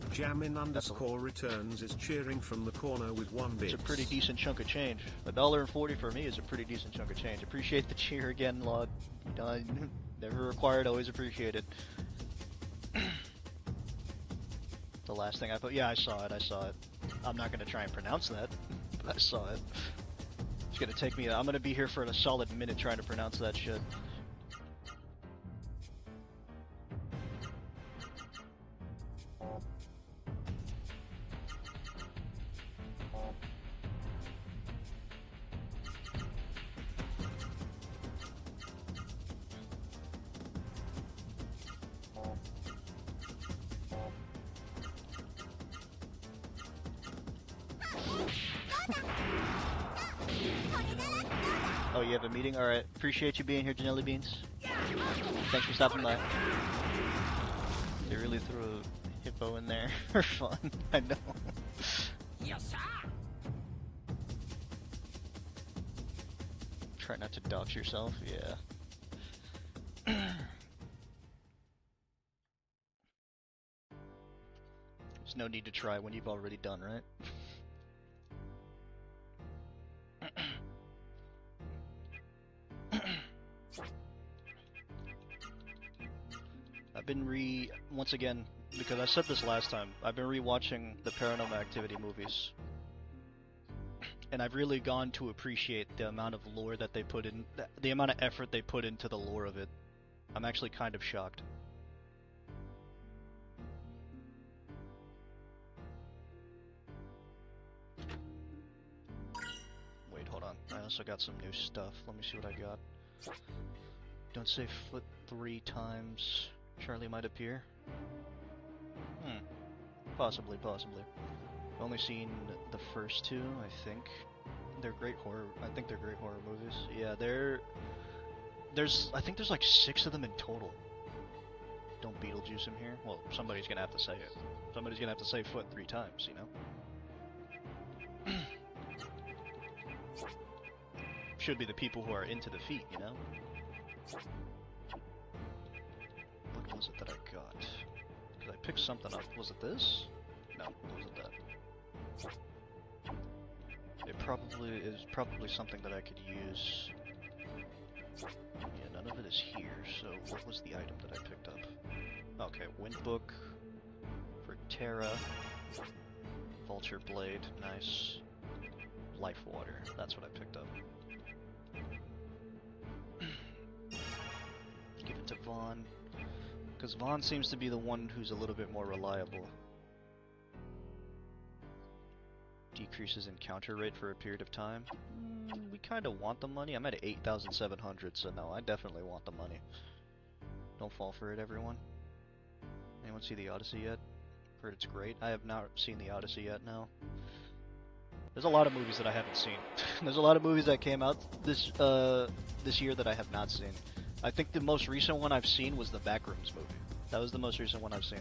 Returns is cheering from the corner with 1 bit.
it's a pretty decent chunk of change. $1.40 for me is a pretty decent chunk of change. Appreciate the cheer again, Log. Never required, always appreciated. The last thing I put, yeah, I saw it. I'm not gonna try and pronounce that, but I saw it. It's gonna take me. I'm gonna be here for a solid minute trying to pronounce that shit. Oh, you have a meeting? Alright. Appreciate you being here, Janelli Beans. Thanks for stopping by. They really threw a hippo in there for fun. I know. Yes, sir. Try not to dox yourself, yeah. There's no need to try when you've already done, right? I've been once again, because I said this last time, I've been rewatching the Paranormal Activity movies. And I've really gone to appreciate the amount of lore that they put in, the amount of effort they put into the lore of it. I'm actually kind of shocked. Wait, hold on. I also got some new stuff. Let me see what I got. Don't say foot 3 times. Charlie might appear. Possibly. I've only seen the first 2, I think. They're great horror. I think they're great horror movies. Yeah, I think there's like 6 of them in total. Don't Beetlejuice him here? Well, somebody's gonna have to say it. Somebody's gonna have to say foot 3 times, you know? Should be the people who are into the feet, you know? What was it that I got? Did I pick something up? Was it this? No, it wasn't that. It probably is something that I could use. Yeah, none of it is here, so what was the item that I picked up? Okay, Wind Book for Terra. Vulture Blade, nice. Life Water, that's what I picked up. Give it to Vaughn, because Vaughn seems to be the one who's a little bit more reliable. Decreases encounter rate for a period of time. We kind of want the money. I'm at 8,700, so no, I definitely want the money. Don't fall for it, everyone. Anyone see the Odyssey yet? Heard it's great. I have not seen the Odyssey yet, no. There's a lot of movies that I haven't seen. There's a lot of movies that came out this year that I have not seen. I think the most recent one I've seen was the Backrooms movie. That was the most recent one I've seen.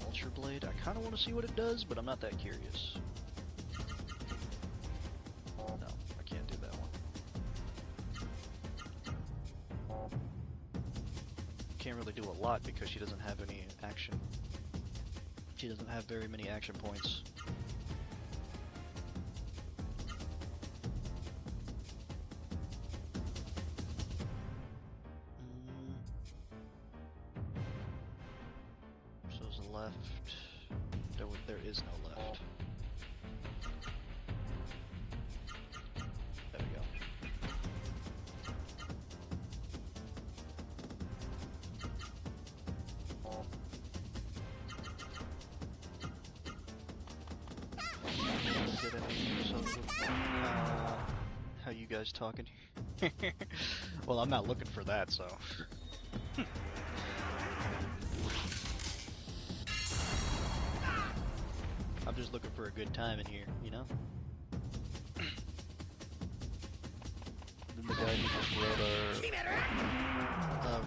Ultra Blade, I kind of want to see what it does, but I'm not that curious. No, I can't do that one. Can't really do a lot because she doesn't have any action. She doesn't have very many action points. So there's a left. There is no left. There we go. guys talking. Well, I'm not looking for that, so. I'm just looking for a good time in here, you know? Then the guy who just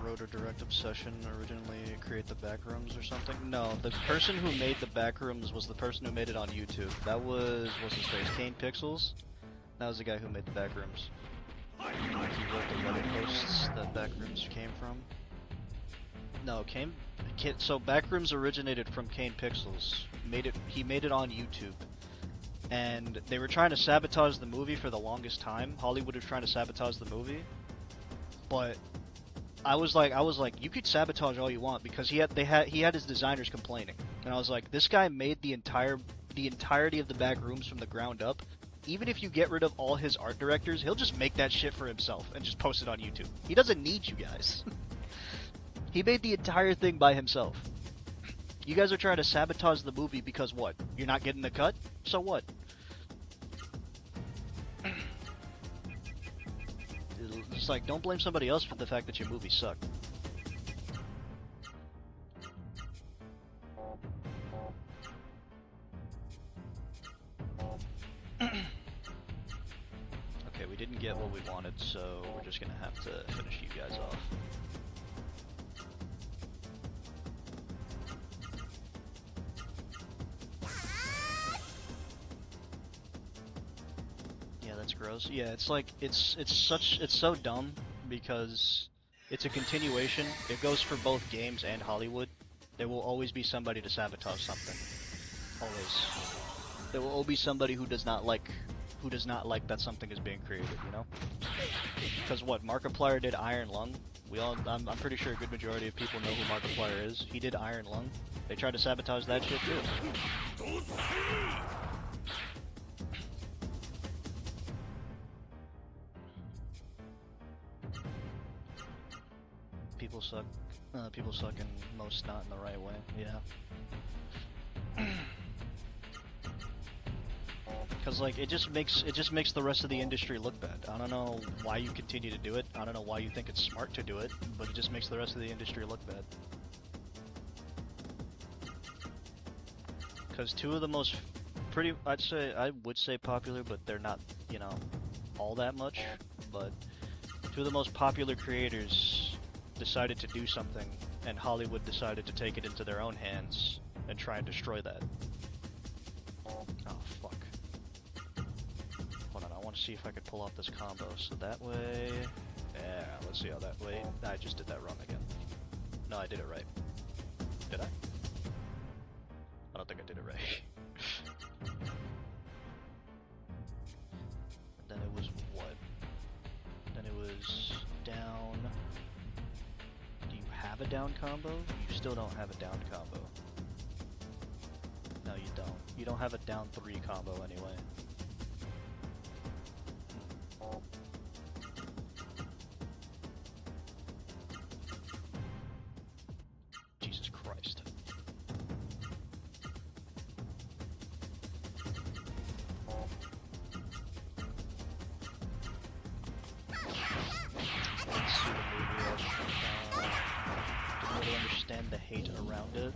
wrote our direct obsession originally create the backrooms or something? No, the person who made the backrooms was the person who made it on YouTube. That was, what's his face, Kane Pixels? That was the guy who made the backrooms. He wrote the Reddit posts that backrooms came from. No, so backrooms originated from Kane Pixels. He made it on YouTube. And they were trying to sabotage the movie for the longest time. Hollywood was trying to sabotage the movie. But I was like, you could sabotage all you want because he had his designers complaining. And I was like, this guy made the entirety of the back rooms from the ground up. Even if you get rid of all his art directors, he'll just make that shit for himself and just post it on YouTube. He doesn't need you guys. He made the entire thing by himself. You guys are trying to sabotage the movie because what? You're not getting the cut? So what? It's like, don't blame somebody else for the fact that your movie sucked. Okay, we didn't get what we wanted, so we're just gonna have to finish you guys off. That's gross. Yeah, it's like it's so dumb because it's a continuation. It goes for both games and Hollywood. There will always be somebody to sabotage something. Always. There will always be somebody who does not like that something is being created, you know? Because what, Markiplier did Iron Lung. I'm pretty sure a good majority of people know who Markiplier is. He did Iron Lung. They tried to sabotage that shit too. People suck and most not in the right way, yeah. Cause like it just makes the rest of the industry look bad. I don't know why you continue to do it. I don't know why you think it's smart to do it, but it just makes the rest of the industry look bad. Cause two of the most I would say popular, but they're not, you know, all that much. But two of the most popular creators decided to do something, and Hollywood decided to take it into their own hands and try and destroy that. Oh, fuck. Hold on, I want to see if I could pull off this combo. So that way... Yeah, let's see how that way... I just did that wrong again. No, I did it right. Did I? I don't think I did it right. Then it was what? Then it was down... Have a down combo? You still don't have a down combo. No, you don't. You don't have a down 3 combo anyway. Jesus Christ. Understand the hate around it,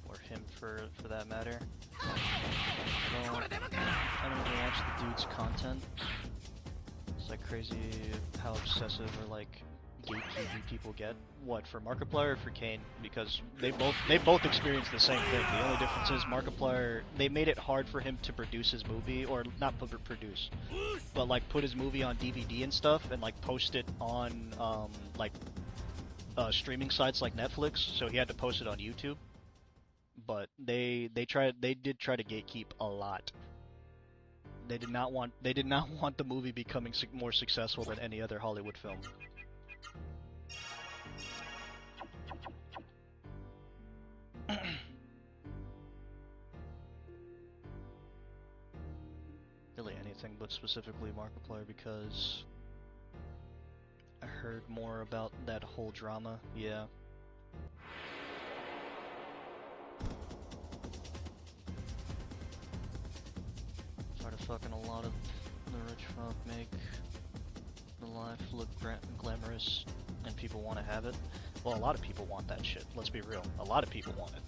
or him for that matter. I don't really watch the dude's content. It's like crazy how obsessive or like gatekeepy people get. What, for Markiplier or for Kane? Because they both experienced the same thing. The only difference is Markiplier, they made it hard for him to produce his movie, or not produce, but like put his movie on DVD and stuff, and like post it on like streaming sites like Netflix, so he had to post it on YouTube. But they did try to gatekeep a lot. They did not want the movie becoming more successful than any other Hollywood film. Really anything but specifically Markiplier, because I heard more about that whole drama, yeah. Try to fucking a lot of the rich folk make the life look glamorous and people want to have it. Well, a lot of people want that shit. Let's be real. A lot of people want it.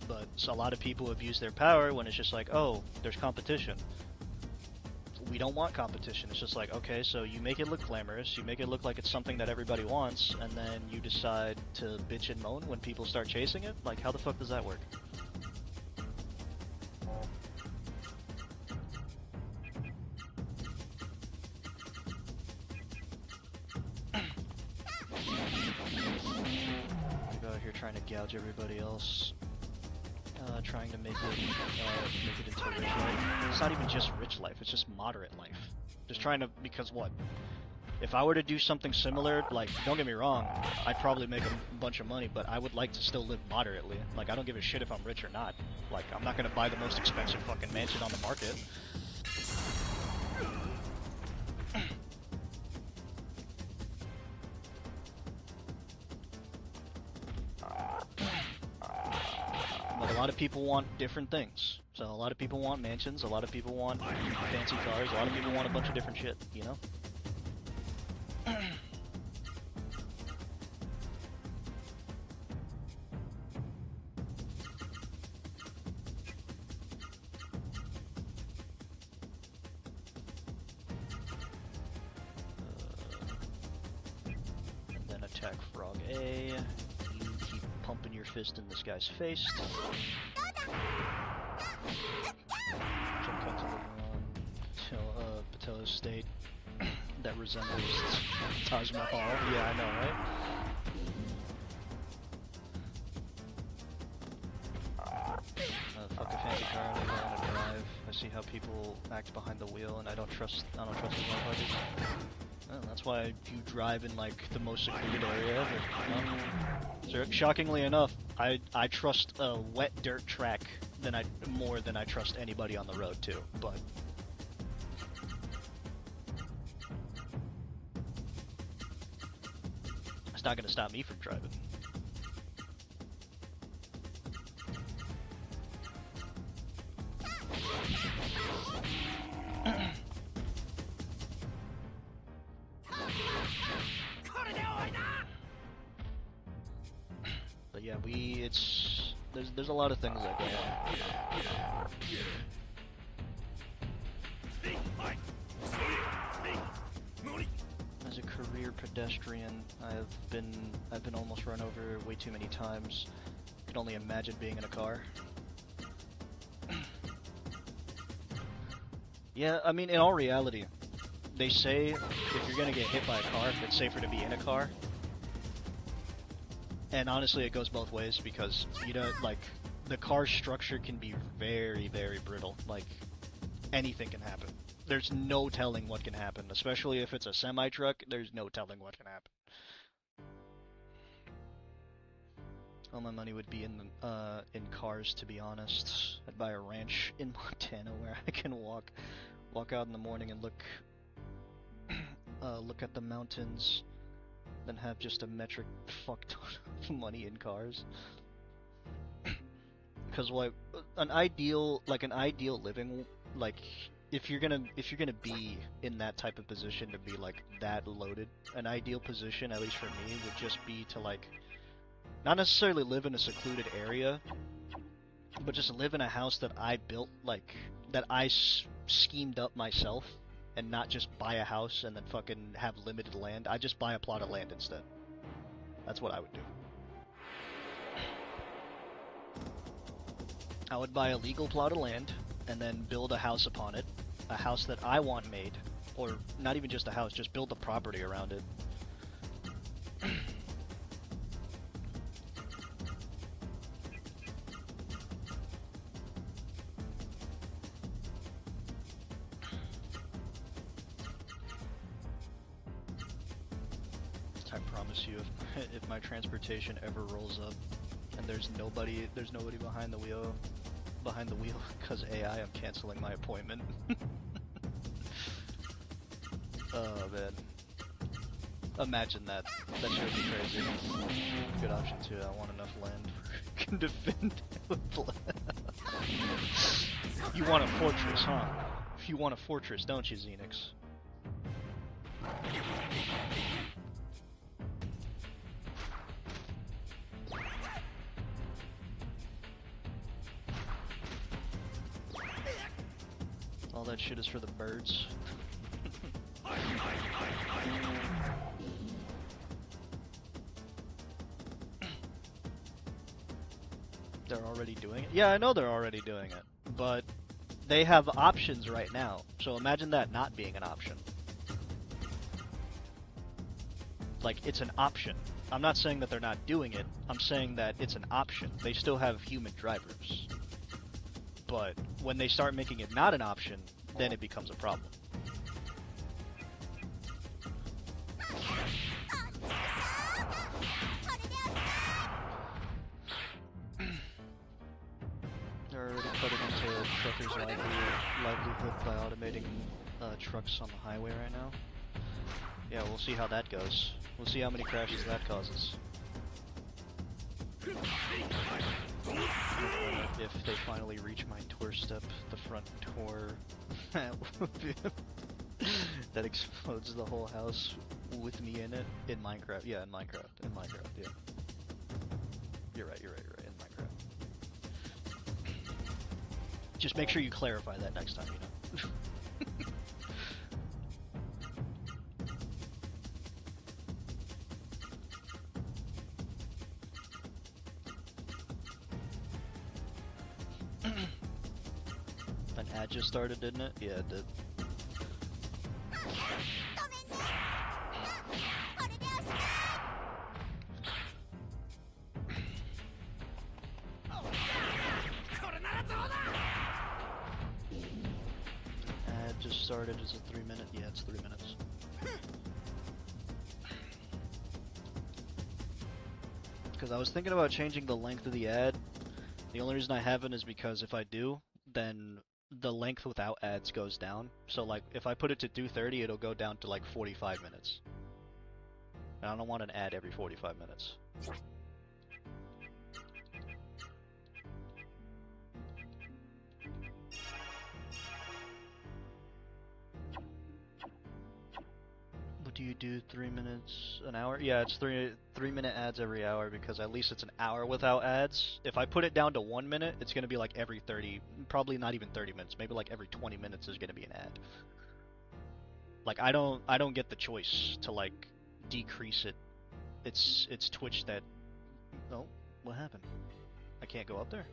But a lot of people abuse their power when it's just like, oh, there's competition. We don't want competition. It's just like, okay, so you make it look glamorous, you make it look like it's something that everybody wants, and then you decide to bitch and moan when people start chasing it? Like, how the fuck does that work? People out here trying to gouge everybody else. Trying to make it into rich life. It's not even just rich life, it's just moderate life. Just trying to, because what? If I were to do something similar, like, don't get me wrong, I'd probably make a bunch of money, but I would like to still live moderately. Like, I don't give a shit if I'm rich or not. Like, I'm not gonna buy the most expensive fucking mansion on the market. But a lot of people want different things. So a lot of people want mansions, a lot of people want fancy cars, a lot of people want a bunch of different shit, you know? And then attack Frog A. You keep pumping your fist in this guy's face. Jump cut to the Patel State that resembles Taj Mahal. Yeah, I know, right? Fuck a fancy car, I don't know how to drive. I see how people act behind the wheel, and I don't trust these motherfuckers. Well, that's why you drive in like the most secluded area ever. So, shockingly enough, I trust a wet dirt track more than I trust anybody on the road too. But it's not gonna stop me from driving. But yeah, there's a lot of things that go on. As a career pedestrian, I've been almost run over way too many times. I can only imagine being in a car. Yeah, I mean, in all reality, they say if you're gonna get hit by a car, it's safer to be in a car. And honestly, it goes both ways because, you know, like, the car structure can be very, very brittle. Like, anything can happen. There's no telling what can happen, especially if it's a semi-truck, there's no telling what can happen. All my money would be in cars, to be honest. I'd buy a ranch in Montana where I can walk out in the morning and look at the mountains, then have just a metric fuck ton of money in cars. Because like an ideal living, like if you're gonna be in that type of position to be like that loaded, an ideal position, at least for me, would just be to like not necessarily live in a secluded area, but just live in a house that I built, like that I schemed up myself, and not just buy a house and then fucking have limited land. I just buy a plot of land instead. That's what I would do. I would buy a legal plot of land and then build a house upon it. A house that I want made. Or not even just a house, just build the property around it. I promise you, if my transportation ever rolls up and there's nobody behind the wheel, because AI, I'm canceling my appointment. Oh man, imagine that. That should be crazy. Good option too. I want enough land where I can defend with land. You want a fortress, huh? You want a fortress, don't you, Xenix? All that shit is for the birds. They're already doing it? Yeah, I know they're already doing it, but they have options right now. So imagine that not being an option. Like, it's an option. I'm not saying that they're not doing it, I'm saying that it's an option. They still have human drivers. But when they start making it not an option, then it becomes a problem. They're already cutting into truckers' livelihood by automating trucks on the highway right now. Yeah, we'll see how that goes. We'll see how many crashes that causes. If they finally reach my tour step, the front tour, that explodes the whole house with me in it in Minecraft. Yeah, in Minecraft. Yeah. You're right. In Minecraft. Just make sure you clarify that next time, you know. An ad just started, didn't it? Yeah, it did. Ad just started. Is it 3 minutes? Yeah, it's 3 minutes. Because I was thinking about changing the length of the ad. The only reason I haven't is because if I do, then the length without ads goes down. So like, if I put it to 2:30, it'll go down to like 45 minutes. And I don't want an ad every 45 minutes. What do you do? 3 minutes an hour? Yeah, it's 3-minute ads every hour because at least it's an hour without ads. If I put it down to 1 minute, it's gonna be like every 30, probably not even 30 minutes. Maybe like every 20 minutes is gonna be an ad. Like I don't get the choice to like decrease it. It's Twitch that. Oh, what happened? I can't go up there.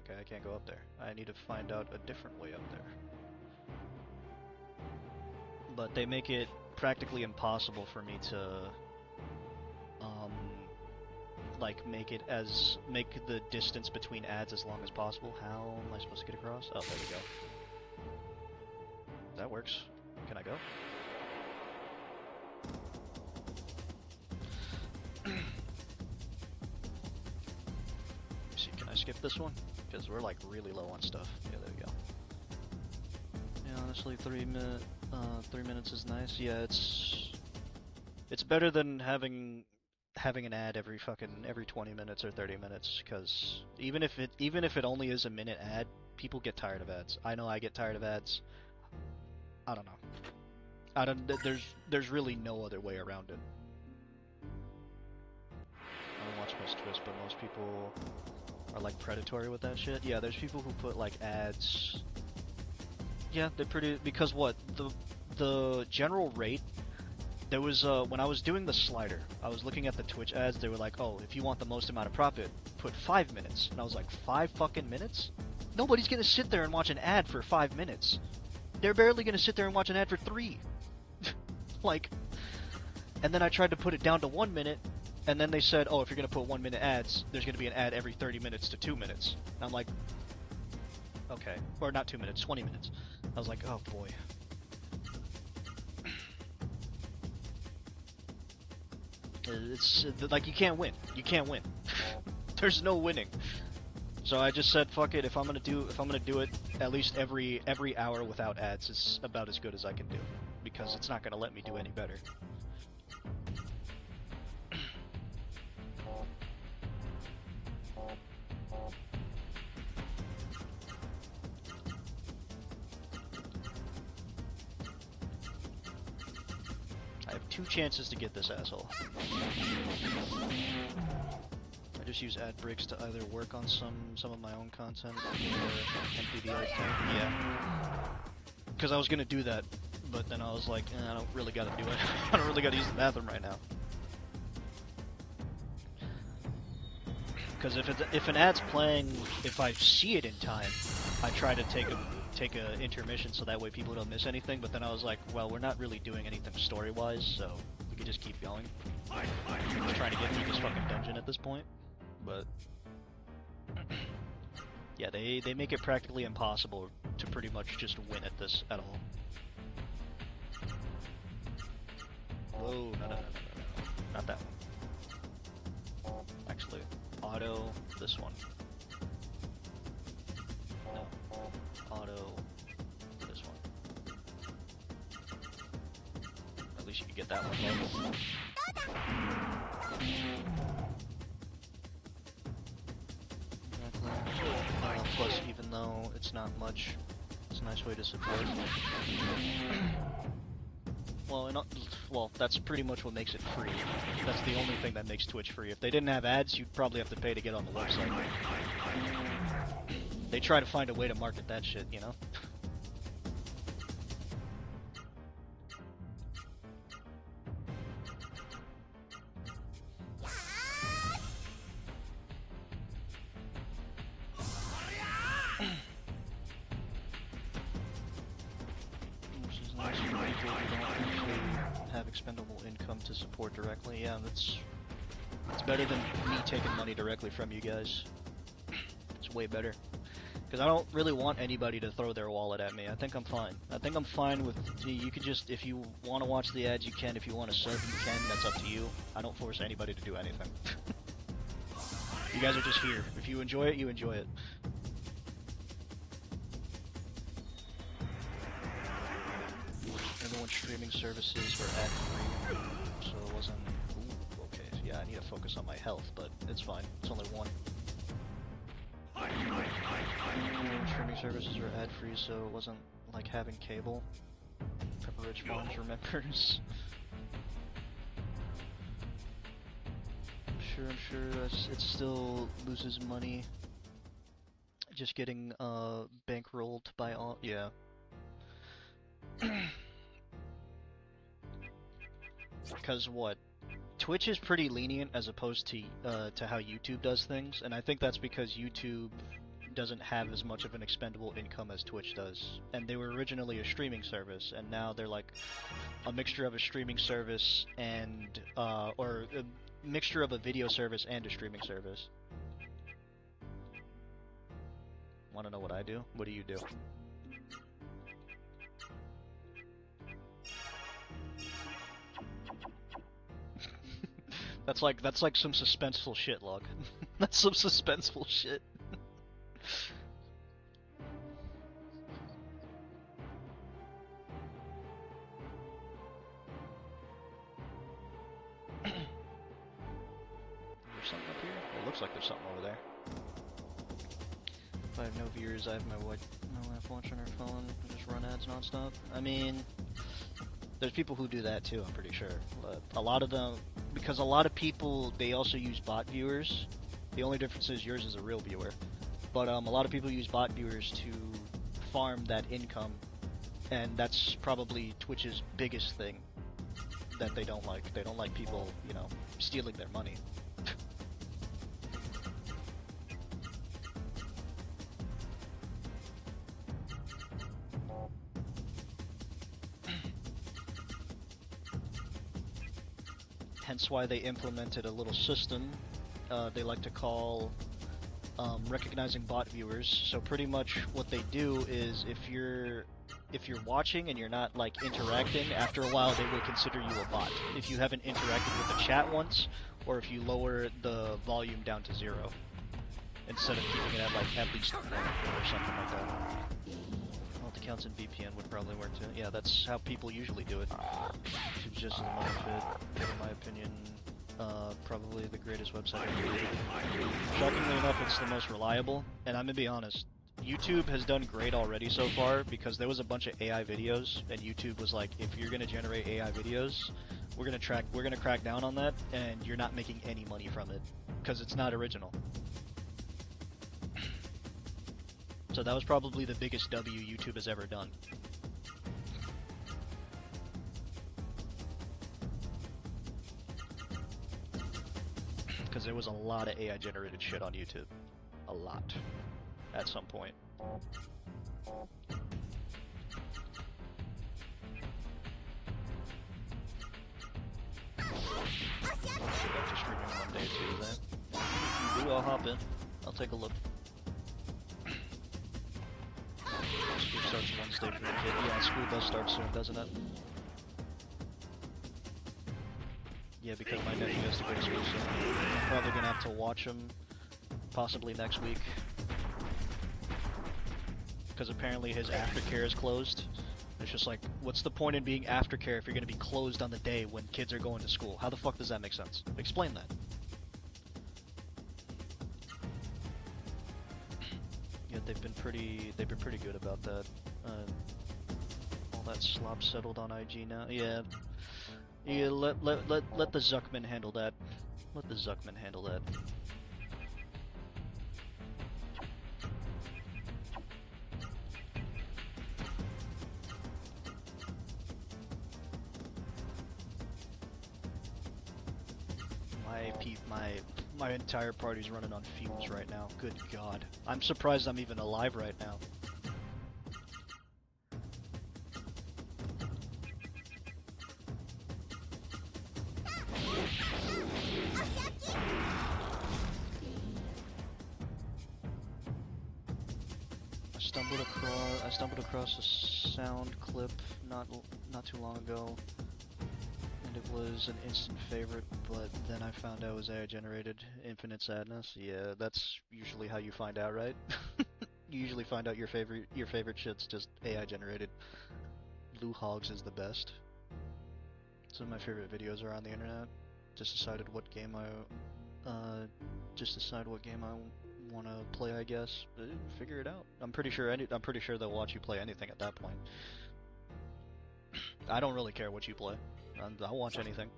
Okay, I can't go up there. I need to find out a different way up there. But they make it practically impossible for me to, like make the distance between ads as long as possible. How am I supposed to get across? Oh, there we go. That works. Can I go? Let's see, can I skip this one? Because we're like really low on stuff. Yeah, there we go. Yeah, honestly, 3 minutes is nice. Yeah, it's better than having an ad every 20 minutes or 30 minutes. Because even if it only is a minute ad, people get tired of ads. I know I get tired of ads. I don't know. There's really no other way around it. I don't watch most Twitch, but most people are like predatory with that shit. Yeah, there's people who put like ads. Yeah, they're pretty, because what? The general rate, there was, when I was doing the slider, I was looking at the Twitch ads, they were like, oh, if you want the most amount of profit, put 5 minutes. And I was like, 5 fucking minutes? Nobody's gonna sit there and watch an ad for 5 minutes. They're barely gonna sit there and watch an ad for 3. Like, and then I tried to put it down to 1 minute, and then they said, oh, if you're gonna put 1 minute ads, there's gonna be an ad every 30 minutes to 2 minutes. And I'm like, okay. Or not 2 minutes, 20 minutes. I was like, oh boy. It's like you can't win. You can't win. There's no winning. So I just said, fuck it. If I'm gonna do it, at least every hour without ads is about as good as I can do, because it's not gonna let me do any better. 2 chances to get this asshole. I just use ad breaks to either work on some of my own content or empty the art tank. Yeah. Because I was gonna do that, but then I was like, I don't really gotta do it. I don't really gotta use the bathroom right now. Because if an ad's playing, if I see it in time, I try to take a intermission so that way people don't miss anything. But then I was like, well, we're not really doing anything story-wise, so we could just keep going. I'm just trying to get through this fucking dungeon at this point. But yeah, they make it practically impossible to pretty much just win at this at all. Whoa, no, not that one. Actually, auto this one. No, auto this one. At least you can get that one. Plus, even though it's not much, it's a nice way to support. Well, that's pretty much what makes it free. That's the only thing that makes Twitch free. If they didn't have ads, you'd probably have to pay to get on the website. They try to find a way to market that shit, you know? Expendable income to support directly. Yeah, it's better than me taking money directly from you guys. It's way better. Because I don't really want anybody to throw their wallet at me. I think I'm fine. I think I'm fine with, you could just, if you want to watch the ads, you can. If you want to sub, you can. That's up to you. I don't force anybody to do anything. You guys are just here. If you enjoy it, you enjoy it. Everyone's streaming services were ad-free, so it wasn't... Ooh, okay, yeah, I need to focus on my health, but it's fine. It's only one. Streaming services were ad-free, so it wasn't like having cable. Pepper Rich Moms remembers. I'm sure it still loses money. Just getting bankrolled by all... Yeah. Because what? Twitch is pretty lenient as opposed to how YouTube does things, and I think that's because YouTube doesn't have as much of an expendable income as Twitch does. And they were originally a streaming service, and now they're like a mixture of a streaming service and or a mixture of a video service and a streaming service. Want to know what I do? What do you do? That's like some suspenseful shit, Log. That's some suspenseful shit. There's something up here? It looks like there's something over there. If I have no viewers, I have my wife watching her phone and just run ads nonstop. I mean, there's people who do that too, I'm pretty sure. But a lot of them, because a lot of people, they also use bot viewers. The only difference is yours is a real viewer. But a lot of people use bot viewers to farm that income. And that's probably Twitch's biggest thing that they don't like. They don't like people, you know, stealing their money. Hence why they implemented a little system they like to call recognizing bot viewers. So pretty much what they do is if you're watching and you're not like interacting, after a while they will consider you a bot. If you haven't interacted with the chat once, or if you lower the volume down to 0 instead of keeping it at like at least 1 or something like that. Multi-counts and VPN would probably work too. Yeah, that's how people usually do it. It's just as a money fit, in my opinion. Probably the greatest website ever. Shockingly enough, it's the most reliable, and I'm gonna be honest, YouTube has done great already so far, because there was a bunch of AI videos, and YouTube was like, if you're gonna generate AI videos, We're gonna crack down on that, and you're not making any money from it because it's not original. So that was probably the biggest W YouTube has ever done. Because there was a lot of AI generated shit on YouTube. A lot. At some point. Get back to streaming one day too then. If you do, I'll hop in. I'll take a look. School starts Wednesday for the kid. Yeah, school does start soon, doesn't it? Yeah, because my nephew has to go to school soon. I'm probably gonna have to watch him possibly next week. Because apparently his aftercare is closed. It's just like, what's the point in being aftercare if you're gonna be closed on the day when kids are going to school? How the fuck does that make sense? Explain that. Yeah, they've been pretty good about that. All that slop settled on IG now. Yeah. Yeah, let the Zuckman handle that. Let the Zuckman handle that. My entire party's running on fumes right now. Good God. I'm surprised I'm even alive right now. I stumbled across a sound clip not too long ago, and it was an instant favorite, but then I found out it was AI generated. Infinite sadness. Yeah, that's usually how you find out, right? You usually find out your favorite shit's just AI generated. Lou Hogs is the best. Some of my favorite videos are on the internet. Just decided what game I want to play, I guess. Figure it out. I'm pretty sure they'll watch you play anything at that point. I don't really care what you play. I'll watch anything.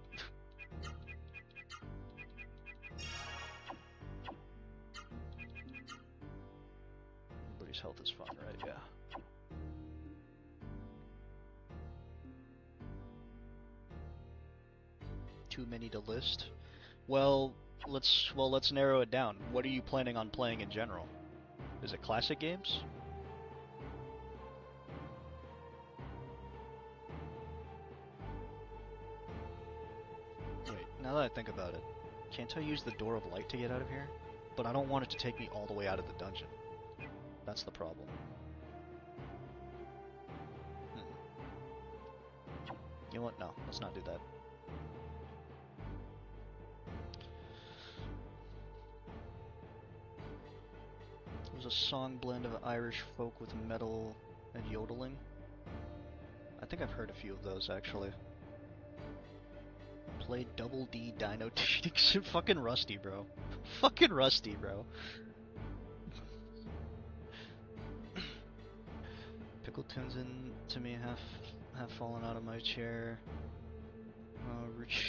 Everybody's health is fine, right? Yeah. Too many to list. Well, let's narrow it down. What are you planning on playing in general? Is it classic games? Wait, now that I think about it, can't I use the Door of Light to get out of here? But I don't want it to take me all the way out of the dungeon. That's the problem. You know what? No, let's not do that. It was a song blend of Irish folk with metal and yodeling. I think I've heard a few of those, actually. Played Double D Dino Tactics. Fucking rusty, bro. Fucking rusty, bro. Pickle tunes in to me half fallen out of my chair.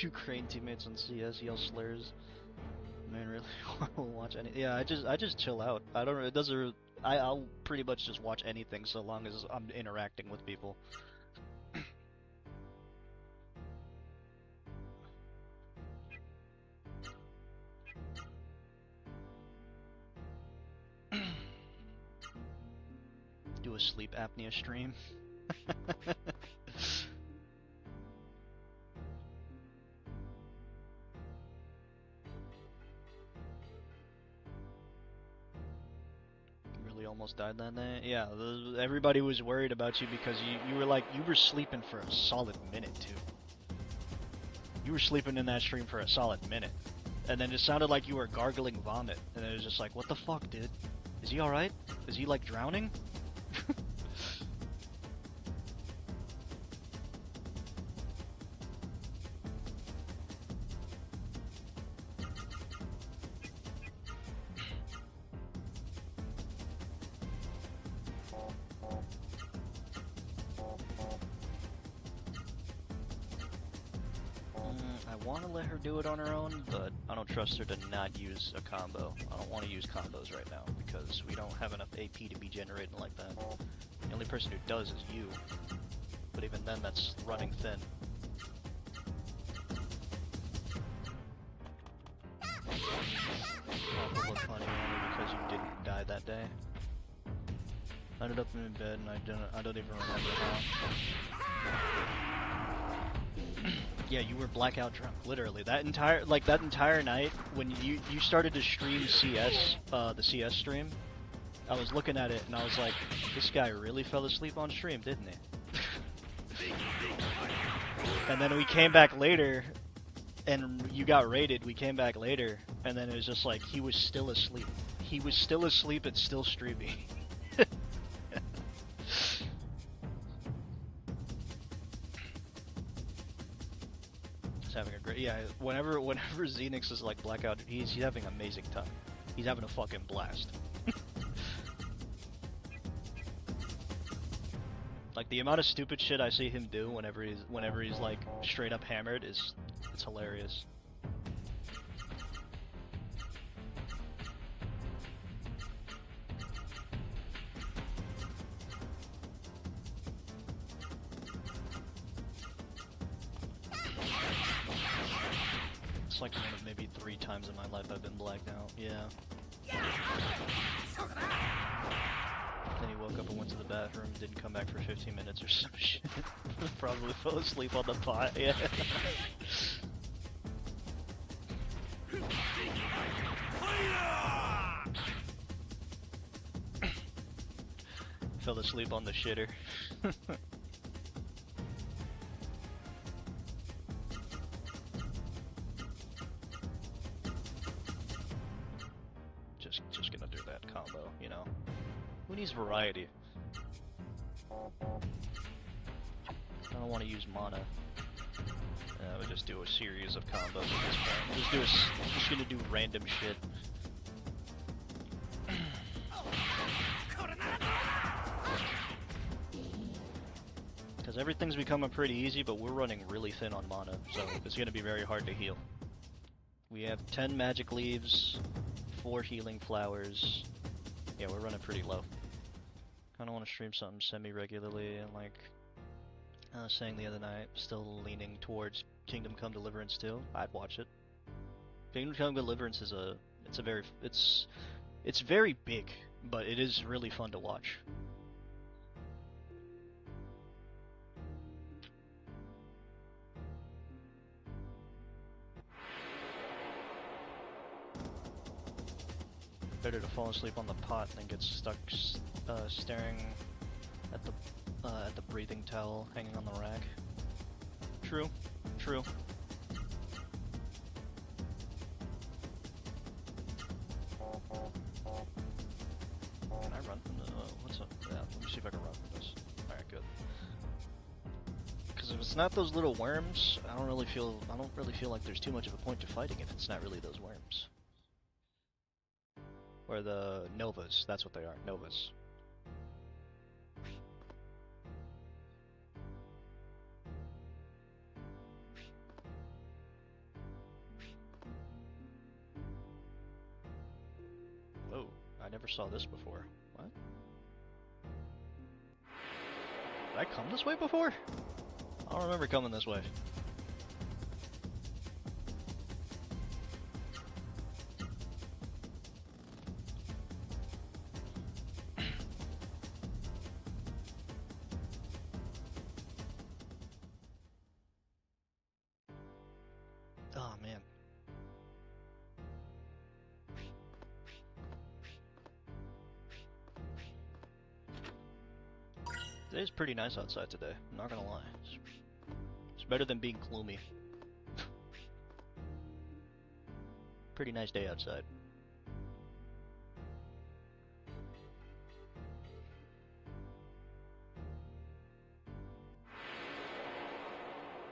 Ukraine teammates on CS yell slurs. Man, really want to watch any? Yeah, I just chill out. I don't. It doesn't. I'll pretty much just watch anything so long as I'm interacting with people. Do a sleep apnea stream. Almost died that day. Yeah, everybody was worried about you because you were sleeping for a solid minute too. You were sleeping in that stream for a solid minute, and then it sounded like you were gargling vomit, and it was just like, what the fuck, dude? Is he all right? Is he like drowning? want to let her do it on her own, but I don't trust her to not use a combo. I don't want to use combos right now, because we don't have enough AP to be generating like that. The only person who does is you. But even then, that's running thin. Probably funny only because you didn't die that day. I ended up in bed and I don't even remember how. Yeah, you were blackout drunk, literally. That entire night when you started to stream CS, the CS stream, I was looking at it and I was like, this guy really fell asleep on stream, didn't he? And then we came back later and you got raided, we came back later, and then it was just like, he was still asleep. He was still asleep and still streaming. He's having a great, yeah, whenever Xenix is like blackout, he's having an amazing time. He's having a fucking blast. Like, the amount of stupid shit I see him do whenever he's like straight up hammered it's hilarious. It's like one of maybe 3 times in my life I've been blacked out. Yeah. Then he woke up and went to the bathroom, didn't come back for 15 minutes or some shit. Probably fell asleep on the pot, yeah. Fell asleep on the shitter. Just gonna do that combo, you know. Who needs variety? I don't want to use mana. We just do a series of combos at this point. Just gonna do random shit. Because everything's becoming pretty easy, but we're running really thin on mana, so it's gonna be very hard to heal. We have 10 magic leaves, 4 healing flowers. Yeah, we're running pretty low. Kinda wanna stream something semi-regularly, and like I was saying the other night, still leaning towards Kingdom Come Deliverance too. I'd watch it. Kingdom Come Deliverance is it's very big, but it is really fun to watch. Better to fall asleep on the pot than get stuck staring at the breathing towel hanging on the rack. True, true. Can I run from the? What's up? Yeah, let me see if I can run from this. All right, good. Because if it's not those little worms, I don't really feel like there's too much of a point to fighting if it's not really those worms. Or the Novas, that's what they are, Novas. Whoa, I never saw this before. What? Did I come this way before? I don't remember coming this way. Oh man. Today's pretty nice outside today, I'm not gonna lie. It's better than being gloomy. Pretty nice day outside.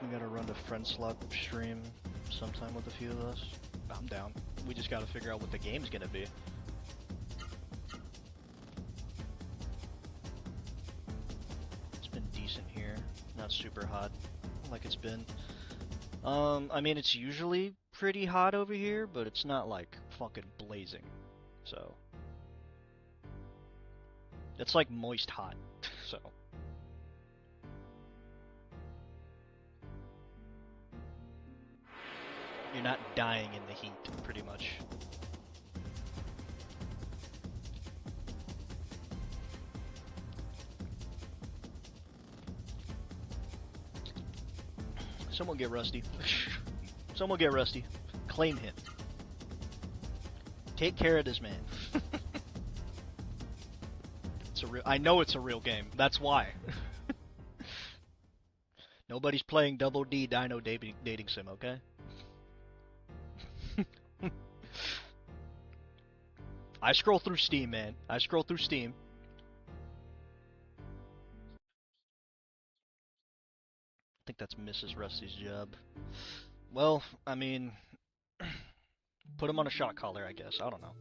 We gotta run to friend slot stream sometime with a few of us. I'm down. We just gotta figure out what the game's gonna be. It's been decent here. Not super hot like it's been. I mean, it's usually pretty hot over here, but it's not like fucking blazing. So it's like moist hot. So you're not dying in the heat, pretty much. Someone get Rusty. Someone get Rusty. Claim him. Take care of this man. It's a real. I know it's a real game. That's why. Nobody's playing Double D Dino dating sim, okay? I scroll through Steam, man. I scroll through Steam. I think that's Mrs. Rusty's job. Well, I mean, put him on a shot collar, I guess. I don't know.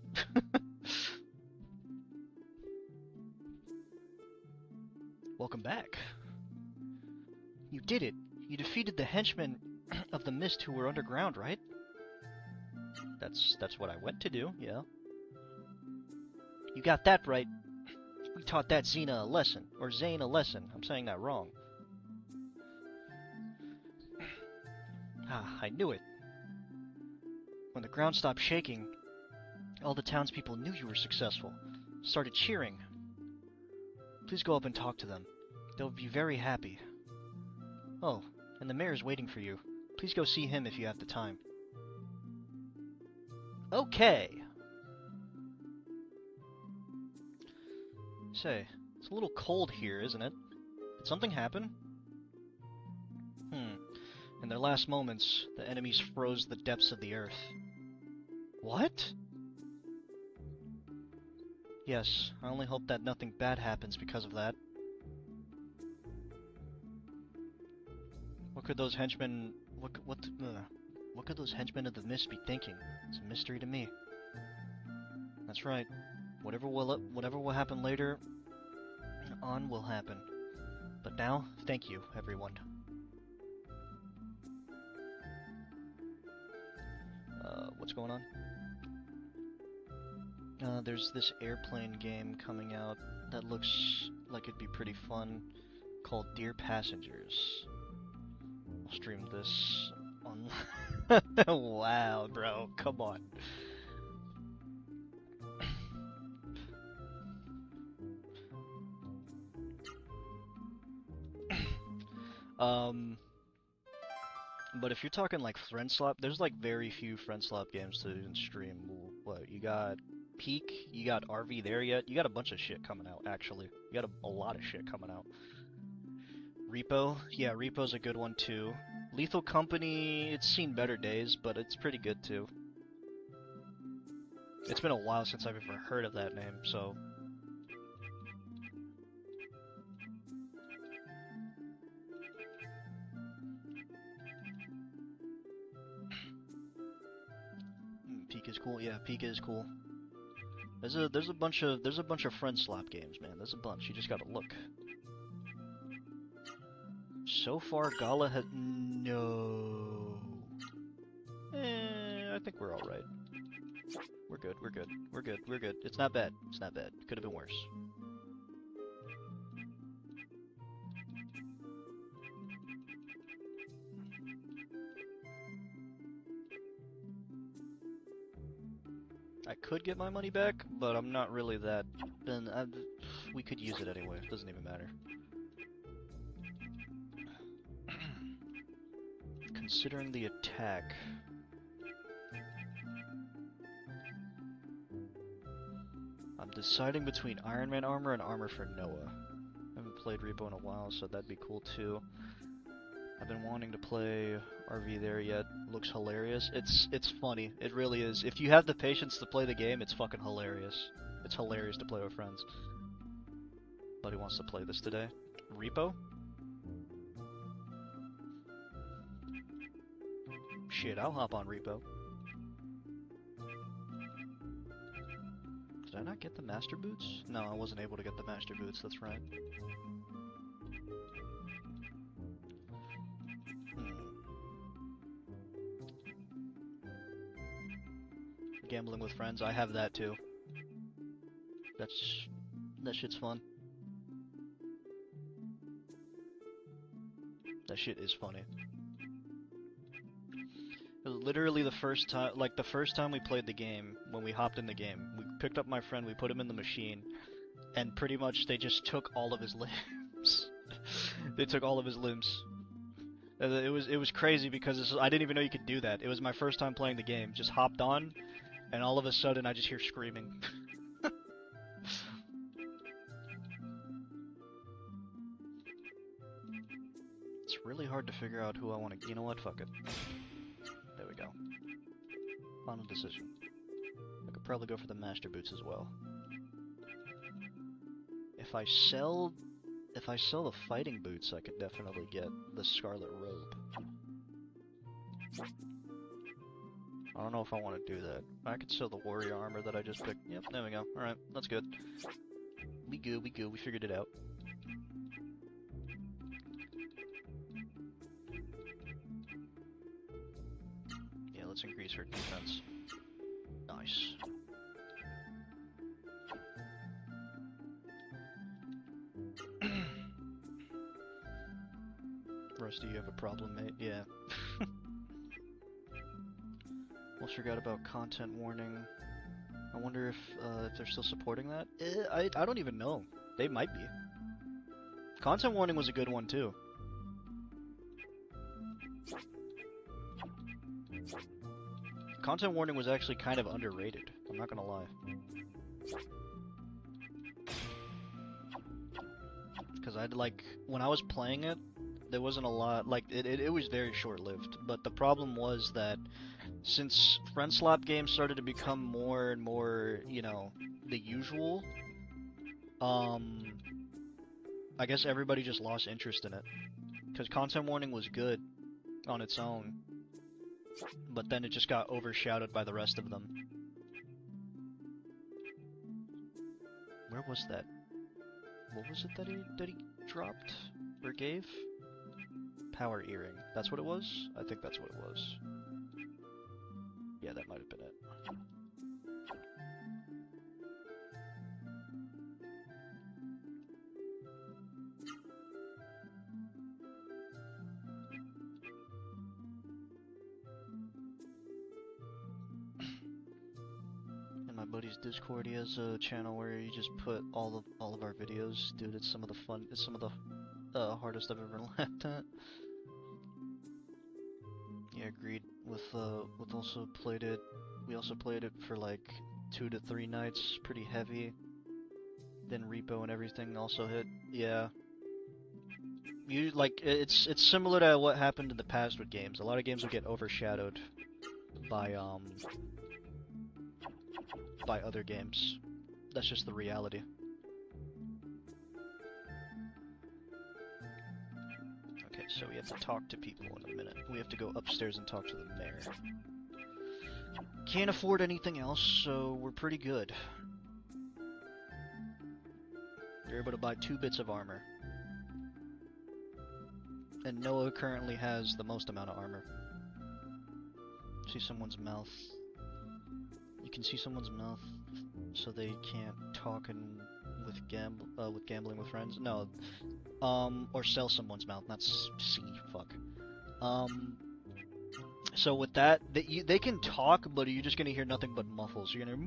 Welcome back. You did it. You defeated the henchmen of the mist who were underground, right? That's what I went to do, yeah. You got that right. We taught that Xena a lesson, or Zane a lesson. I'm saying that wrong. Ah, I knew it. When the ground stopped shaking, all the townspeople knew you were successful, started cheering. Please go up and talk to them. They'll be very happy. Oh, and the mayor's waiting for you. Please go see him if you have the time. Okay. Say, it's a little cold here, isn't it? Did something happen? In their last moments, the enemies froze the depths of the earth. What? Yes, I only hope that nothing bad happens because of that. What could those henchmen... What could those henchmen of the mist be thinking? It's a mystery to me. That's right. Whatever will happen later on will happen. But now, thank you, everyone. What's going on? There's this airplane game coming out that looks like it'd be pretty fun, called Dear Passengers. I'll stream this online. Wow, bro, come on. But if you're talking like friend swap, there's like very few friend swap games to even stream. What, you got Peak, you got RV there yet? You got a bunch of shit coming out, actually. You got a lot of shit coming out. Repo, yeah, Repo's a good one too. Lethal Company, it's seen better days, but it's pretty good too. It's been a while since I've ever heard of that name, so... Peak is cool. Yeah, Peak is cool. There's a bunch of friend slap games, man. There's a bunch. You just gotta look. So far, Gala has no. I think we're all right. We're good. We're good. We're good. We're good. It's not bad. It's not bad. Could have been worse. I could get my money back, but I'm not really that. Then we could use it anyway. It doesn't even matter. Considering the attack. I'm deciding between Iron Man armor and armor for Noah. I haven't played Repo in a while, so that'd be cool too. I've been wanting to play RV there yet. Looks hilarious. It's funny. It really is. If you have the patience to play the game, it's fucking hilarious. It's hilarious to play with friends. Buddy wants to play this today. Repo? Shit, I'll hop on Repo. Did I not get the Master Boots? No, I wasn't able to get the Master Boots, that's right. gambling with friends. I have that too. That shit's fun. That shit is funny. It was literally the first time, like the first time we played the game, when we hopped in the game, we picked up my friend, we put him in the machine, and pretty much they just took all of his limbs. They took all of his limbs. It was crazy because I didn't even know you could do that. It was my first time playing the game. Just hopped on, and all of a sudden I just hear screaming. It's really hard to figure out who I want to. You know what? Fuck it. There we go. Final decision. I could probably go for the master boots as well. If I sell the fighting boots, I could definitely get the scarlet robe. I don't know if I want to do that. I could sell the warrior armor that I just picked. Yep, there we go. Alright, that's good. We good, we good. We figured it out. Yeah, let's increase her defense. Nice. Rusty, you have a problem, mate? Yeah. Almost forgot about content warning. I wonder if they're still supporting that? I don't even know. They might be. Content warning was a good one, too. Content warning was actually kind of underrated. I'm not gonna lie. Because when I was playing it, there wasn't a lot, like, it was very short-lived, but the problem was that since friend slap games started to become more and more, you know, the usual, I guess everybody just lost interest in it. Because content warning was good on its own, but then it just got overshadowed by the rest of them. Where was that? What was it that he dropped? Or gave? Power earring. That's what it was? I think that's what it was. Yeah, that might have been it. In my buddy's Discord, he has a channel where he just put all of our videos. Dude, it's some of the hardest I've ever laughed at. Yeah, agreed. With also played it. We also played it for like 2 to 3 nights, pretty heavy. Then repo and everything also hit. Yeah. You like it's similar to what happened in the past with games. A lot of games will get overshadowed by other games. That's just the reality. Okay, so we have to talk to people in a minute. We have to go upstairs and talk to the mayor. Can't afford anything else, so we're pretty good. You're able to buy 2 bits of armor. And Noah currently has the most amount of armor. See someone's mouth. You can see someone's mouth, so they can't talk with gambling with friends. No, or sell someone's mouth. Not see. Fuck. So with that, they can talk, but you're just gonna hear nothing but muffles. You're gonna,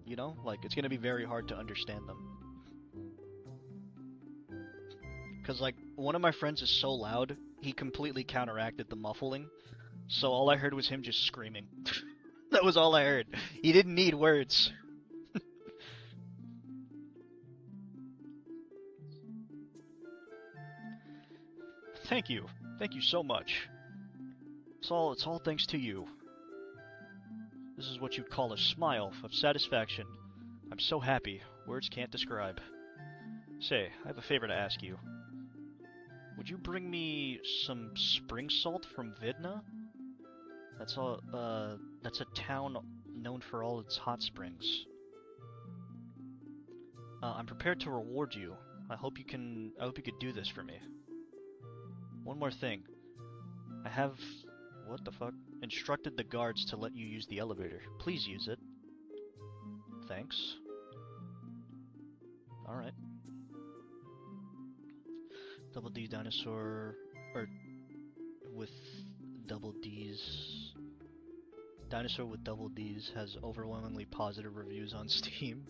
you know, like it's gonna be very hard to understand them. Cause like one of my friends is so loud, he completely counteracted the muffling. So all I heard was him just screaming. That was all I heard. He didn't need words. Thank you. Thank you so much. It's all thanks to you. This is what you'd call a smile of satisfaction. I'm so happy. Words can't describe. Say, I have a favor to ask you. Would you bring me some spring salt from Vidna? That's a town known for all its hot springs. I'm prepared to reward you. I hope you could do this for me. One more thing. What the fuck? instructed the guards to let you use the elevator. Please use it. Thanks. Alright. Double D dinosaur, or with double D's. Dinosaur with double D's has overwhelmingly positive reviews on Steam.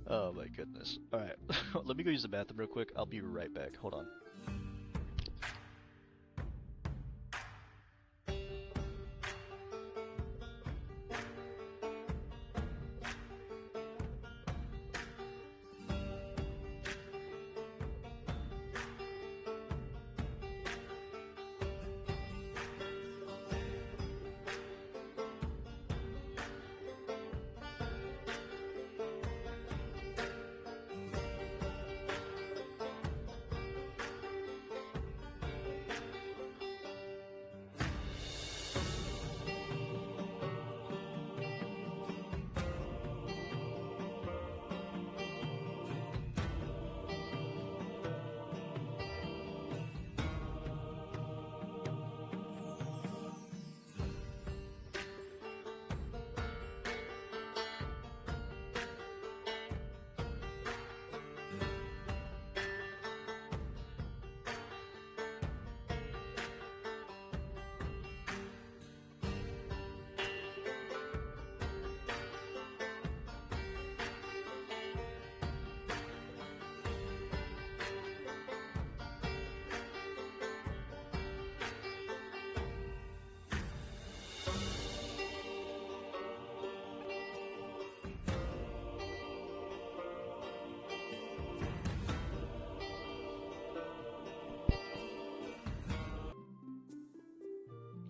Oh my goodness. Alright, let me go use the bathroom real quick. I'll be right back. Hold on.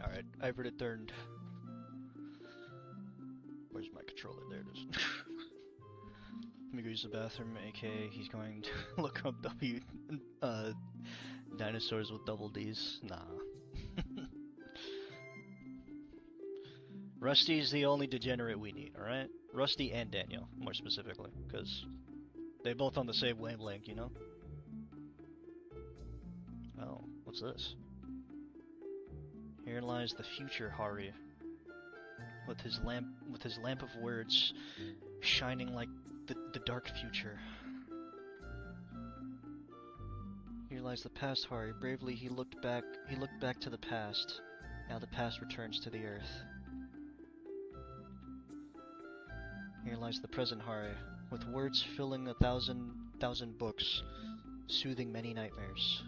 Alright, I've returned. Where's my controller? There it is. Let me go use the bathroom, aka he's going to look up dinosaurs with double D's. Nah. Rusty's the only degenerate we need, alright? Rusty and Daniel, more specifically, because they're both on the same wavelength, you know? Oh, what's this? Here lies the future Hari, with his lamp of words shining like the dark future. Here lies the past Hari. Bravely he looked back to the past. Now the past returns to the earth. Here lies the present Hari, with words filling 1,000 books, soothing many nightmares.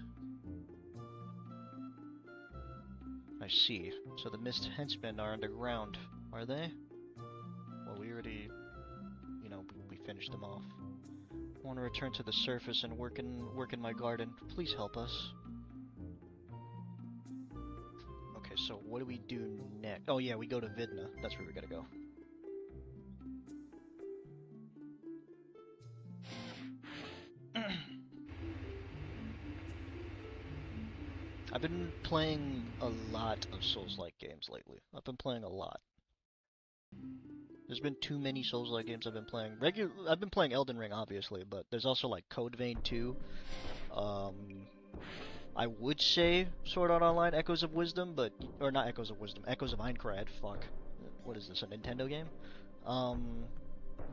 I see. So the mist henchmen are underground, are they? Well, we already, you know, we finished them off. I want to return to the surface and work in my garden. Please help us. Okay, so what do we do next? Oh yeah, we go to Vidna. That's where we gotta go. I've been playing a lot of Souls-like games lately. I've been playing a lot. There's been too many Souls-like games I've been playing. I've been playing Elden Ring, obviously, but there's also like Code Vein 2. I would say Sword Art Online Echoes of Wisdom, or not Echoes of Wisdom, Echoes of Aincrad. Fuck. What is this, a Nintendo game?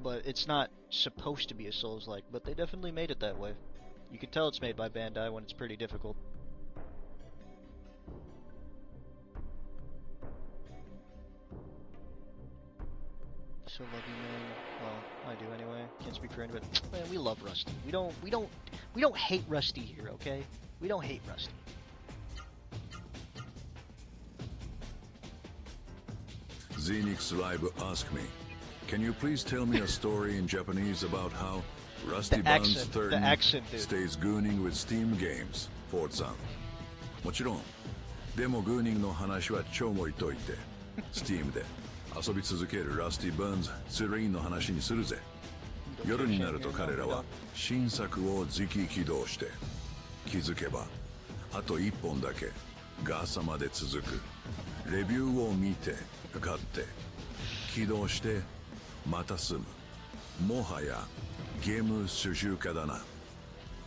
But it's not supposed to be a Souls-like, but they definitely made it that way. You can tell it's made by Bandai when it's pretty difficult. So love you, man. Well, I do anyway. Can't speak for anybody. Man, we love Rusty. We don't hate Rusty here, okay? We don't hate Rusty.
Xenix Live asked me, can you please tell me a story in Japanese about how Rusty Buns stays gooning with Steam games? Ford-san. もちろん。でもグーニングの話は超もいといて。Steam で。遊び続けるラスティ・バーンズ・セレインの話にするぜ。夜になると彼らは新作を次期起動して気づけばあと1本だけガーサまで続く。レビューを見て買って起動してまた済む。もはやゲーム主従化だな。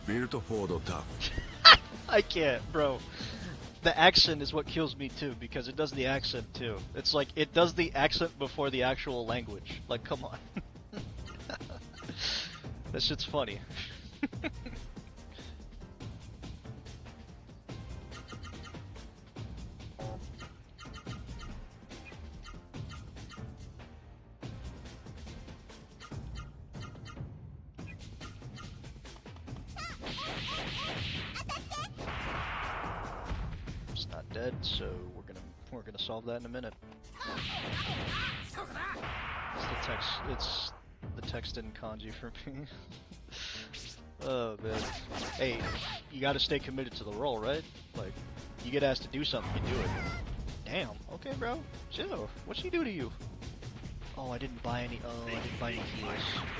ビルトフォードタフ。
I can't, bro. the accent is what kills me too, because it does the accent too. It's like it does the accent before the actual language. Like, come on. That shit's funny. It's not dead, so we're gonna solve that in a minute. It's the text in kanji for me. Oh man. Hey, you gotta stay committed to the role, right? Like, you get asked to do something, you do it. Damn, okay bro. Chill. What'd she do to you? Oh, I didn't buy any heals.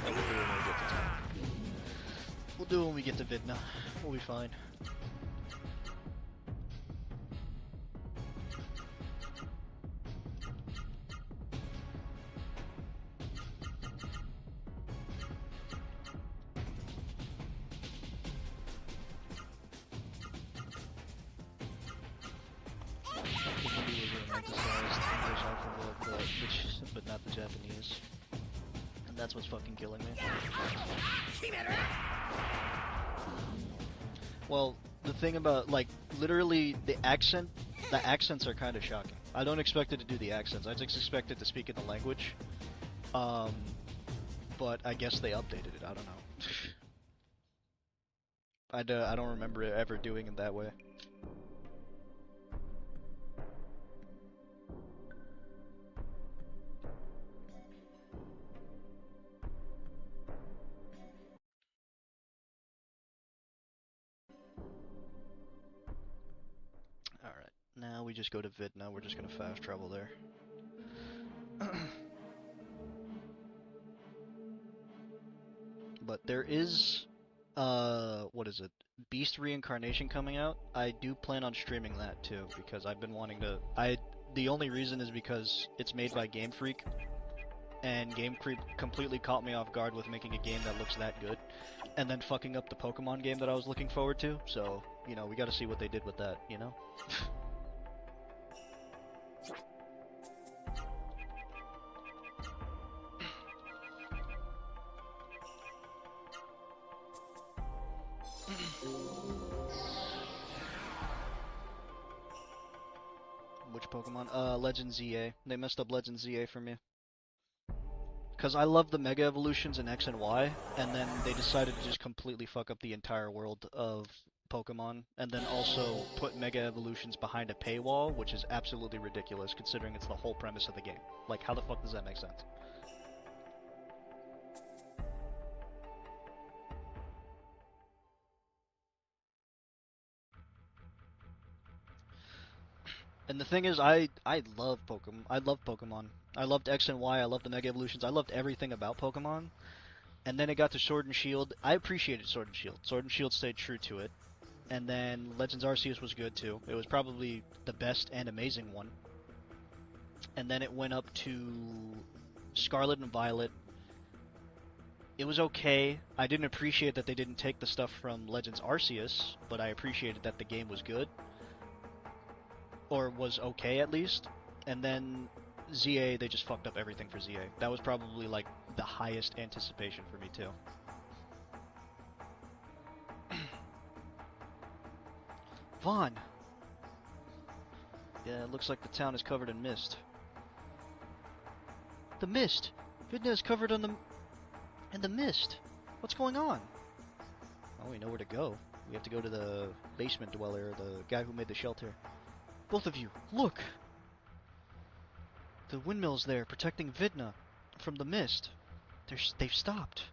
We'll do it when we get to town. We'll do it when we get to Vidna. We'll be fine. But not the Japanese. And that's what's fucking killing me. Well, the thing about, like, literally the accents are kind of shocking. I don't expect it to do the accents. I just expect it to speak in the language. But I guess they updated it. I don't know. I don't remember it ever doing it that way. Alright, now we just go to Vidna. We're just gonna fast travel there. But there is, what is it? Beast Reincarnation coming out. I do plan on streaming that too, because I've been wanting to. The only reason is because it's made by Game Freak, and Game Freak completely caught me off guard with making a game that looks that good, and then fucking up the Pokemon game that I was looking forward to. So, you know, we got to see what they did with that, you know. Which Pokemon? Legend ZA. They messed up Legend ZA for me. Because I love the Mega Evolutions in X and Y, and then they decided to just completely fuck up the entire world of Pokemon, and then also put Mega Evolutions behind a paywall, which is absolutely ridiculous considering it's the whole premise of the game. Like, how the fuck does that make sense? And the thing is, I love Pokemon. I love Pokemon. I loved X and Y. I loved the Mega Evolutions. I loved everything about Pokemon. And then it got to Sword and Shield. I appreciated Sword and Shield. Sword and Shield stayed true to it. And then Legends Arceus was good too. It was probably the best and amazing one. And then it went up to Scarlet and Violet. It was okay. I didn't appreciate that they didn't take the stuff from Legends Arceus, but I appreciated that the game was good. Or was okay at least. And then ZA, they just fucked up everything for ZA. That was probably like the highest anticipation for me too. Vaughn! Yeah, it looks like the town is covered in mist. The mist! Vidna is covered in the mist! What's going on? Oh, we know where to go. We have to go to the basement dweller, the guy who made the shelter. Both of you, look! The windmill's there, protecting Vidna from the mist. They've stopped.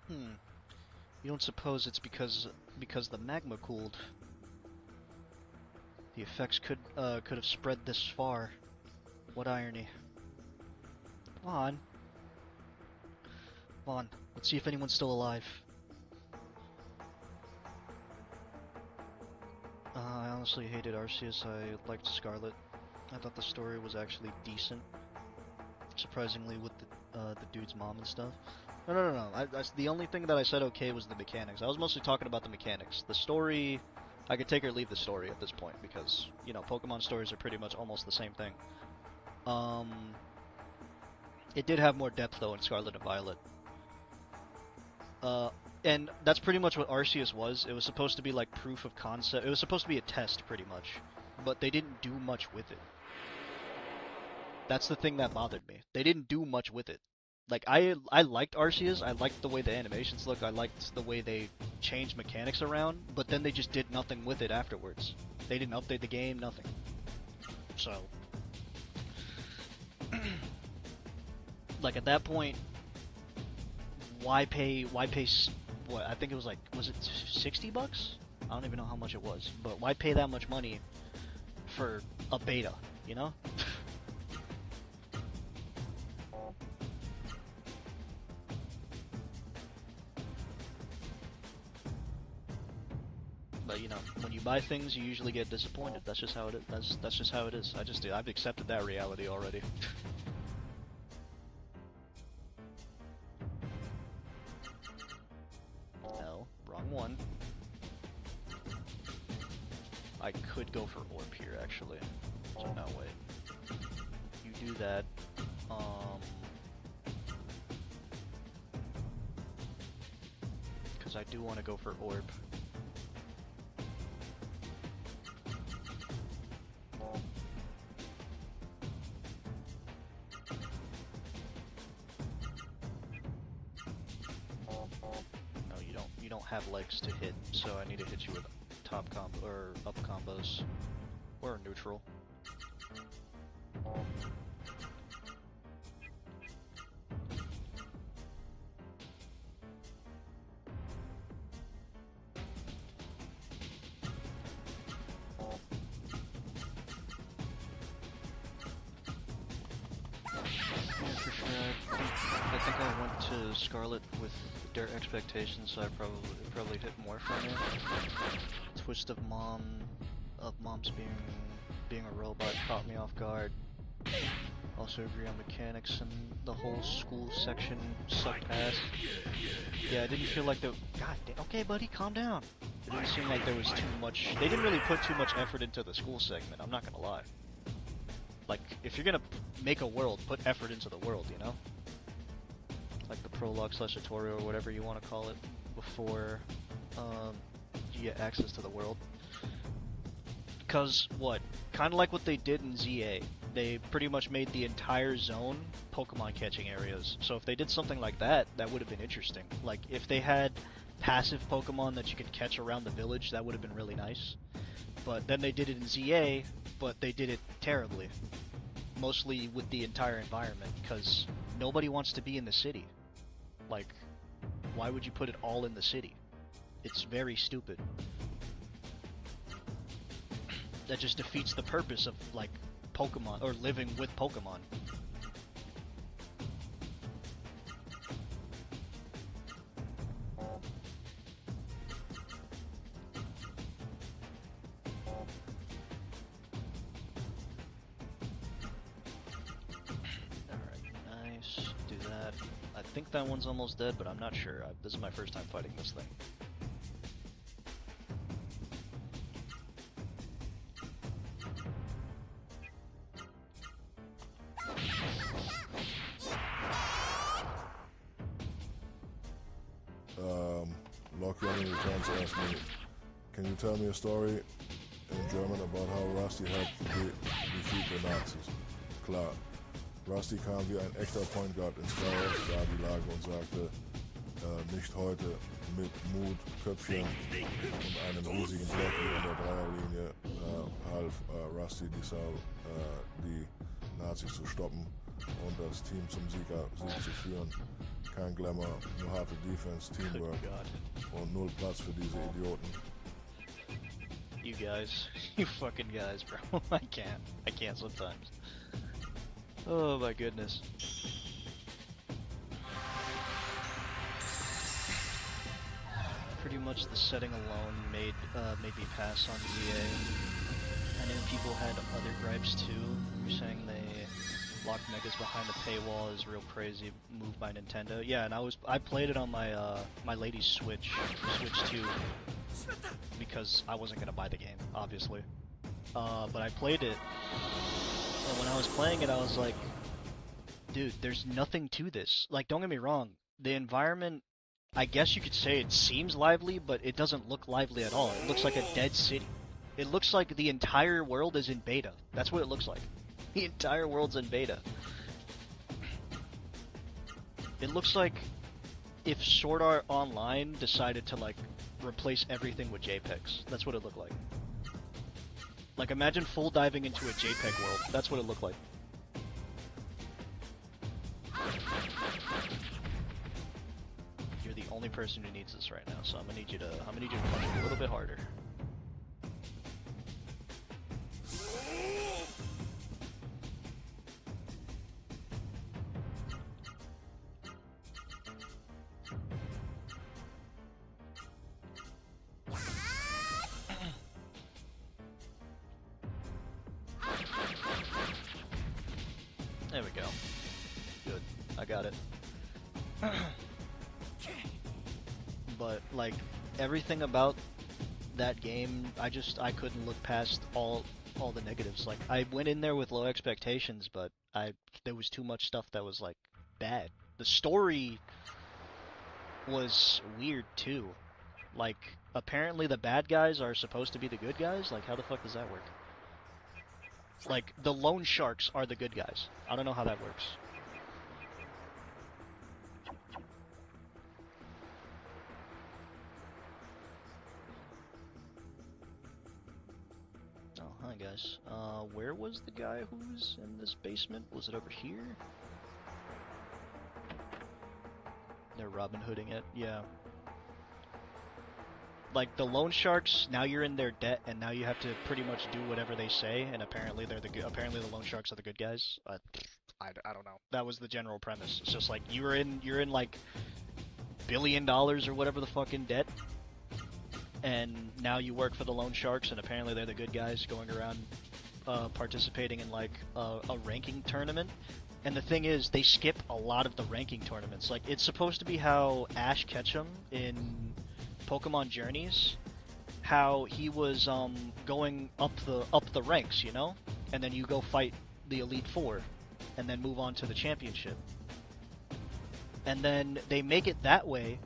You don't suppose it's because the magma cooled? The effects could have spread this far. What irony. Vaughn, let's see if anyone's still alive. I honestly hated Arceus. I liked Scarlet. I thought the story was actually decent. Surprisingly, with the dude's mom and stuff. No. That's the only thing that I said okay was the mechanics. I was mostly talking about the mechanics. The story, I could take or leave the story at this point because, you know, Pokemon stories are pretty much almost the same thing. It did have more depth though in Scarlet and Violet. And that's pretty much what Arceus was. It was supposed to be like proof of concept. It was supposed to be a test pretty much, but they didn't do much with it. That's the thing that bothered me. They didn't do much with it. Like I liked Arceus. I liked the way the animations look. I liked the way they changed mechanics around, but then they just did nothing with it afterwards. They didn't update the game, nothing. So like at that point, why pay what I think it was like, was it $60? I don't even know how much it was, but why pay that much money for a beta, you know? But you know, when you buy things, you usually get disappointed. That's just how it is. That's just how it is. I've accepted that reality already. No, wrong one. I could go for Orb here actually. So no, wait. You do that. Because I do want to go for Orb. You don't have legs to hit, so I need to hit you with top combo or up combos or neutral. Yeah, for sure. I think I went to Scarlet with their expectations, so I probably hit more from it. Twist of mom's being a robot caught me off guard. Also agree on mechanics, and the whole school section sucked ass. Yeah, I didn't feel like the God damn, okay buddy, calm down. It didn't seem like there was too much. They didn't really put too much effort into the school segment, I'm not gonna lie. Like, if you're gonna make a world, put effort into the world, you know? Like the prologue / tutorial or whatever you want to call it before you get access to the world. Because, what? Kind of like what they did in ZA. They pretty much made the entire zone Pokemon catching areas. So if they did something like that, that would have been interesting. Like, if they had passive Pokemon that you could catch around the village, that would have been really nice. But then they did it in ZA, but they did it terribly. Mostly with the entire environment, because nobody wants to be in the city. Like, why would you put it all in the city? It's very stupid. That just defeats the purpose of, like, Pokemon, or living with Pokemon. I think that one's almost dead, but I'm not sure. This is my first time fighting this thing.
Loki on the returns asked me, can you tell me a story in German about how Rusty helped defeat the Nazis? Klar. Rusty kam wie ein echter Point Guard ins Chaos, sah die Lage und sagte, nicht heute, mit Mut, Köpfchen und einem riesigen Block in der Dreierlinie half Rusty die Nazis zu stoppen und das Team zum Sieg zu führen. Kein Glamour, nur harte Defense, Teamwork und null Platz für diese Idioten.
You guys, you fucking guys, bro. I can't sometimes. Oh my goodness. Pretty much the setting alone made me pass on EA. I knew people had other gripes too. You're saying Lock Megas behind the paywall is real crazy move by Nintendo. Yeah, and I played it on my my lady's Switch 2, because I wasn't gonna buy the game, obviously. But I played it, and when I was playing it, I was like, dude, there's nothing to this. Like, don't get me wrong, the environment, I guess you could say it seems lively, but it doesn't look lively at all. It looks like a dead city. It looks like the entire world is in beta. That's what it looks like. The entire world's in beta. It looks like if Sword Art Online decided to, like, replace everything with JPEGs. That's what it looked like. Like, imagine full diving into a JPEG world. That's what it looked like. You're the only person who needs this right now, so I'm gonna need you to punch it a little bit harder. There we go. Good. I got it. But, like, everything about that game, I couldn't look past all the negatives. Like, I went in there with low expectations, but there was too much stuff that was, like, bad. The story was weird, too. Like, apparently the bad guys are supposed to be the good guys? Like, how the fuck does that work? Like, the loan sharks are the good guys. I don't know how that works. Oh, hi guys. Where was the guy who was in this basement? Was it over here? They're Robin Hooding it, yeah. Like, the loan sharks, now you're in their debt, and now you have to pretty much do whatever they say, and apparently apparently the loan sharks are the good guys. I don't know. That was the general premise. It's just like, you're in like $1 billion or whatever the fuck in debt, and now you work for the loan sharks, and apparently they're the good guys going around participating in like a ranking tournament. And the thing is, they skip a lot of the ranking tournaments. Like, it's supposed to be how Ash Ketchum in Pokemon Journeys, how he was going up the ranks, you know, and then you go fight the Elite Four, and then move on to the championship. And then they make it that way,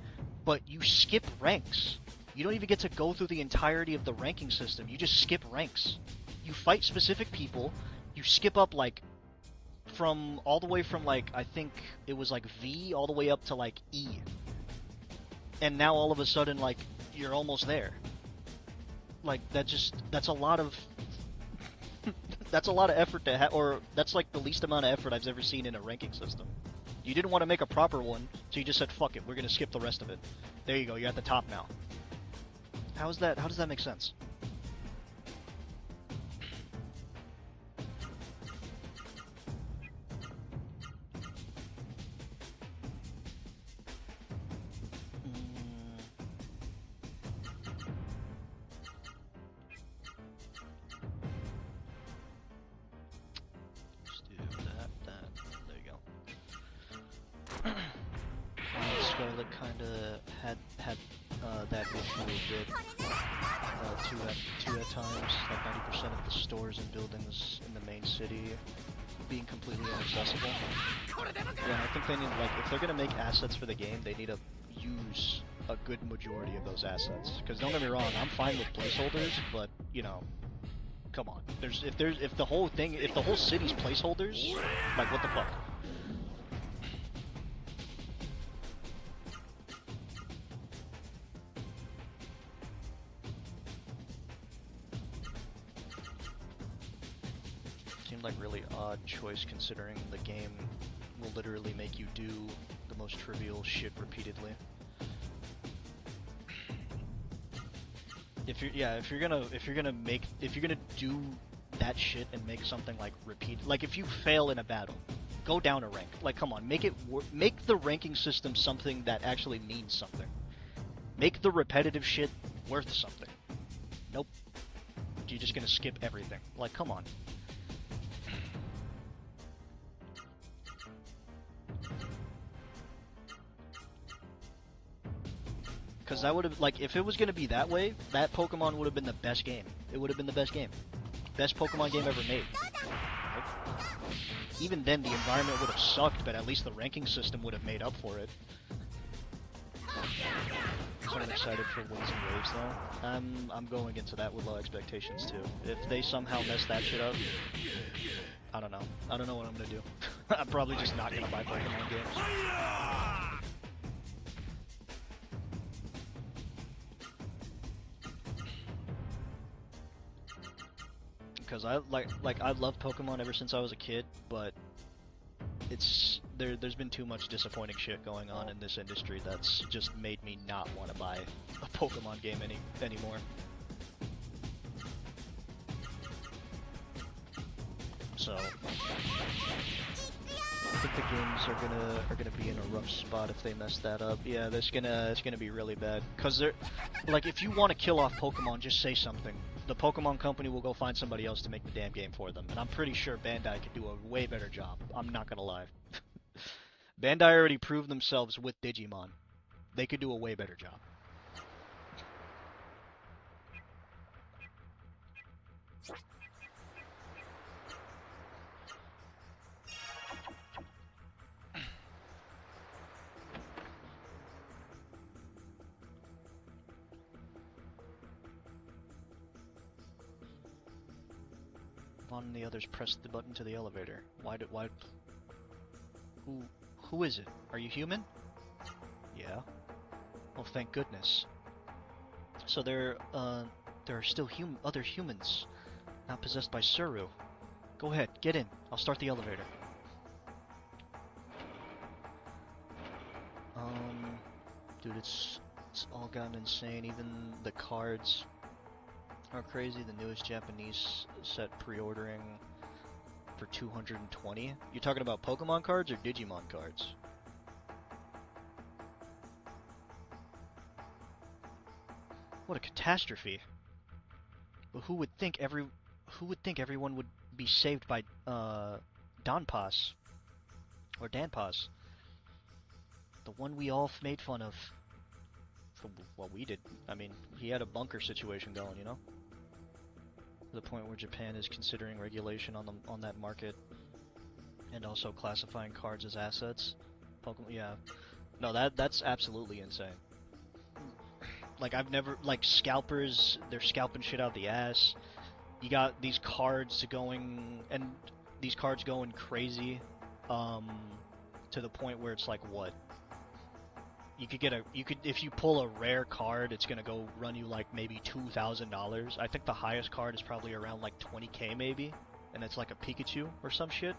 but you skip ranks. You don't even get to go through the entirety of the ranking system. You just skip ranks. You fight specific people. You skip up like all the way from like, I think it was like V all the way up to like E. And now all of a sudden, like, you're almost there. Like, that's a lot of that's a lot of effort to have, or that's like the least amount of effort I've ever seen in a ranking system. You didn't want to make a proper one, so you just said, fuck it, we're gonna skip the rest of it. There you go, you're at the top now. How does that make sense? Scarlet kinda had that issue a bit two at times, like 90% of the stores and buildings in the main city being completely inaccessible. Yeah, I think they need, like, if they're gonna make assets for the game, they need to use a good majority of those assets. Because don't get me wrong, I'm fine with placeholders, but you know, come on. If the whole city's placeholders, like, what the fuck? Like really odd choice, considering the game will literally make you do the most trivial shit repeatedly. If you're gonna do that shit and make something like like if you fail in a battle, go down a rank. Like, come on, make the ranking system something that actually means something. Make the repetitive shit worth something. Nope. You're just gonna skip everything. Like, come on. Because that would have, like, if it was going to be that way, that Pokemon would have been the best game. It would have been the best game. Best Pokemon game ever made. Right? Even then, the environment would have sucked, but at least the ranking system would have made up for it. So I'm excited for Winds and Waves, though. I'm going into that with low expectations, too. If they somehow mess that shit up, I don't know. I don't know what I'm going to do. I'm probably just not going to buy Pokemon games. Because I I've loved Pokemon ever since I was a kid, but there's been too much disappointing shit going on in this industry that's just made me not want to buy a Pokemon game anymore. So I think the games are gonna be in a rough spot if they mess that up. Yeah, it's gonna be really bad. Cause they're like, if you want to kill off Pokemon, just say something. The Pokemon company will go find somebody else to make the damn game for them, and I'm pretty sure Bandai could do a way better job. I'm not gonna lie. Bandai already proved themselves with Digimon. They could do a way better job. Vaughn and the others pressed the button to the elevator. Why? Who is it? Are you human? Yeah. Oh, thank goodness. So there are still other humans, not possessed by Suru. Go ahead, get in. I'll start the elevator. Dude, it's all gotten insane. Even the cards are crazy. The newest Japanese set pre-ordering for 220. You talking about Pokemon cards or Digimon cards? What a catastrophe! But who would think everyone would be saved by Danpas or Danpas, the one we all made fun of. Well, we did. I mean, he had a bunker situation going, you know. To the point where Japan is considering regulation on that market, and also classifying cards as assets. Pokemon, yeah. No, that's absolutely insane. Like, I've never, like, scalpers, they're scalping shit out the ass. You got these cards going crazy, to the point where it's like, what? If you pull a rare card, it's gonna go run you like maybe $2,000. I think the highest card is probably around like 20k maybe, and it's like a Pikachu or some shit.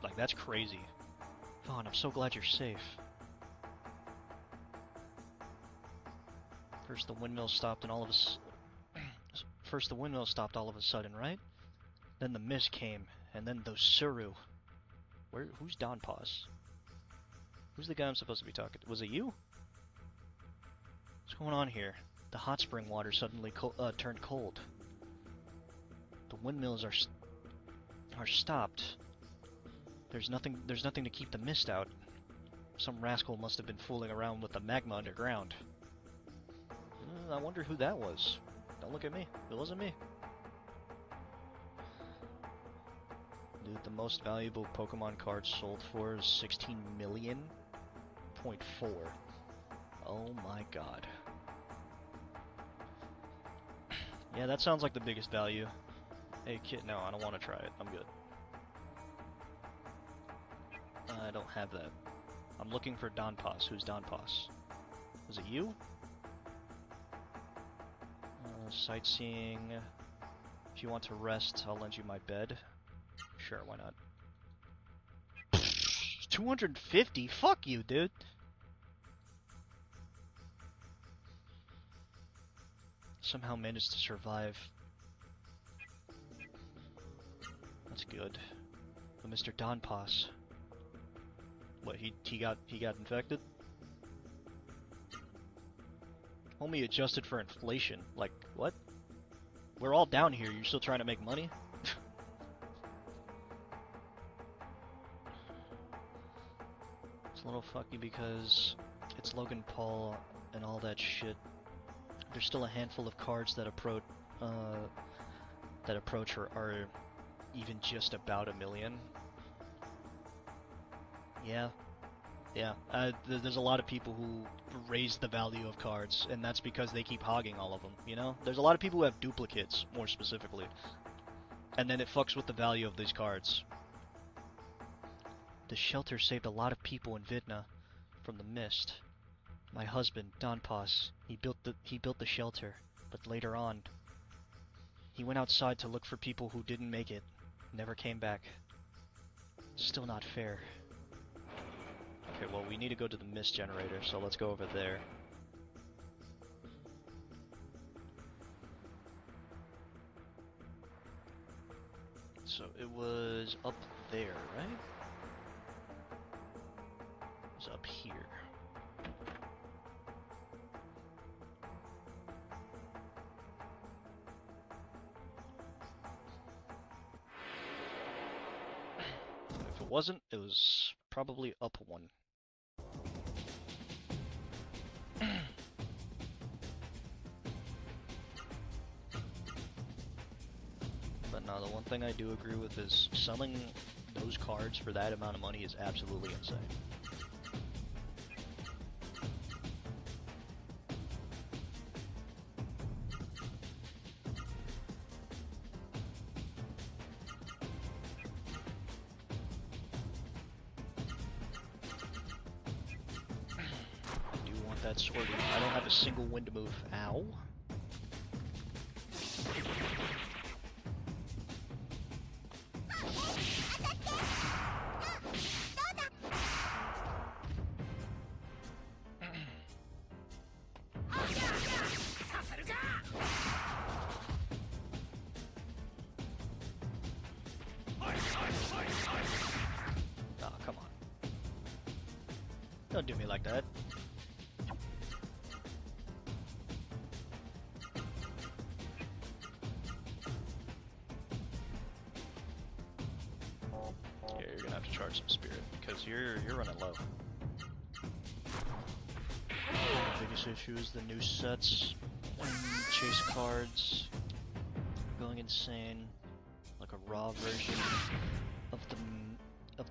Like, that's crazy. Vaughn, I'm so glad you're safe. First the windmill stopped all of a sudden, right? Then the mist came, and then those Suru. Who's Donpas? Who's the guy I'm supposed to be talking to? Was it you? What's going on here? The hot spring water suddenly turned cold. The windmills are stopped. There's nothing to keep the mist out. Some rascal must have been fooling around with the magma underground. I wonder who that was. Don't look at me. It wasn't me. Dude, the most valuable Pokemon card sold for is 16 million. 0.4. Oh my god. Yeah, that sounds like the biggest value. Hey kid, no, I don't want to try it. I'm good. I don't have that. I'm looking for Donpas. Who's Donpas? Was it you? Sightseeing. If you want to rest, I'll lend you my bed. Sure, why not? 250? Fuck you, dude. Somehow managed to survive. That's good. But Mr. Donpas. What, he got infected? Homie adjusted for inflation. Like, what? We're all down here, you're still trying to make money? a little fucky because it's Logan Paul and all that shit. There's still a handful of cards that approach are even just about 1 million. Yeah. There's a lot of people who raise the value of cards, and that's because they keep hogging all of them, you know? There's a lot of people who have duplicates, more specifically. And then it fucks with the value of these cards. The shelter saved a lot of people in Vidna from the mist. My husband, Don Paz, he built the shelter, but later on, he went outside to look for people who didn't make it, never came back. Still not fair. Okay, well, we need to go to the mist generator, so let's go over there. So it was up there, right? It was up here. If it wasn't, it was probably up one. But no, the one thing I do agree with is selling those cards for that amount of money is absolutely insane. I do want that sword. I don't have a single wind move. Ow. Oh, come on. Don't do me like that. Yeah, you're gonna have to charge some spirit because you're running low. The biggest issue is the new sets and chase cards going insane, like a raw version of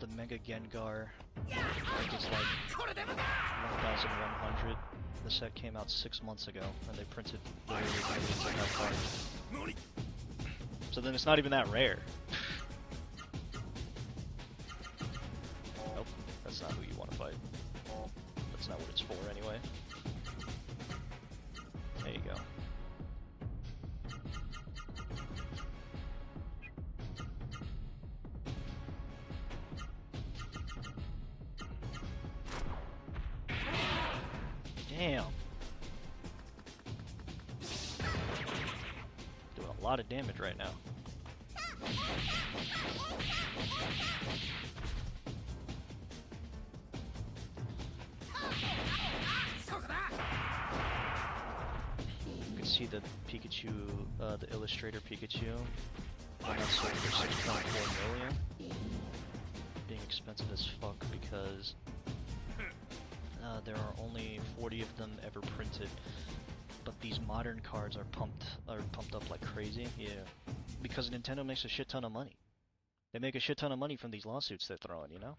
the Mega Gengar. Like it's like 1,100. The set came out 6 months ago, and they printed literally millions of that card. So then it's not even that rare. Nope, that's not who you want to fight. That's not what it's for anyway. There you go. Damn. Doing a lot of damage right now. You can see the Pikachu, the Illustrator Pikachu. And that's sold for 6.4 million. Being expensive as fuck because there are only 40 of them ever printed, but these modern cards are pumped up like crazy. Yeah, because Nintendo makes a shit ton of money. They make a shit ton of money from these lawsuits they're throwing, you know?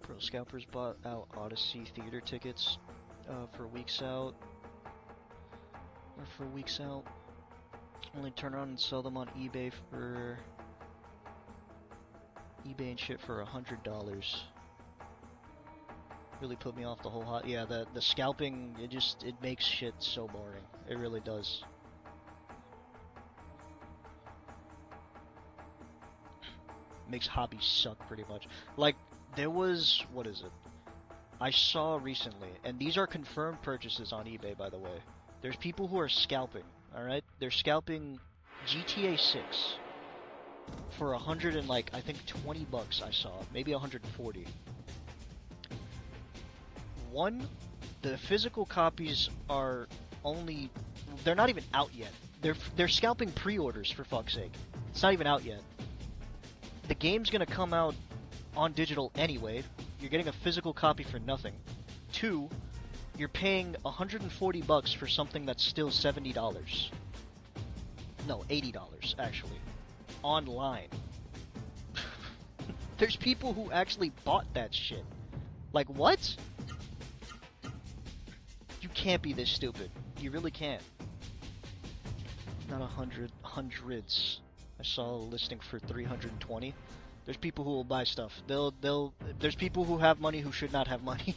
Pro Scalpers bought out Odyssey theater tickets for weeks out. Only turn around and sell them on eBay and shit for $100. Really put me off the whole hot. Yeah, the scalping, it makes shit so boring. It really does. Makes hobbies suck pretty much. Like, there was, what is it? I saw recently, and these are confirmed purchases on eBay, by the way. There's people who are scalping, alright? They're scalping GTA 6 for 100 and like, I think 20 bucks I saw, maybe 140. One, the physical copies are only, they're not even out yet. They're scalping pre-orders, for fuck's sake. It's not even out yet. The game's gonna come out on digital anyway. You're getting a physical copy for nothing. Two, you're paying 140 bucks for something that's still $70. No, $80 actually. Online. There's people who actually bought that shit. Like, what? You can't be this stupid. You really can't. Not 100, hundreds. I saw a listing for 320. There's people who will buy stuff. There's people who have money who should not have money.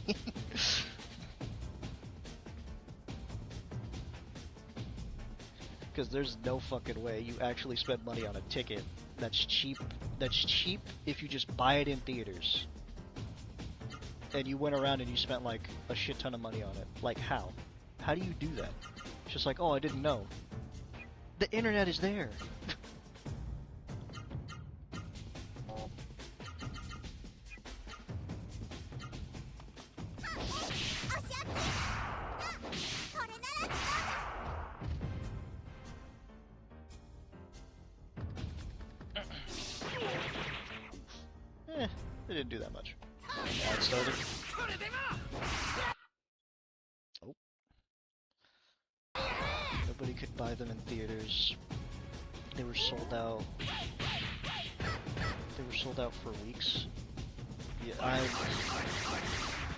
Because there's no fucking way you actually spend money on a ticket that's cheap. That's cheap if you just buy it in theaters. And you went around and you spent like a shit ton of money on it. Like how? How do you do that? It's just like, oh, I didn't know. The internet is there. It didn't do that much. Now it started. Oh. Nobody could buy them in theaters. They were sold out. They were sold out for weeks. Yeah,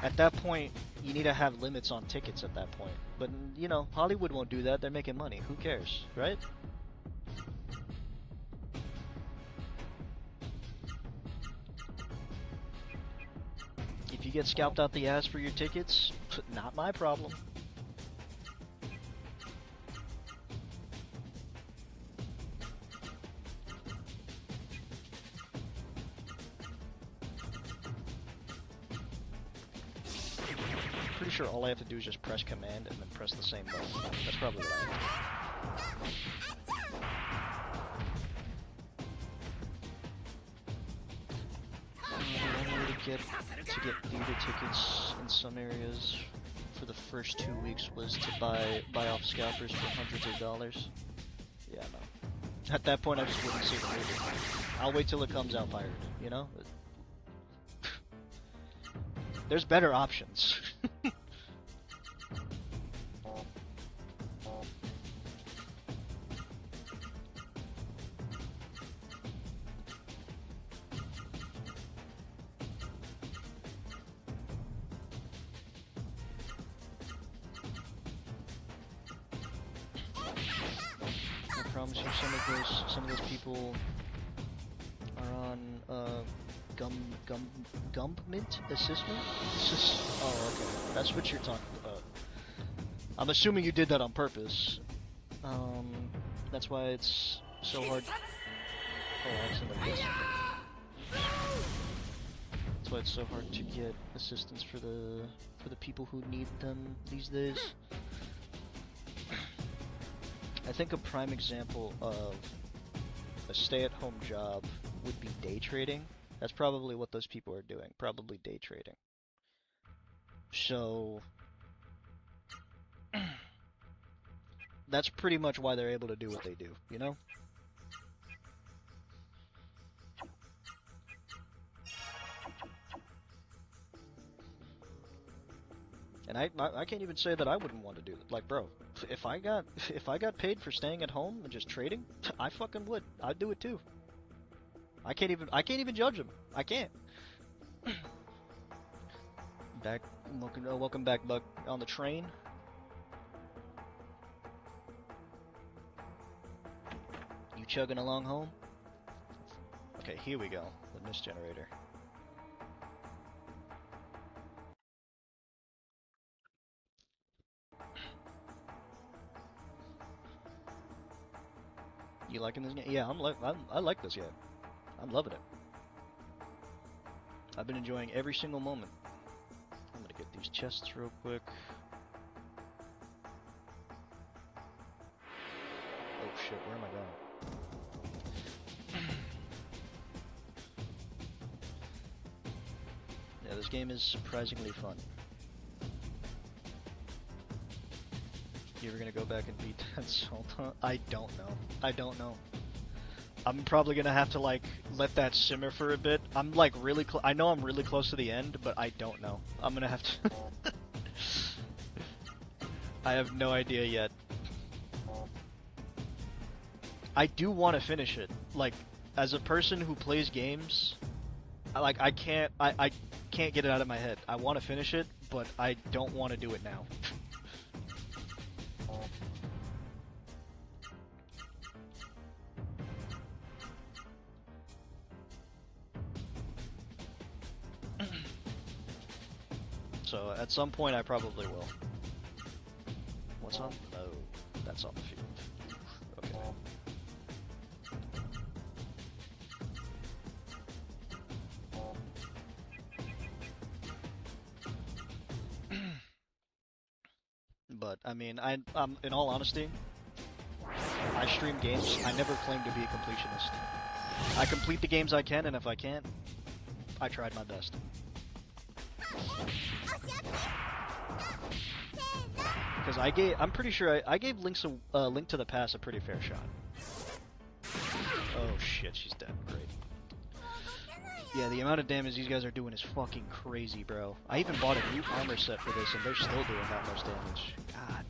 at that point, you need to have limits on tickets at that point. But, you know, Hollywood won't do that. They're making money. Who cares, right? If you get scalped out the ass for your tickets, not my problem. Pretty sure all I have to do is just press command and then press the same button. That's probably what I have to do. The only way to get theater tickets in some areas for the first 2 weeks was to buy off scalpers for hundreds of dollars. Yeah, no. At that point, I just wouldn't see the movie. I'll wait till it comes out pirated, you know? There's better options. I promise you, some of those people are on government assistance. Oh, okay, that's what you're talking about. I'm assuming you did that on purpose. That's why it's so hard. Oh, I accidentally did something. That's why it's so hard to get assistance for the people who need them these days. I think a prime example of a stay-at-home job would be day trading. That's probably what those people are doing, probably day trading. So that's pretty much why they're able to do what they do, you know? And I can't even say that I wouldn't want to do it. Like, bro, if I got paid for staying at home and just trading, I fucking would. I'd do it too. I can't even judge them. I can't. Welcome back, Buck. On the train. You chugging along home? Okay, here we go. The mist generator. You liking this game? Yeah, I like this game. I'm loving it. I've been enjoying every single moment. I'm gonna get these chests real quick. this game is surprisingly fun. You ever gonna go back and beat that Sultan? I don't know. I don't know. I'm probably gonna have to like let that simmer for a bit. I'm like really I know I'm really close to the end, but I don't know. I'm gonna have to I have no idea yet. I do want to finish it. Like, as a person who plays games, I can't get it out of my head. I want to finish it, but I don't want to do it now. So at some point I probably will. What's on? No, that's on the field. Okay. But I mean, in all honesty, I stream games. I never claim to be a completionist. I complete the games I can, and if I can't, I tried my best. Because I'm pretty sure I gave Link to the Past a pretty fair shot. Oh shit, she's dead. Great. Yeah, the amount of damage these guys are doing is fucking crazy, bro. I even bought a new armor set for this, and they're still doing that much damage. God.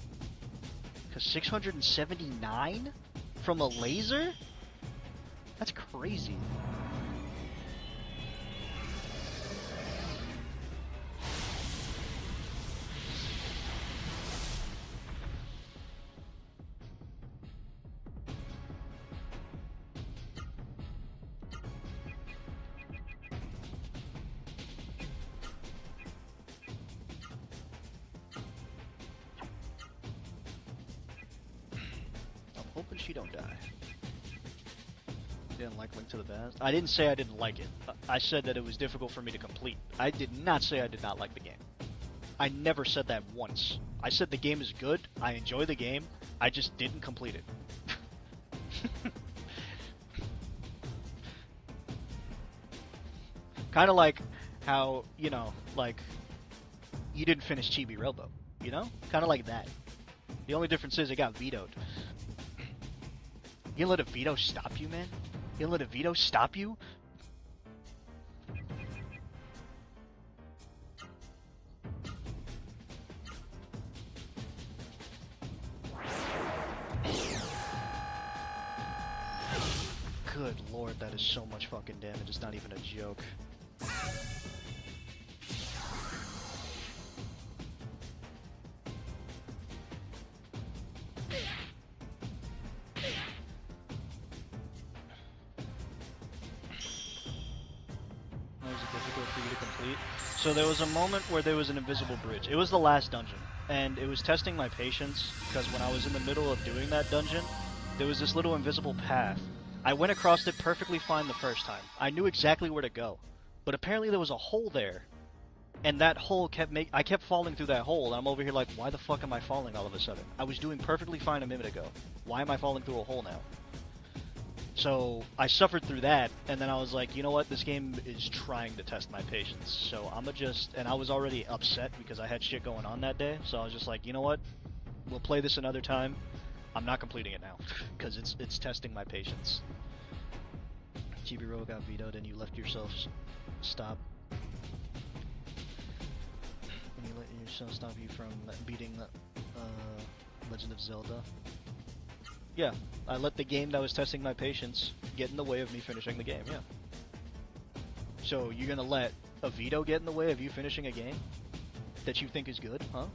Because 679 from a laser? That's crazy. Hoping she don't die. Didn't like Link to the Past? I didn't say I didn't like it. I said that it was difficult for me to complete. I did not say I did not like the game. I never said that once. I said the game is good, I enjoy the game, I just didn't complete it. Kind of like how, you know, like, you didn't finish Chibi Robo, you know? Kind of like that. The only difference is it got vetoed. You gonna let a veto stop you, man? You gonna let a veto stop you? Good lord, that is so much fucking damage, it's not even a joke. So there was a moment where there was an invisible bridge. It was the last dungeon, and it was testing my patience, because when I was in the middle of doing that dungeon, there was this little invisible path. I went across it perfectly fine the first time. I knew exactly where to go, but apparently there was a hole there, and that hole I kept falling through that hole, and I'm over here like, why the fuck am I falling all of a sudden? I was doing perfectly fine a minute ago. Why am I falling through a hole now? So I suffered through that, and then I was like, you know what, this game is trying to test my patience, so I'ma just, and I was already upset because I had shit going on that day, so I was just like, you know what, we'll play this another time. I'm not completing it now, because it's testing my patience. Chibiro got vetoed and you left yourself stop. And you let yourself stop you from beating Legend of Zelda. Yeah, I let the game that was testing my patience get in the way of me finishing the game, yeah. So you're gonna let a veto get in the way of you finishing a game that you think is good, huh?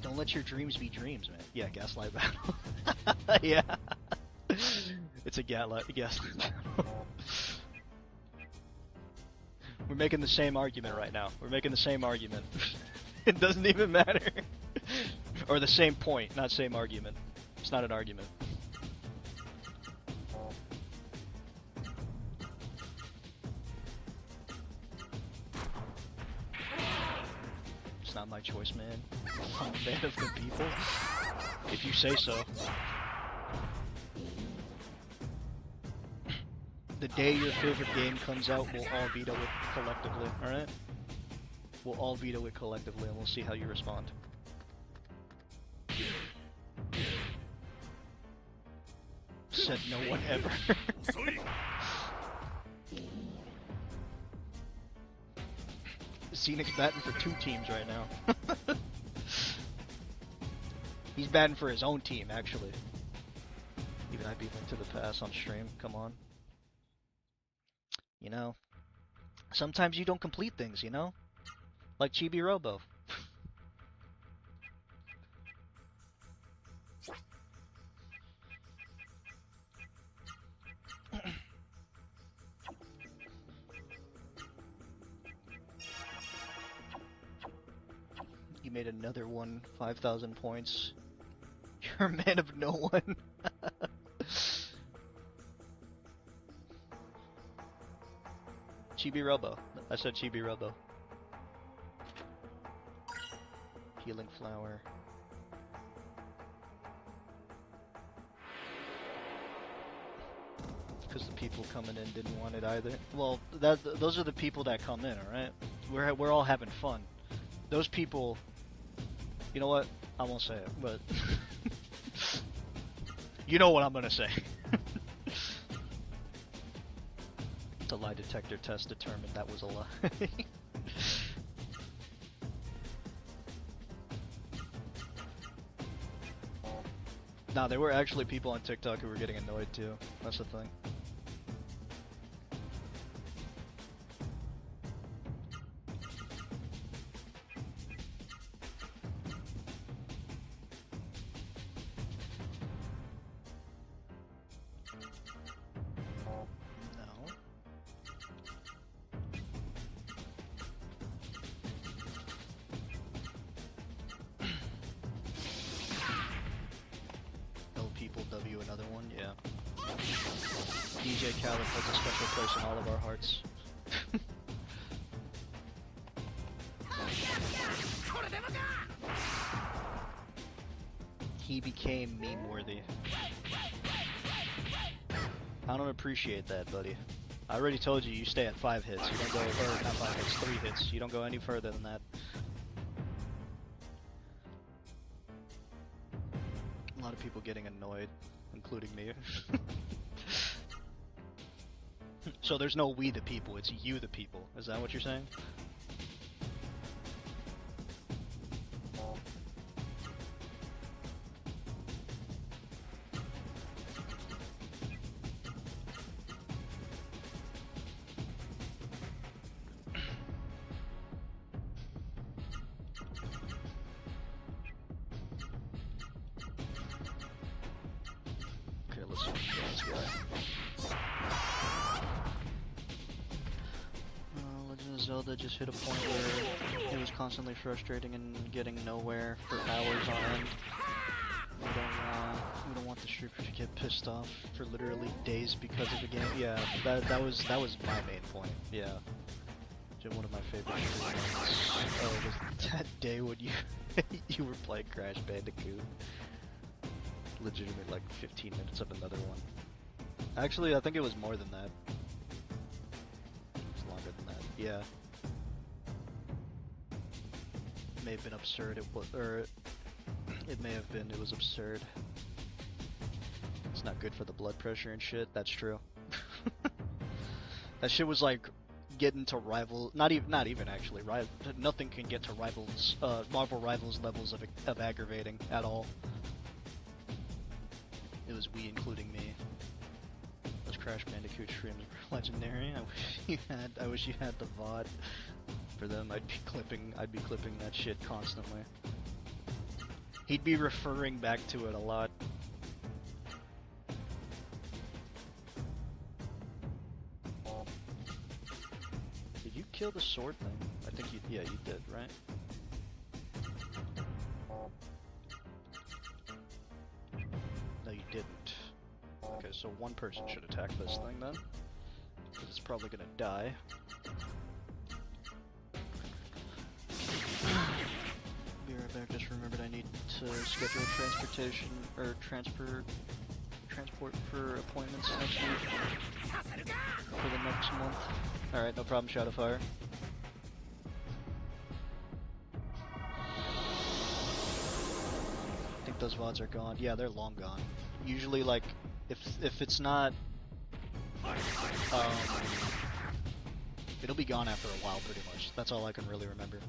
Don't let your dreams be dreams, man. Yeah, Gaslight Battle. Yeah. It's a gaslight battle. We're making the same argument right now. We're making the same argument. It doesn't even matter. Or the same point, not same argument. It's not an argument. It's not my choice, man. I'm a man of the people. If you say so. The day your favorite game comes out, we'll all veto it collectively, alright? We'll all veto it collectively and we'll see how you respond. Said no one ever. Scenic's batting for 2 teams right now. He's batting for his own team, actually. Even I beat Link to the Past on stream, come on. You know, sometimes you don't complete things, you know? Like Chibi Robo. You made another one, 5,000 points. You're a man of no one. Chibi Robo. I said Chibi Robo. Healing Flower. Because the people coming in didn't want it either. Well, those are the people that come in, alright? We're all having fun. Those people... You know what? I won't say it, but... You know what I'm gonna say. The lie detector test determined that was a lie. Nah, there were actually people on TikTok who were getting annoyed too. That's the thing. W another one, yeah. DJ Khaled has a special place in all of our hearts. He became meme-worthy. I don't appreciate that, buddy. I already told you, you stay at 5 hits. You don't go, or not 5 hits, 3 hits. You don't go any further than that. A lot of people getting annoyed, including me. So there's no we the people, it's you the people. Is that what you're saying? Zelda just hit a point where it was constantly frustrating and getting nowhere for hours on end. We don't want the streamer to get pissed off for literally days because of the game. Yeah, that was my main point. Yeah, just one of my favorite streamers. Oh, it was that day when you you were playing Crash Bandicoot. Legitimately, like 15 minutes of another one. Actually, I think it was more than that. It's longer than that. Yeah. It may have been absurd. It may have been. It was absurd. It's not good for the blood pressure and shit. That's true. That shit was like getting to rival. Not even actually. Nothing can get to rivals. Marvel Rivals levels of aggravating at all. It was we, including me. Those Crash Bandicoot streams were legendary. I wish you had the VOD for them. I'd be clipping that shit constantly. He'd be referring back to it a lot. Did you kill the sword thing? I think you did, right? No, you didn't. Okay, so one person should attack this thing then. Because it's probably gonna die. just remembered I need to schedule transportation or transport for appointments next week for the next month. Alright, no problem, Shadowfire. I think those VODs are gone. Yeah, they're long gone. Usually, like, if it's not, it'll be gone after a while, pretty much. That's all I can really remember.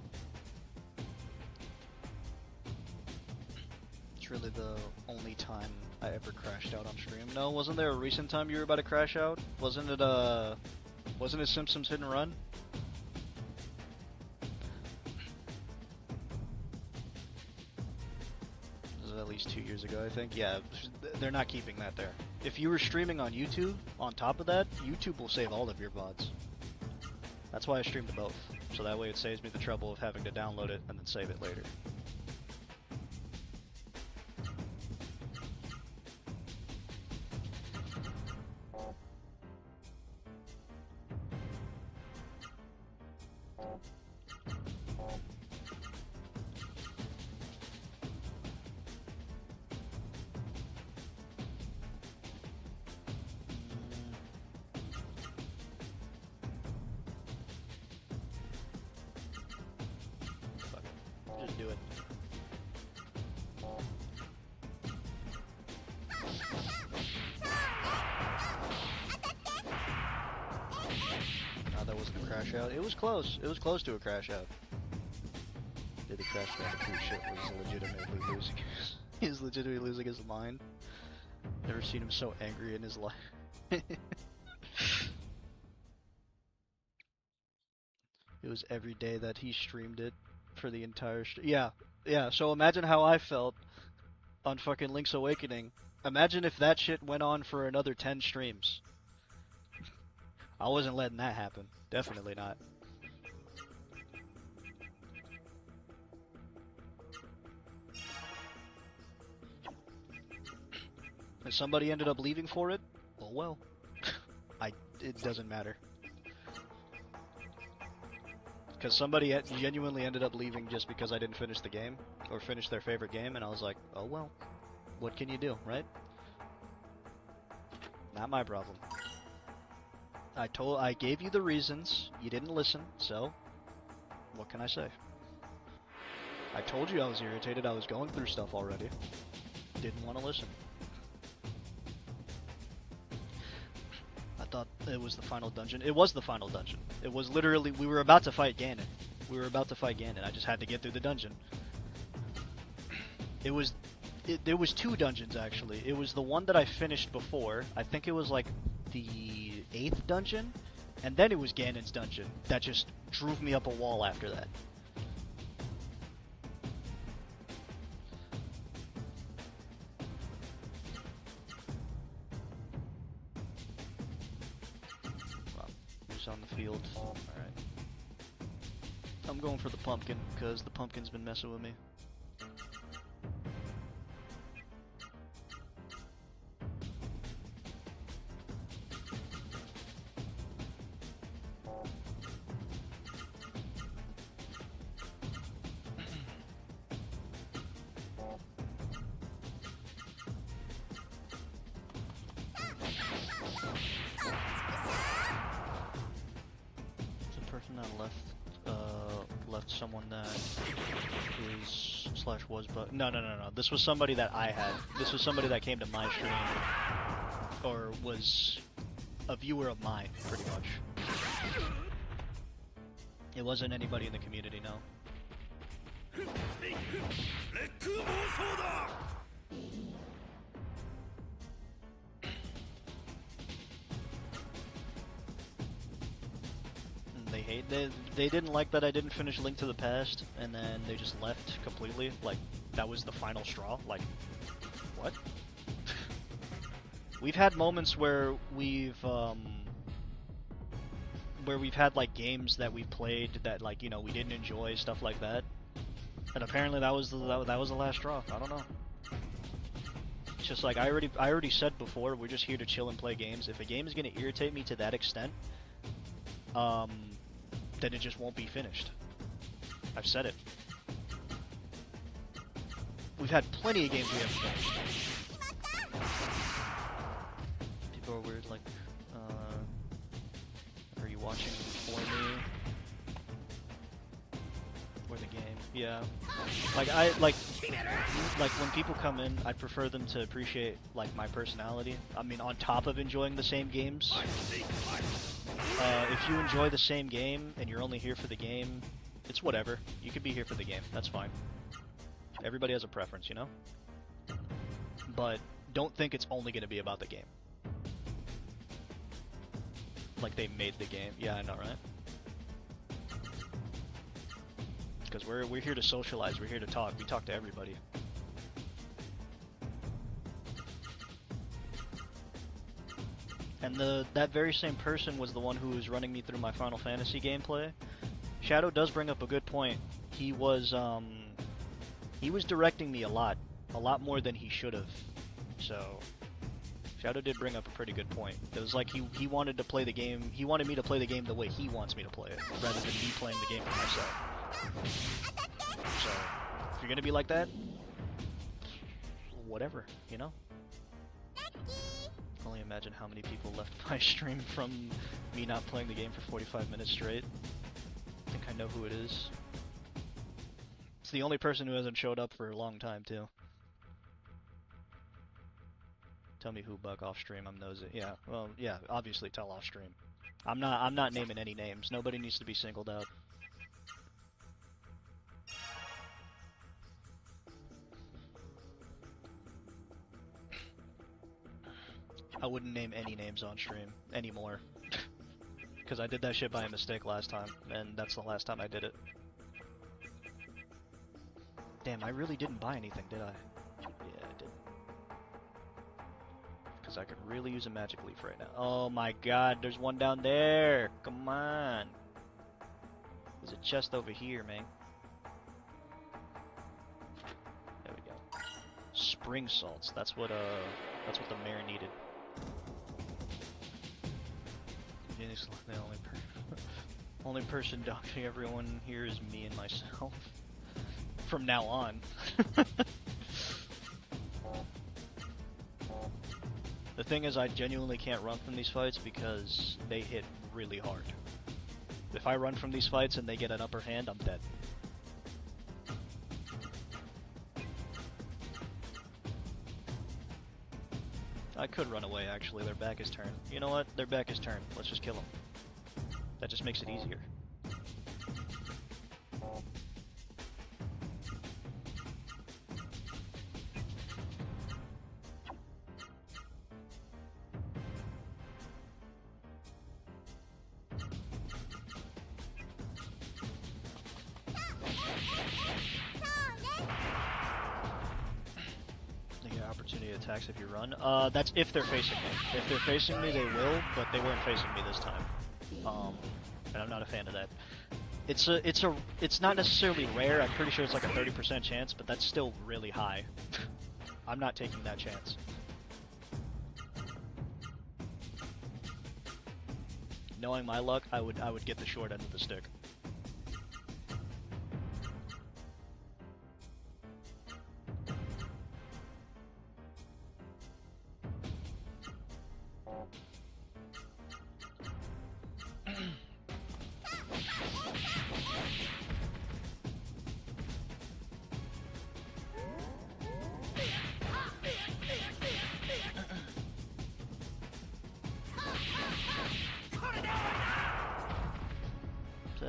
It's really the only time I ever crashed out on stream. No, wasn't there a recent time you were about to crash out? Wasn't it Simpsons Hit and Run? This was at least 2 years ago, I think. Yeah, they're not keeping that there. If you were streaming on YouTube, on top of that, YouTube will save all of your VODs. That's why I stream to both. So that way it saves me the trouble of having to download it and then save it later. Just do it. No, that wasn't a crash out. It was close. It was close to a crash out. Did the Crash Bandicoot shit was legitimately losing. He's legitimately losing his mind. Never seen him so angry in his life. It was every day that he streamed it for the entire yeah, so imagine how I felt on fucking Link's Awakening. Imagine if that shit went on for another 10 streams. I wasn't letting that happen. Definitely not. If somebody ended up leaving for it, oh well. It doesn't matter. Because somebody genuinely ended up leaving just because I didn't finish the game, or finish their favorite game, and I was like, oh well, what can you do, right? Not my problem. I gave you the reasons, you didn't listen, so what can I say? I told you I was irritated, I was going through stuff already. Didn't want to listen. I thought it was the final dungeon. It was the final dungeon. It was literally, we were about to fight Ganon. I just had to get through the dungeon. There was 2 dungeons actually. It was the one that I finished before. I think it was like the 8th dungeon, and then it was Ganon's dungeon that just drove me up a wall after that. On the field. Alright. I'm going for the pumpkin, because the pumpkin's been messing with me. Left someone that is / was, but no. This was somebody that I had. This was somebody that came to my stream, or was a viewer of mine, pretty much. It wasn't anybody in the community, no. They didn't like that I didn't finish Link to the Past, and then they just left completely. Like, that was the final straw. Like, what? We've had moments where we've had like games that we played that, like, you know, we didn't enjoy, stuff like that. And apparently that was the last straw. I don't know. It's just like I already said before, we're just here to chill and play games. If a game is gonna irritate me to that extent, then it just won't be finished. I've said it. we've had plenty of games we haven't done. People are weird, like, are you watching for me? Or the game? Yeah. Like, like when people come in, I prefer them to appreciate, like, my personality. I mean, on top of enjoying the same games. If you enjoy the same game, and you're only here for the game, it's whatever. You could be here for the game, that's fine. Everybody has a preference, you know? But don't think it's only going to be about the game. Like they made the game. Yeah, I know, right? Because we're here to socialize, we're here to talk. We talk to everybody. And that very same person was the one who was running me through my Final Fantasy gameplay. Shadow does bring up a good point. He was directing me a lot more than he should have. So Shadow did bring up a pretty good point. It was like he wanted to play the game. He wanted me to play the game the way he wants me to play it, rather than me playing the game for myself. So if you're gonna be like that, whatever, you know. Only imagine how many people left my stream from me not playing the game for 45 minutes straight. I think I know who it is. It's the only person who hasn't showed up for a long time, too. Tell me who, Buck, off stream. I'm nosy. Yeah, well, yeah, obviously tell off stream. I'm not naming any names. Nobody needs to be singled out. I wouldn't name any names on stream anymore. Because I did that shit by a mistake last time, and that's the last time I did it. Damn, I really didn't buy anything, did I? Yeah, I did. Because I could really use a magic leaf right now. Oh my god, there's one down there! Come on! There's a chest over here, man. There we go. Spring salts, that's what the mayor needed. The only person doxing everyone here is me and myself. From now on. The thing is, I genuinely can't run from these fights because they hit really hard. If I run from these fights and they get an upper hand, I'm dead. I could run away, actually. Their back is turned. You know what? Their back is turned. Let's just kill them. That just makes it easier. Attacks if you run. That's if they're facing me. If they're facing me, they will, but they weren't facing me this time. And I'm not a fan of that. It's not necessarily rare. I'm pretty sure it's like a 30% chance, but that's still really high. I'm not taking that chance. Knowing my luck, I would get the short end of the stick.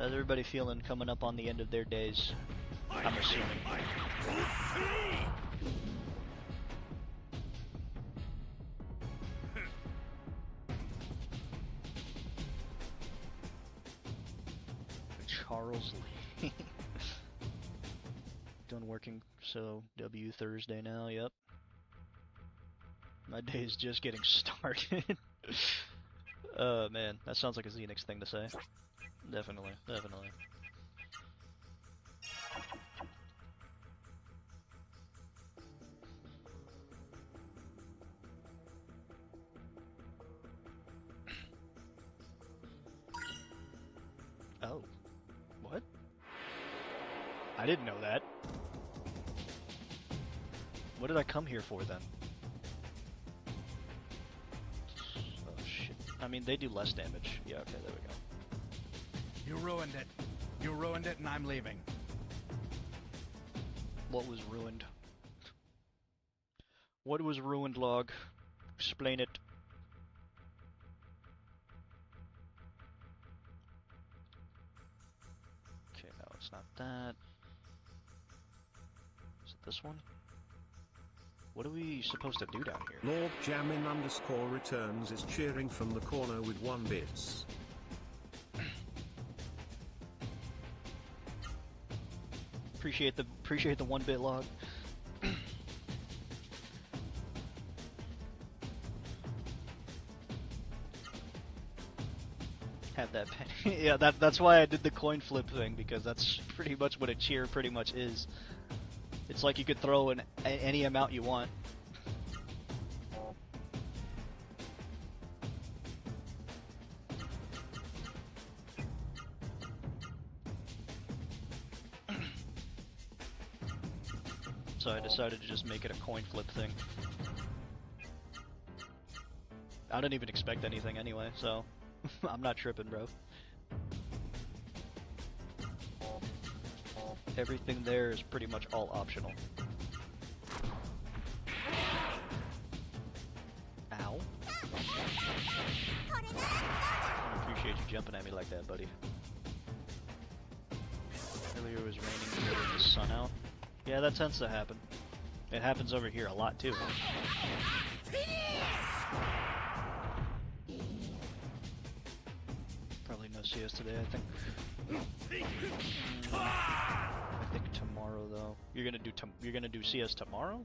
How's everybody feeling coming up on the end of their days? I'm assuming. Charles Lee. Done working, so W Thursday now, yep. My day is just getting started. Man, that sounds like a Xenix thing to say. Definitely, definitely. Oh. What? I didn't know that. What did I come here for then? Oh shit. I mean, they do less damage. Yeah, okay, there we go.
You ruined it. You ruined it, and I'm leaving.
What was ruined? What was ruined, Log? Explain it. Okay, no, it's not that. Is it this one? What are we supposed to do down here?
Lord Jammin _ returns is cheering from the corner with 1 bits.
Appreciate the 1-bit Log. Had that penny. Yeah, that's why I did the coin flip thing, because that's pretty much what a cheer pretty much is. It's like you could throw in any amount you want. So I decided to just make it a coin flip thing. I didn't even expect anything anyway, so I'm not tripping, bro. Everything there is pretty much all optional. Ow. I appreciate you jumping at me like that, buddy. Earlier it was raining today with the sun out. Yeah, that tends to happen. It happens over here a lot too. Probably no CS today, I think. I think tomorrow though. You're gonna do CS tomorrow?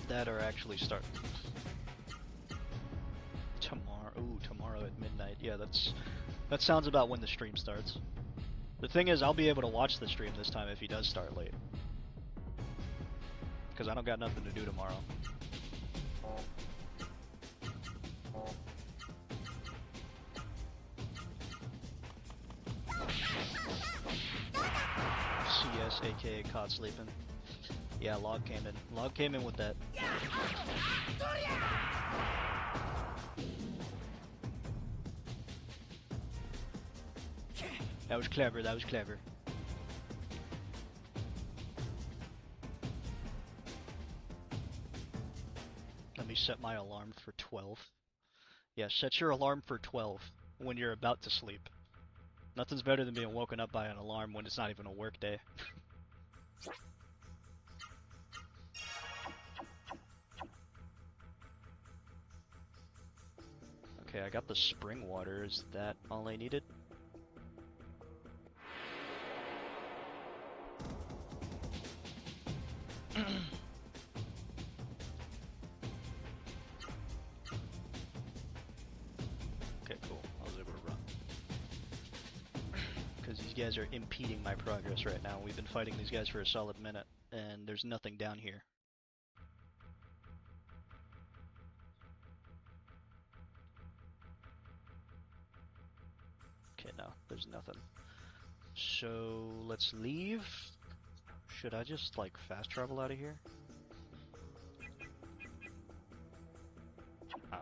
That or actually start tomorrow. Ooh, tomorrow at midnight. Yeah, that sounds about when the stream starts. The thing is, I'll be able to watch the stream this time if he does start late, because I don't got nothing to do tomorrow. CS, aka caught sleeping. Yeah, Log came in. Log came in with that. That was clever, that was clever. Let me set my alarm for 12. Yeah, set your alarm for 12 when you're about to sleep. Nothing's better than being woken up by an alarm when it's not even a work day. Okay, I got the spring water. Is that all I needed? Okay, cool. I was able to run. Because these guys are impeding my progress right now. We've been fighting these guys for a solid minute, and there's nothing down here. Okay, no, there's nothing. So, let's leave. Should I just, like, fast travel out of here?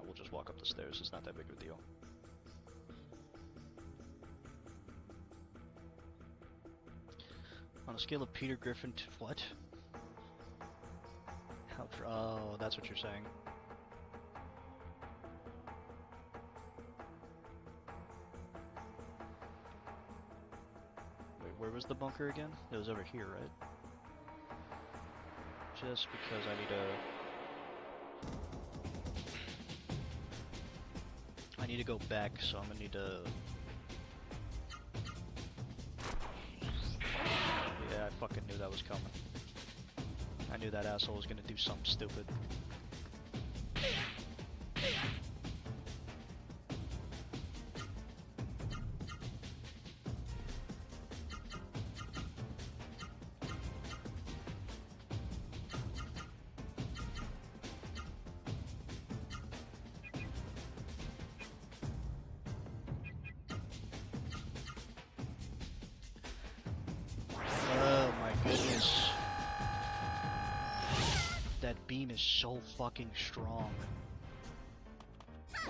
We'll just walk up the stairs. It's not that big of a deal. On a scale of Peter Griffin to what? Oh, that's what you're saying. Wait, where was the bunker again? It was over here, right? Just because I need to go back, so I'm gonna need to... Yeah, I fucking knew that was coming. I knew that asshole was gonna do something stupid. that beam is so fucking strong.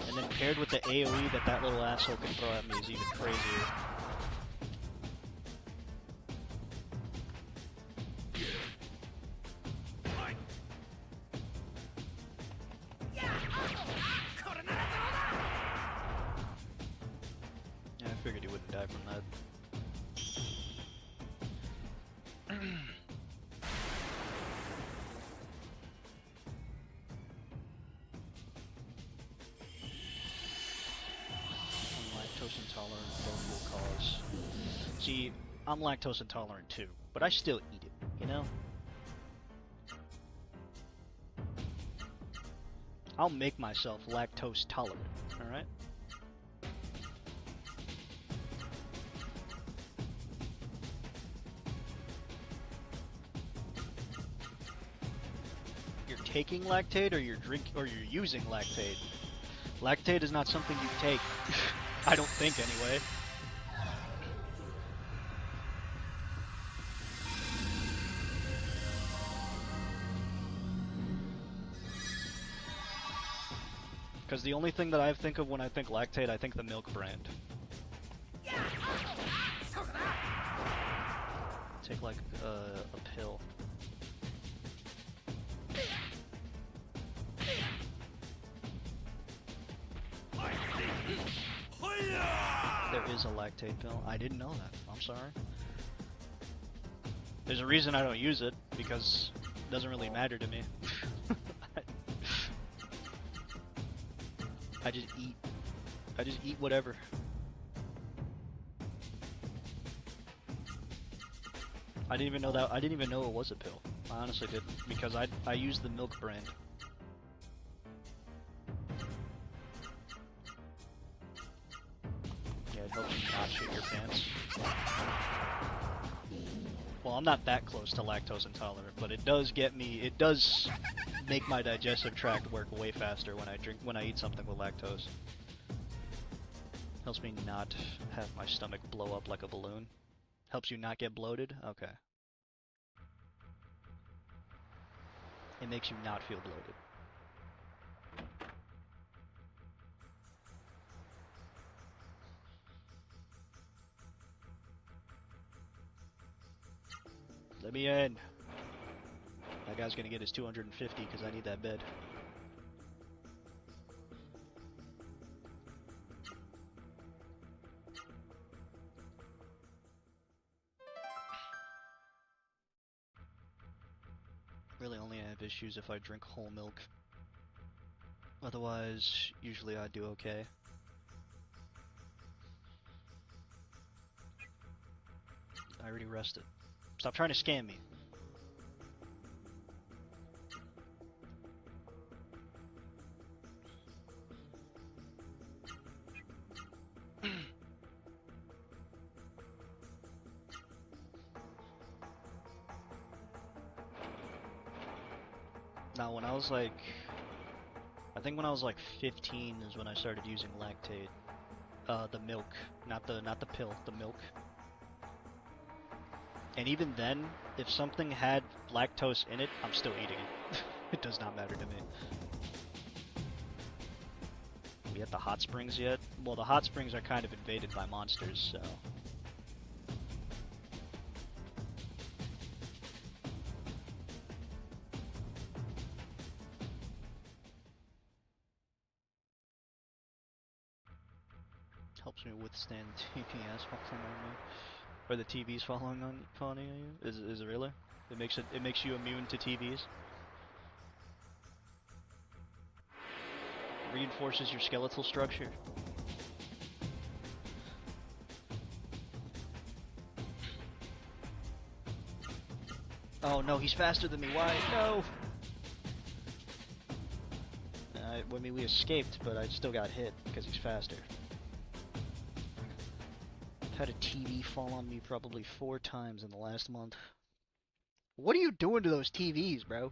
And then paired with the AoE that little asshole can throw at me is even crazier. Yeah, I figured he wouldn't die from that. Lactose intolerant both will cause. See, I'm lactose intolerant too, but I still eat it, you know? I'll make myself lactose tolerant, alright? You're taking lactate or you're using lactate? Lactate is not something you take. I don't think anyway. Because the only thing that I think of when I think lactate, I think the milk brand. Take like a pill. There is a lactate pill. I didn't know that. I'm sorry. There's a reason I don't use it, because it doesn't really matter to me. I just eat whatever. I didn't even know it was a pill. I honestly didn't, because I use the milk brand. Yeah, it helps you not shit your pants. Well, I'm not that close to lactose intolerant, but it does make my digestive tract work way faster when I eat something with lactose. Helps me not have my stomach blow up like a balloon. Helps you not get bloated? Okay. It makes you not feel bloated. Let me in. That guy's gonna get his 250 because I need that bed. Really only have issues if I drink whole milk. Otherwise, usually I do okay. I already rested. Stop trying to scam me. Now, when I was like, I think when I was like 15 is when I started using lactate. The milk, not the pill, the milk. And even then, if something had lactose in it, I'm still eating it. It does not matter to me. We at the hot springs yet? Well, the hot springs are kind of invaded by monsters, so... Helps me withstand TPS falling on me. Or the TVs falling on you? Is it really? It makes you immune to TVs? Reinforces your skeletal structure. Oh no, he's faster than me. Why? No! I mean, we escaped, but I still got hit because he's faster. I've had a TV fall on me probably 4 times in the last month. What are you doing to those TVs, bro?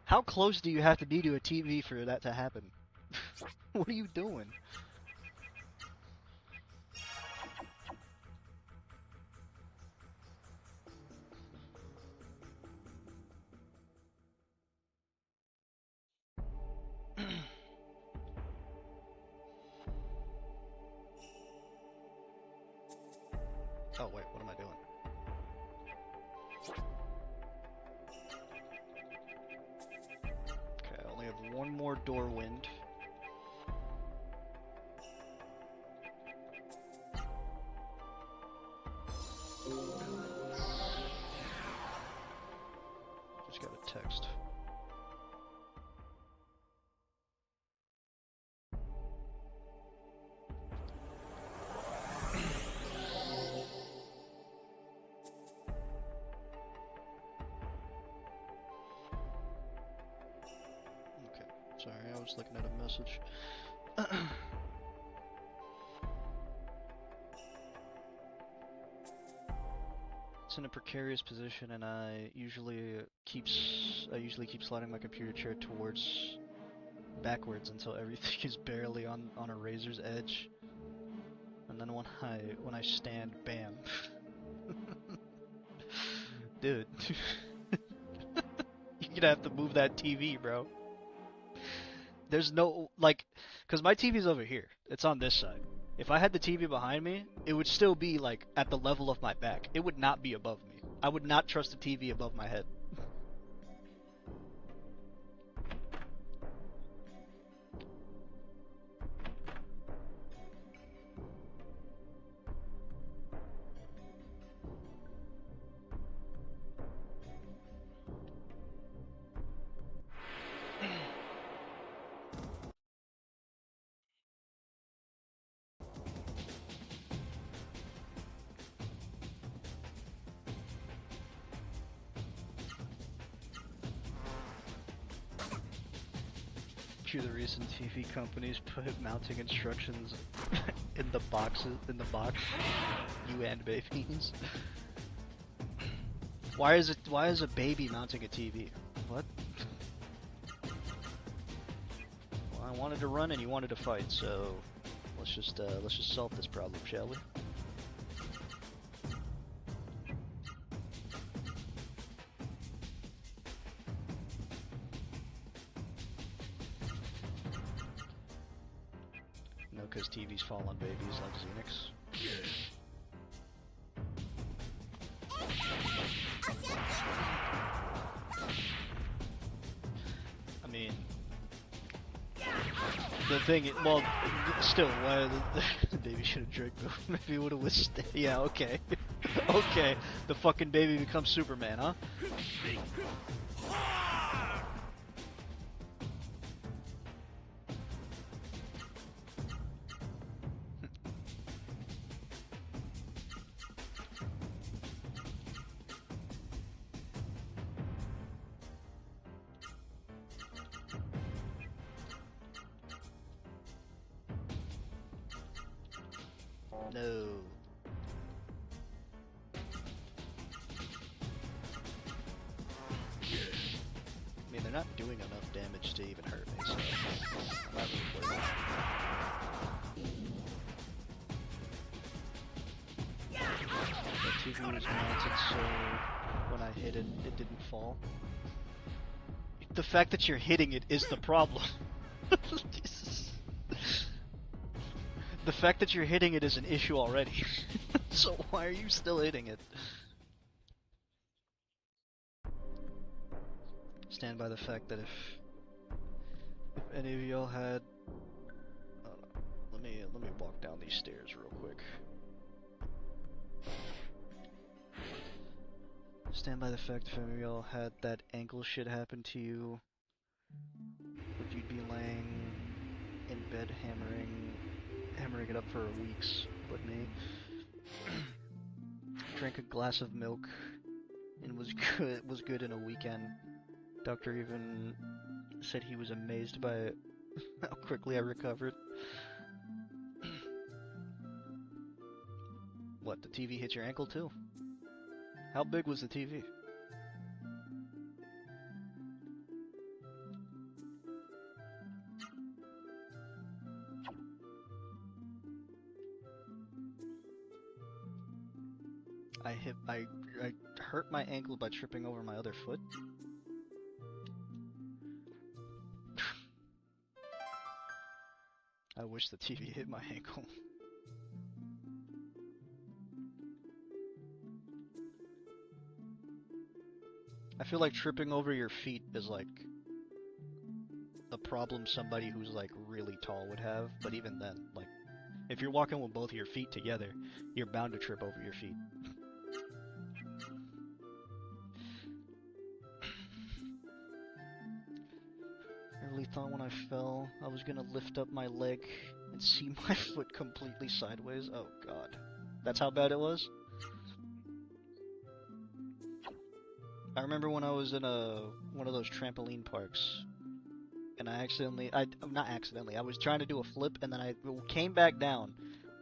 How close do you have to be to a TV for that to happen? What are you doing? Oh wait, what am I doing? Okay, I only have one more door wind. Just got a text. Sorry, I was looking at a message. It's in a precarious position, and I usually keep sliding my computer chair backwards until everything is barely on a razor's edge, and then when I stand, bam. Dude, you're gonna have to move that TV, bro. There's no, like, because my TV's over here. It's on this side. If I had the TV behind me, it would still be, like, at the level of my back. It would not be above me. I would not trust the TV above my head. The reason TV companies put mounting instructions in the box, you and babies. Why is a baby mounting a TV? What? Well, I wanted to run and you wanted to fight, so let's just solve this problem, shall we? Because TVs fall on babies like Xenix. I mean, the thing, well, still, why the baby should have drank milk. Maybe it would have withstood. Yeah, okay. Okay, the fucking baby becomes Superman, huh? No. I mean, they're not doing enough damage to even hurt me, so I'm not really worried. The TV was mounted so when I hit it, it didn't fall. The fact that you're hitting it is the problem. Jesus. The fact that you're hitting it is an issue already. So why are you still hitting it? Stand by the fact that if any of y'all had, let me walk down these stairs real quick. Stand by the fact if any of y'all had that ankle shit happen to you, would you be laying in bed hammering it up for weeks with me? Drank a glass of milk and was good in a weekend. Doctor even said he was amazed by how quickly I recovered. What, the TV hit your ankle too? How big was the TV? I hurt my ankle by tripping over my other foot. I wish the TV hit my ankle. I feel like tripping over your feet is like a problem somebody who's like really tall would have, but even then, like, if you're walking with both of your feet together, you're bound to trip over your feet. I really thought when I fell, I was gonna lift up my leg and see my foot completely sideways. Oh god. That's how bad it was? I remember when I was in one of those trampoline parks, and I was trying to do a flip, and then I came back down.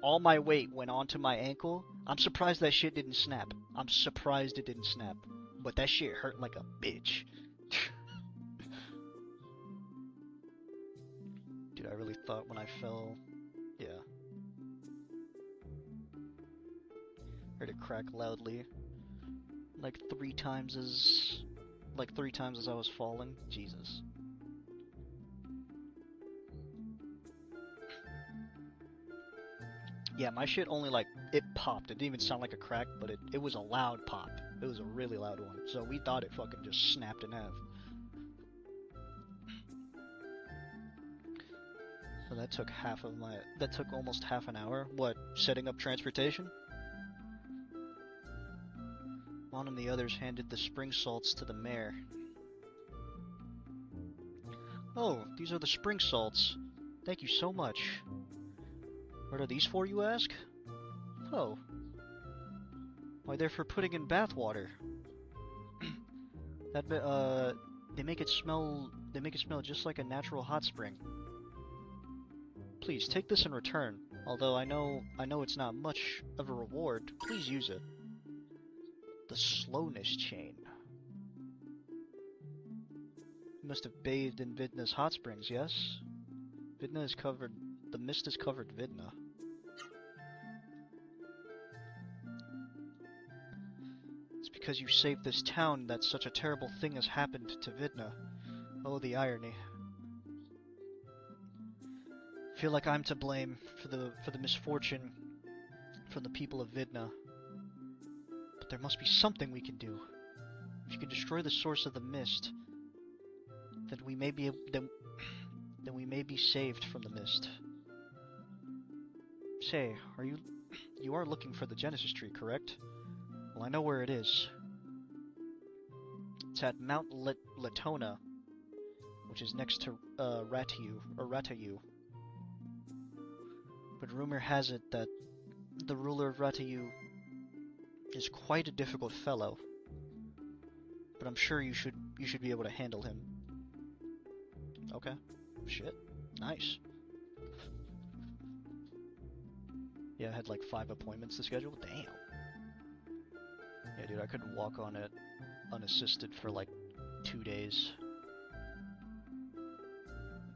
All my weight went onto my ankle. I'm surprised that shit didn't snap. I'm surprised it didn't snap. But that shit hurt like a bitch. Dude, I really thought when I fell, yeah. Heard it crack loudly. Like three times as I was falling. Jesus. Yeah, my shit only like, it popped. It didn't even sound like a crack, but it was a loud pop. It was a really loud one. So we thought it fucking just snapped in half. So that took almost half an hour. What, setting up transportation? Juan and the others handed the spring salts to the mayor. Oh, these are the spring salts. Thank you so much. What are these for, you ask? Oh. Why, they're for putting in bath water. They make it smell just like a natural hot spring. Please, take this in return. Although I know it's not much of a reward, please use it. The slowness chain. You must have bathed in Vidna's hot springs, yes? The mist has covered Vidna. It's because you saved this town that such a terrible thing has happened to Vidna. Oh, the irony. I feel like I'm to blame for the misfortune from the people of Vidna. But there must be something we can do. If you can destroy the source of the mist, then we may be saved from the mist. Say, you are looking for the Genesis tree, correct? Well, I know where it is. It's at Mount Latona, which is next to Ratayu. But rumor has it that the ruler of Ratayu is quite a difficult fellow. But I'm sure you should be able to handle him. Okay. Shit. Nice. Yeah, I had like 5 appointments to schedule. Damn. Yeah, dude, I couldn't walk on it unassisted for like 2 days.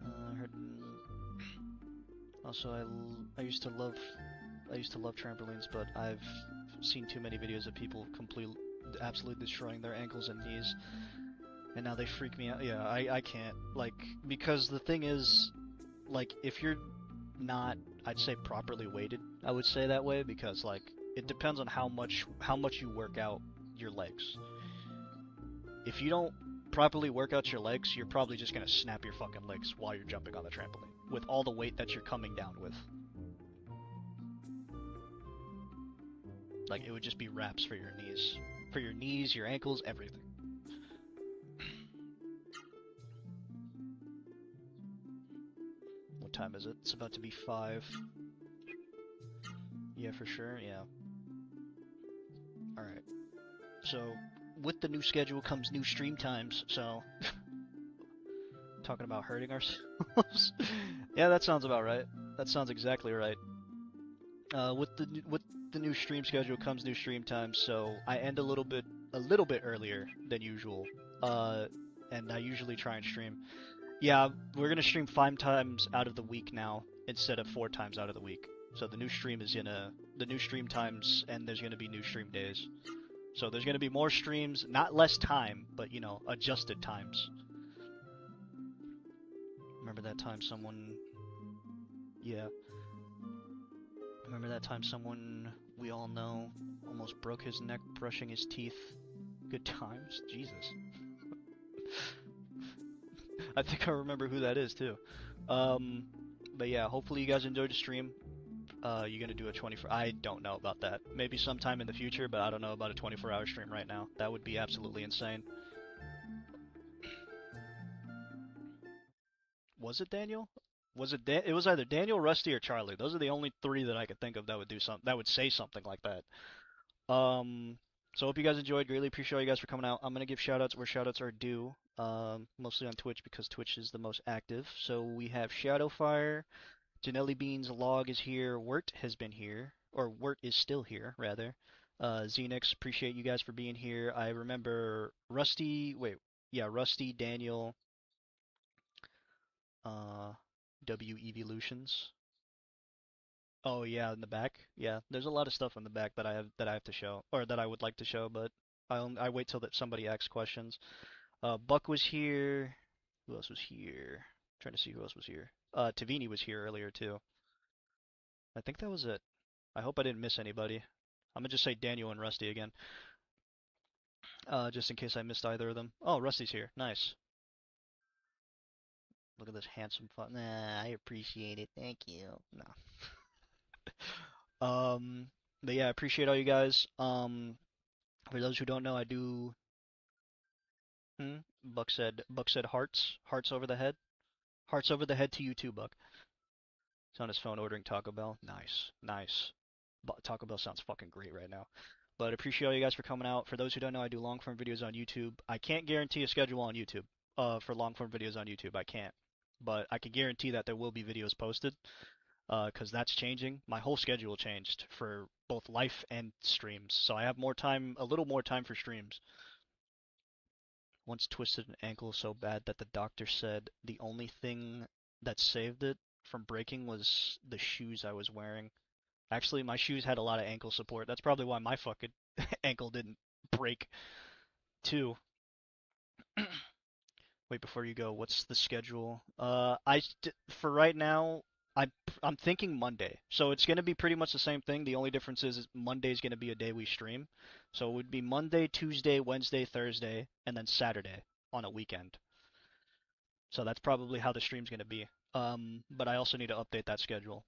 I heard. Also, I used to love trampolines, but I've seen too many videos of people absolutely destroying their ankles and knees, and now they freak me out. Yeah, I can't, like, because the thing is, like, if you're not, I'd say, properly weighted, I would say that way, because, like, it depends on how much you work out your legs. If you don't properly work out your legs, you're probably just gonna snap your fucking legs while you're jumping on the trampoline, with all the weight that you're coming down with. Like, it would just be wraps for your knees. For your knees, your ankles, everything. What time is it? It's about to be 5. Yeah, for sure, yeah. Alright. So, with the new schedule comes new stream times, so... Talking about hurting ourselves? Yeah, that sounds about right. That sounds exactly right. With the new stream schedule comes new stream times, so I end a little bit earlier than usual. And I usually try and stream. Yeah, we're gonna stream 5 times out of the week now instead of 4 times out of the week. So the new stream is the new stream times, and there's gonna be new stream days. So there's gonna be more streams, not less time, but you know, adjusted times. Remember that time someone, yeah. Remember that time someone we all know almost broke his neck brushing his teeth Good times? Jesus. I think I remember who that is too. But yeah, hopefully you guys enjoyed the stream. You're gonna do a 24. I don't know about that. Maybe sometime in the future, but I don't know about a 24-hour stream right now. That would be absolutely insane. Was it Daniel? Was it it was either Daniel, Rusty, or Charlie. Those are the only three that I could think of that would do something that would say something like that. So hope you guys enjoyed. Greatly appreciate all you guys for coming out. I'm gonna give shoutouts where shoutouts are due. Mostly on Twitch because Twitch is the most active. So we have Shadowfire, Janelli Beans, Log is here, Wirt has been here, or Wirt is still here rather. Xenix, appreciate you guys for being here. I remember Rusty. Wait, yeah, Rusty, Daniel, W Evolutions. Oh yeah, in the back. Yeah, there's a lot of stuff in the back that I have to show, or that I would like to show, but I wait till that somebody asks questions. Buck was here. Who else was here? Trying to see who else was here. Tavini was here earlier too. I think that was it. I hope I didn't miss anybody. I'm gonna just say Daniel and Rusty again, just in case I missed either of them. Oh, Rusty's here. Nice. Look at this handsome fun. Nah, I appreciate it. Thank you. No. But yeah, I appreciate all you guys. For those who don't know, I do. Buck said hearts, hearts over the head, hearts over the head to you too, Buck. He's on his phone ordering Taco Bell. Nice, nice. Taco Bell sounds fucking great right now. But appreciate all you guys for coming out. For those who don't know, I do long form videos on YouTube. I can't guarantee a schedule on YouTube. For long form videos on YouTube, I can't. But I can guarantee that there will be videos posted. Because that's changing. My whole schedule changed for both life and streams. So I have more time, a little more time for streams. Once twisted an ankle so bad that the doctor said the only thing that saved it from breaking was the shoes I was wearing. Actually, my shoes had a lot of ankle support. That's probably why my fucking ankle didn't break too. Wait, before you go, what's the schedule? For right now, I'm thinking Monday. So it's gonna be pretty much the same thing. The only difference is Monday's gonna be a day we stream. So it would be Monday, Tuesday, Wednesday, Thursday, and then Saturday on a weekend. So that's probably how the stream's gonna be. But I also need to update that schedule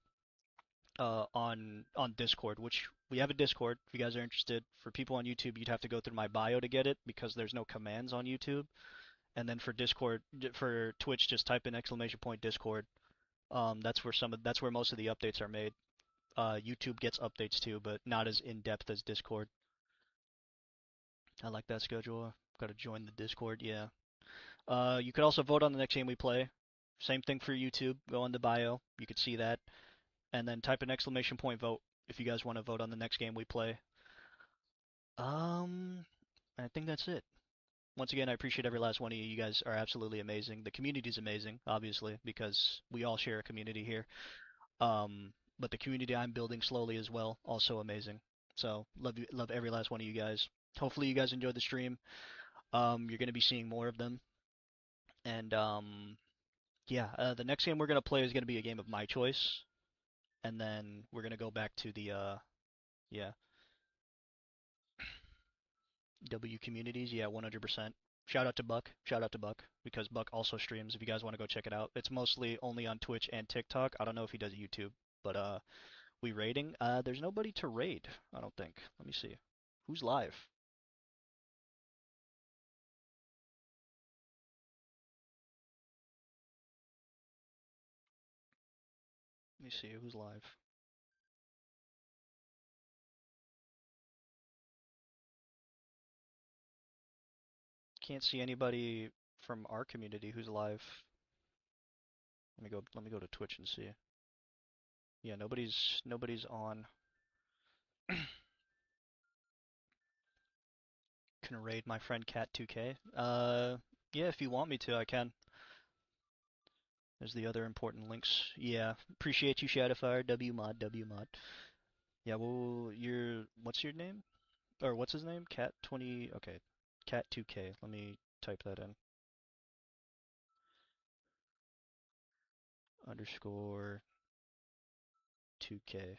on Discord, which we have a Discord if you guys are interested. For people on YouTube, you'd have to go through my bio to get it because there's no commands on YouTube. And then for Discord, for Twitch, just type in !Discord. That's where most of the updates are made. YouTube gets updates too, but not as in depth as Discord. I like that schedule. Got to join the Discord, yeah. You could also vote on the next game we play. Same thing for YouTube. Go on the bio. You could see that, and then type an ! Vote if you guys want to vote on the next game we play. I think that's it. Once again, I appreciate every last one of you. You guys are absolutely amazing. The community's amazing, obviously, because we all share a community here. But the community I'm building slowly as well, also amazing. So love every last one of you guys. Hopefully you guys enjoyed the stream. You're gonna be seeing more of them. And yeah, the next game we're gonna play is gonna be a game of my choice, and then we're gonna go back to the yeah. W communities, yeah, 100%. Shout out to Buck. Shout out to Buck because Buck also streams. If you guys want to go check it out, it's mostly only on Twitch and TikTok. I don't know if he does YouTube, but we raiding. There's nobody to raid. I don't think. Let me see. Who's live? Let me see who's live. Can't see anybody from our community who's live. Let me go to Twitch and see. Yeah, nobody's on. Can raid my friend Cat2K. Yeah, if you want me to, I can. There's the other important links. Yeah, appreciate you, Shadowfire. WMod, WMod. Yeah, well, what's your name? Or what's his name? Cat20. Okay, Cat2K. Let me type that in. Underscore 2K.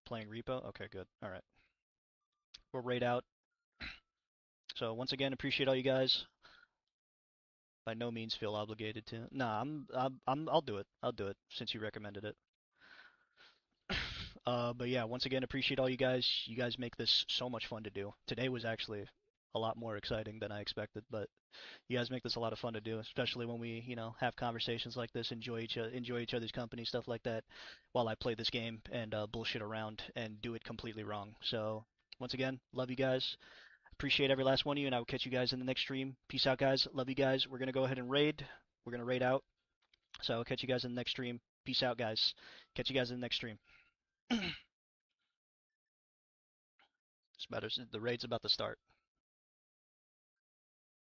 Playing repo? Okay, good. Alright. We'll raid out. So once again, appreciate all you guys. By no means feel obligated to. Nah, I'll do it. I'll do it since you recommended it. But yeah, once again, appreciate all you guys. You guys make this so much fun to do. Today was actually a lot more exciting than I expected, but you guys make this a lot of fun to do, especially when we, have conversations like this, enjoy each other's company, stuff like that, while I play this game and bullshit around and do it completely wrong. So once again, love you guys. Appreciate every last one of you, and I will catch you guys in the next stream. Peace out, guys. Love you guys. We're gonna go ahead and raid. We're gonna raid out. So I'll catch you guys in the next stream. Peace out, guys. Catch you guys in the next stream. It's better. The raid's about to start.